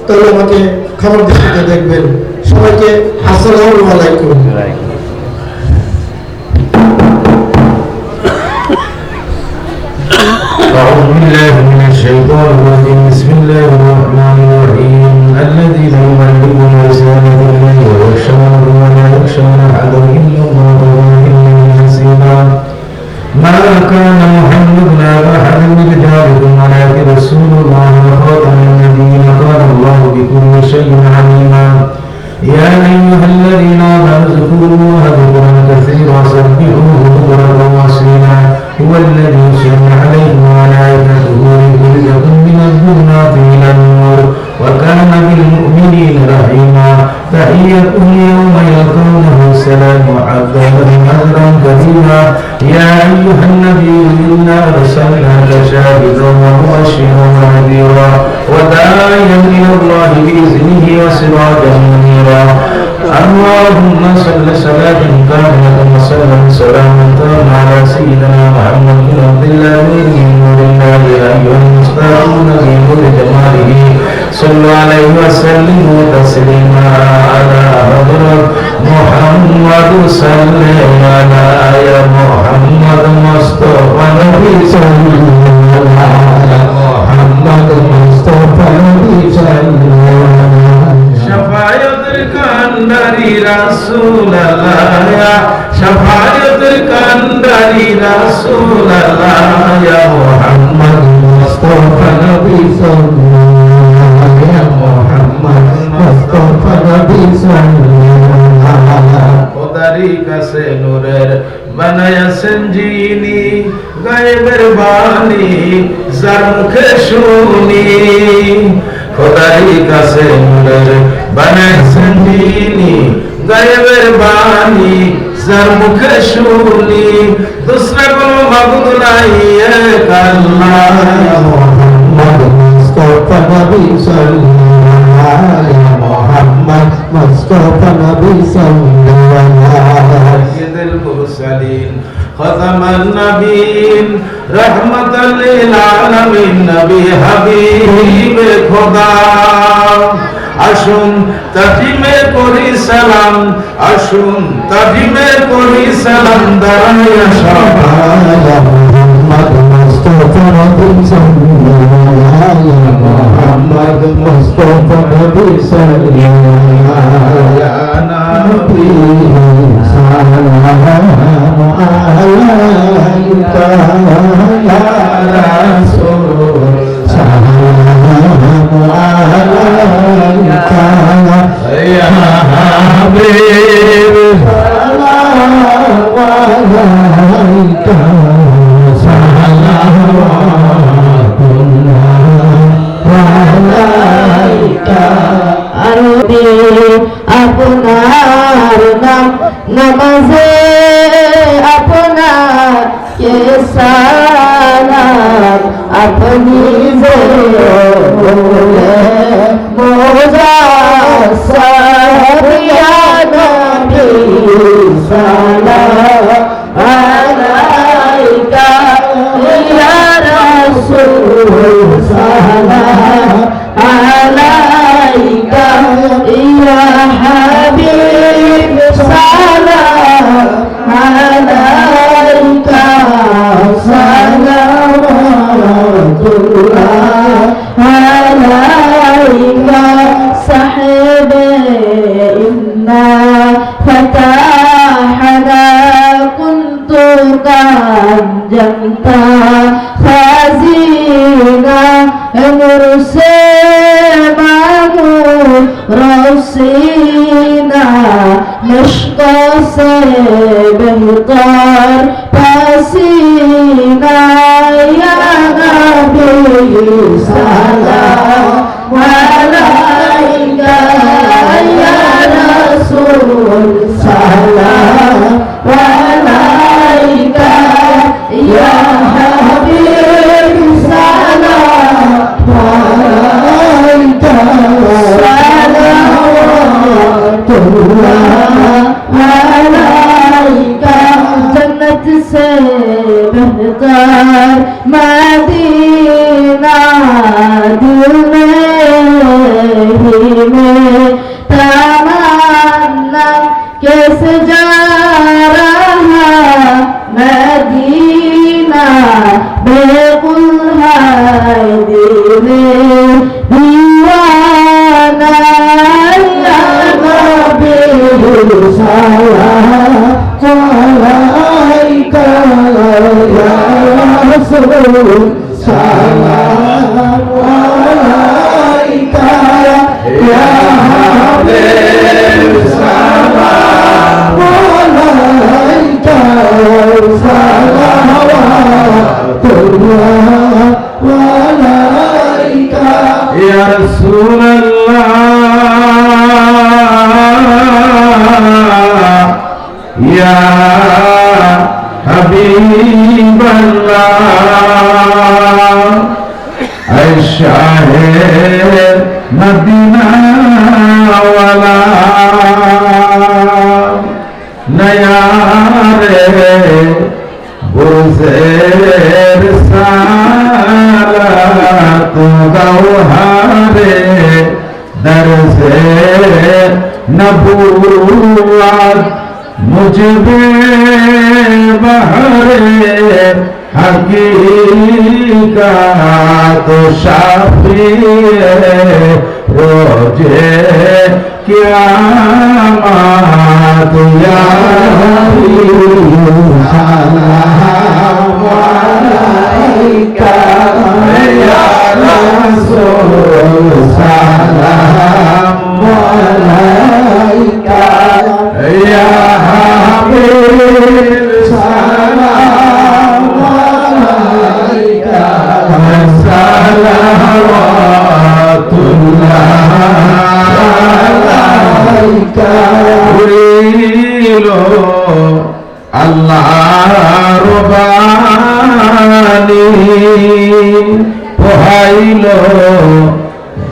তাহলে আমাকে খবর দৃষ্টিতে দেখবেন। সবাইকে আসসালামু আলাইকুম। أعوذ بالله من الشيطان الرجيم. بسم الله الرحمن الرحيم. الذين يبلغون رسالة الله ويخشونه ولا يخشون أحدا إلا الله وإلا حسيبا. ما كان محمد أبا أحد من رجالكم ولكن رسول الله وخاتم النبيين. كان الله بكل شيء عليما. يا أيها الذين آمنوا اذكروا الله ذكرا كثيرا وسبحوه بكرة وأصيلا. هو الذي يصلي عليكم وملائكته ليخرجكم من الظلمات إلى النور وكان بالمؤمنين رحيما. تحيتهم يوم يلقونه سلام وعد لهم أجرا كريما. يا أيها النبي إنا أرسلناك شاهدا ومبشرا ونذيرا وداعيا إلى الله بإذنه وسراجا منيرا. اللهم صل صلاة كاملة وسلم سلاما تاما على سيدنا محمد بن عبد الله من نور الله. يا أيها المستعون في نور جماله صلوا عليه وسلموا تسليما. على حضرة محمد صلى على يا محمد مصطفى نبي صلى على محمد مصطفى نبي صلى شفاعتر কান্ডারি রাসূলুল্লাহ ইয়া শফাআতের কান্ডারি রাসূলুল্লাহ ইয়া মুহাম্মদ মুস্তাফা নবী সাল্লাল্লাহু ইয়া মুহাম্মদ মুস্তাফা নবী সাল্লাল্লাহু খোদারি কাছে নূরের বানায়াছেন যিনি গায়েবের বাণী যার মুখে শুনি। খোদারি কাছে নূরের বানায়াছেন যিনি গায়েবের বাণী যার মুখে শুনি। দুসরা কোনো মাবুদ নাই এক আল্লাহ। মুহাম্মদ মুস্তাফা নবী সাল্লাল্লাহু ইয়া মুহাম্মদ মুস্তাফা নবী সাল্লাল্লাহু সাইয়্যিদুল মুরসালিন খাতামান নবীন রাহমাতাল লিল আলামিন নবী হাবিব খোদা আসুন তাজিমে করি সালাম, আসুন তাজিমে করি সালাম, দাঁড়াইয়া সবাই মোহাম্মদ মুস্তাফা নবী সাল্লাল্লাহু মোহাম্মদ মুস্তাফা নবী সাল্লাল্লাহু নবী সালামু আলাইকা ইয়া রাসূল সালামু আলাইকা ইয়া হাবিব সালামু আলাইকা আপনার নাম নামাজে আপনার কে সালাম আপনি যে বলে মোজা সারিয়া নবী সালাম আলাইকা ইয়া রাসূল সালাম আলাইকা ইয়া হাবিব সালাম আলাইকা সালাওয়াতুল্লাহ আলাইকা সাহিবে ইন্না ফাতাহনা কুনতু কাঞ্জমতা ফাজিনা মুরসে रसीना मुश्को से बेहतर पसीना या नबी सलाम अलैका या रसूल सलाम अलैका या हबीब सलाम अलैका जन्नत से बेहतर मदीना दिल में तमन्ना कैसे जा रहा मदीना बेकुल है दिल दीवाना عليك يا رسول سلام عليك يا حبيب سلام عليك صلوات الله عليك يا رسول الله يا حبيب الله الشاهد مدينة ولا نيارے بزیر سالات گوہارے درس نبوت مجھے بہرے حقیقت شافی روزے قیامت یا سلام علیکہ یا رسول سلام علیکہ یا حبیب سلام علیکہ صلوات اللہ আল্লাহ রবানি পোহাইল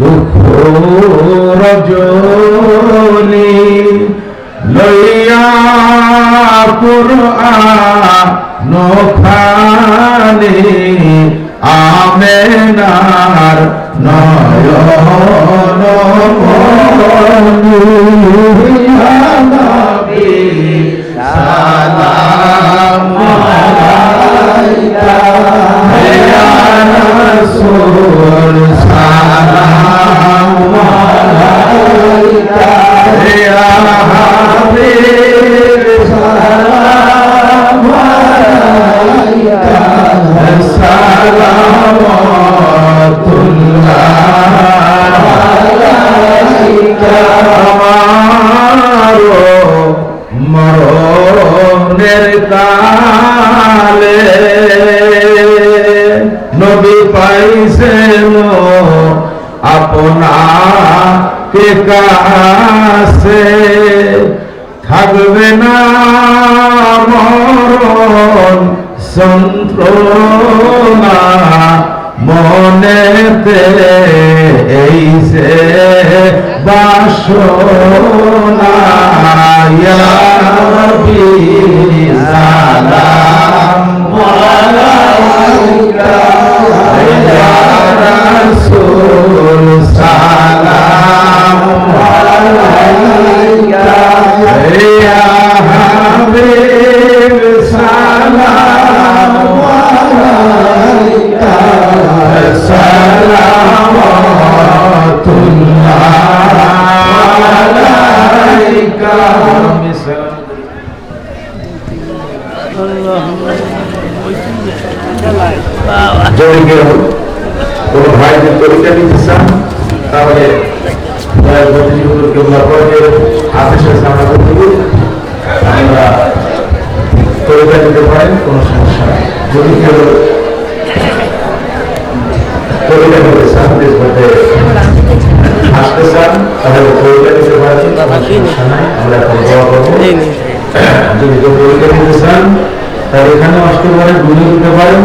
দুঃখ রজনী লইয়া কুরআন খানি আমেনার নয়ন মনি ইয়া নবী সালাম আলাইকা ইয়া রাসূল সালাম আলাইকা ইয়া হাবিব সালাম আলাইকা সালামাতুল্লাহ আলাইকা মরণের কালে নবী পাইছেন আপনাকে কাছে থাকবে না মরণ যন্ত্রণা মনেতে এই যে বাসনা ইয়া নবী সালাম আলাইকা ইয়া রাসূল সালাম আলাইকা ইয়া হাবিব সালাম আলাইকা সালামাতুল্লাহ আলাইকা যদি কেউ কোনো ভাই যদি তরিকা নিতে চান তাহলে হাফেজের সামনে আমরা তরিকা দিতে পারেন, কোনো সমস্যা নেই। যদি কেউ তরিকা নিতে চান, দেশ মধ্যে আসতে চান, তাহলে তরিকা দিতে পারেন, সমস্যা নাই। আমরা এখন দোয়া করবো। যদি কেউ তরিকা নিতে চান তাহলে এখানে আসতে পারেন, ঘুরে দিতে পারেন।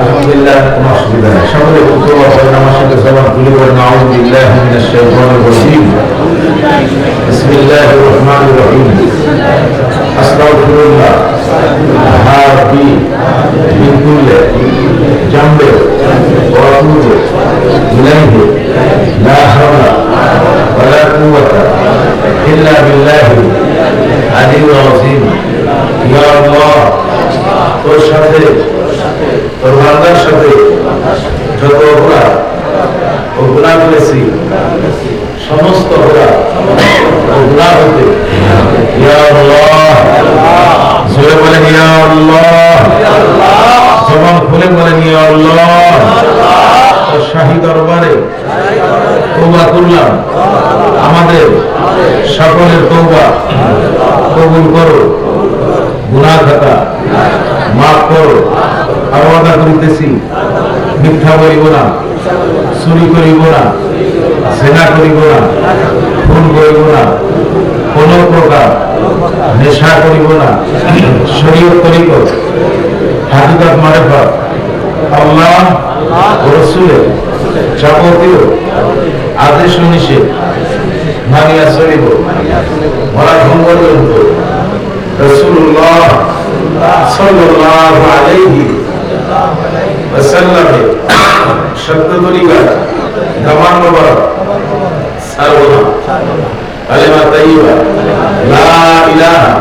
আলহামদুলিল্লাহ, কোনো অসুবিধা নেই। সকলে আমার সাথে জবান তুলে বলেন আউযু বিল্লাহি মিনাশ শাইতানির রাজীম বিসমিল্লাহির রহমানির রহিম আস্তাগফিরুল্লাহ রাব্বি মিন কুল্লি জামবি ওয়া আতুবু ইলাইহি লা হাওলা ওয়া লা কুওয়াতা ইল্লা বিল্লাহি আলিয়্যিল আযীম। ইয়া আল্লাহ, তোর সাথে তোর বান্দার সাথে যত অপরাধ ও গুনাহ করেছি, সমস্ত অপরাধ ও গুনাহ হতে ইয়া আল্লাহ, জোরে বলেন ইয়া আল্লাহ, জবান খুলে বলেন ইয়া আল্লাহ। তোর শাহী দরবারে তওবা করলাম, আমাদের সকলের তওবা কবুল করো, গুনাহ খাতা মাফ করো। আর ওয়াদা করিতেছি মিথ্যা বলিব না, চুরি করিব না, জেনা করিব না, খুন করিব না, কোন প্রকার নেশা করিব না, শরীয়ত তরিকত হাকিকত মারিফত আল্লাহ ও রাসূলের যাবতীয় আদেশ ও নিষেধ মানিয়া চলিব। মরা ভঙ্গ পর্যন্ত রাসূলুল্লাহ সাল্লাল্লাহু আলাইহি ওয়াসাল্লাম শব্দ তরিকা দামান মোবারক সারওয়া কালিমা তাইয়্যিবা লা ইলাহা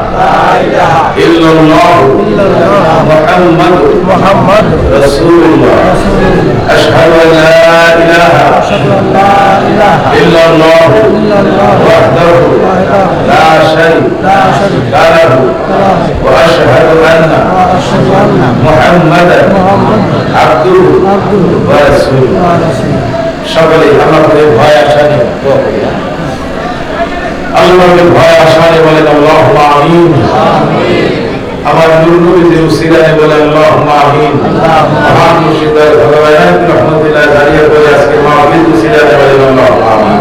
ইল্লাল্লাহ মুহাম্মাদুর রাসূলুল্লাহ আশহাদু আন লা ইলাহা ইল্লাল্লাহ ওয়াহদাহু লা শারীকা লাহু ওয়া আশহাদু আন্না মুহাম্মাদান আবদুহু ওয়া রাসূলুহু। সকলে আল্লাহর ভয় আশা নিয়ে দোয়া করি। আল্লাহর ভয় আশা নিয়ে বলেন আল্লাহুম্মা আমিন। আমার নূর নবীর উসিলায় বলেন আল্লাহুম্মা আমিন। মহান মুর্শিদের ভগবান রহমতুল্লাহ জারিয়া বলে আজকে মাহফিল উসিলায় বলেন আল্লাহুম্মা আমিন।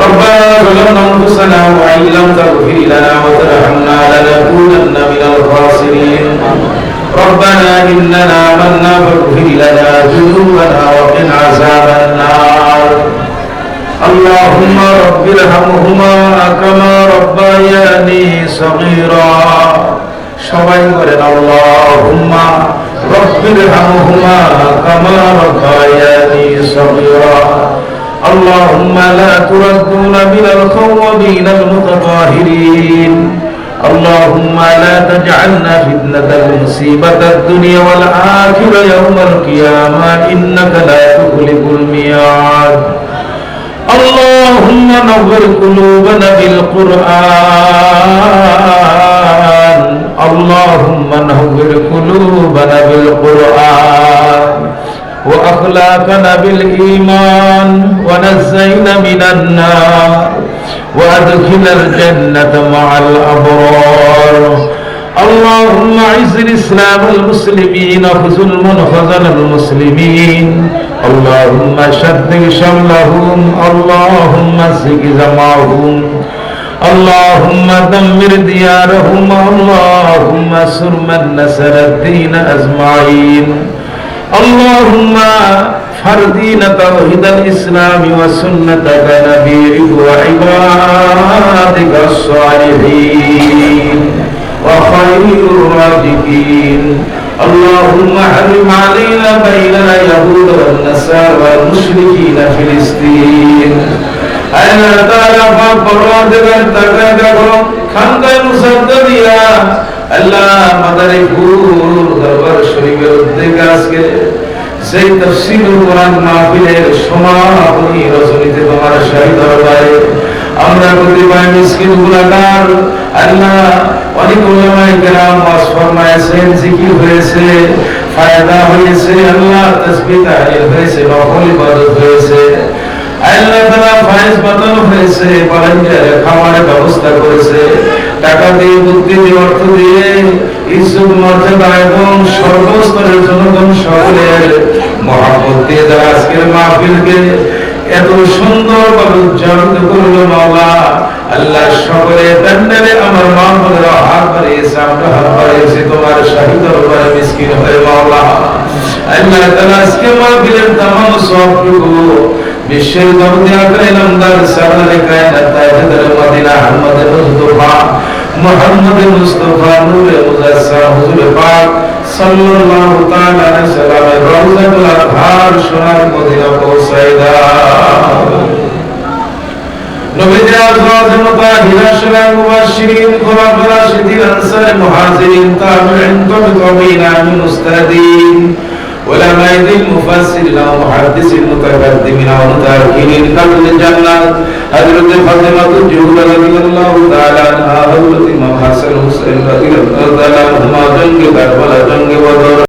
ربنا ظلمنا انفسنا وان لم تغفر لنا وترحمنا لنكونن من الخاسرين. ربنا اننا آمنا فاغفر لنا ذنوبنا وقنا عذاب النار. اللهم رب ارحمهما كما ربياني صغيرا. সবাই বলেন আল্লাহুম্মা رب ارحمهما كما ربياني صغيرا اللهم لا تردنا من الخوابين المتطهرين اللهم لا تجعلنا فتنة المصيبة الدنيا والآخرة يوم القيامة إنك لا تخلف الميعاد اللهم نور قلوبنا بالقرآن اللهم نور قلوبنا بالقرآن وأخلاقنا بالإيمان ونزينا من النار وأدخل الجنة مع الأبرار اللهم أعز الإسلام المسلمين وخذل من خذل المسلمين اللهم شدد شملهم اللهم زغ جمعهم اللهم دمر ديارهم اللهم انصر من نصر الدين أجمعين اللهم فردين توحيد الإسلام وسنة نبيك وعبادك الصالحين وخير الرازقين اللهم حرم علينا بيننا يهود والنصارى والمشركين فلسطين أين تعرف পরওয়ারদিগার তাকরা দেখো খানকায় মুসাদ্দিয়া আল্লাহ মাদারীপুর দরবার শরীফের উদ্যোগে আজকে সেই তাফসীরুল কোরআন মাহফিলের সমাপনী রজনীতে তোমার শাহী দরবারে আমরা প্রতিবায় মিসকিন গুনাহগার আল্লাহ অনেক উলামায়ে কেরাম ওয়াজ ফরমায়েছেন জিকির হয়েছে ফায়দা হয়েছে আল্লাহ তাসবিহ তাহলিল হয়েছে নফল ইবাদত হয়েছে আল্লাহ তাআলা ফায়েজ বাতানো হয়েছে ভলান্টিয়ার খাবারের ব্যবস্থা করেছে টাকা দিয়ে বুদ্ধি দিয়ে অর্থ দিয়ে ইজ্জত মর্যাদা এবং সর্বস্তরের জনগণ সকলের মহব্বত দিয়ে যারা আজকের মাহফিলকে এত সুন্দরভাবে উদযাপিত করলো মাওলা আল্লাহ সকলে প্যান্ডেলে আমার মা বোনেরা হাত বাড়িয়েছে আমরা হাত বাড়িয়েছি তোমার শাহী দরবারে মিসকিন হয়ে মাওলা আল্লাহ তাআলা আজকে মাহফিলের तमाम সওয়াবটুকু বিশ্বের গর্বে আকারে নামদার সালারে কায়নাত তাজদার মদিনা আহমদ মুস্তাফা মুহাম্মদ মুস্তাফা নূরে মুজাসসাম হুজুর পাক সাল্লাল্লাহু তাআলা আলাইহি সাল্লামের রওজাতুল আতহার সোনার মদিনা পৌঁছায় দাও নবীজি আযওয়াজ মুতাহিরা সালাম মুবাশশিরিন খুলাফা রাশিদিন আনসার মুহাজিরিন তাবিঈন তাবিঈন আমিন মুস্তাদিন علماء الدين مفسرين ومحدثين متقدمين ومتأخرين قبل الجنة حضرت فاطمة الزهرا رضي الله تعالى عنها حضرت امام حسن حسين رضي الله تعالى عنهما جنگ کربلا جنگ بدر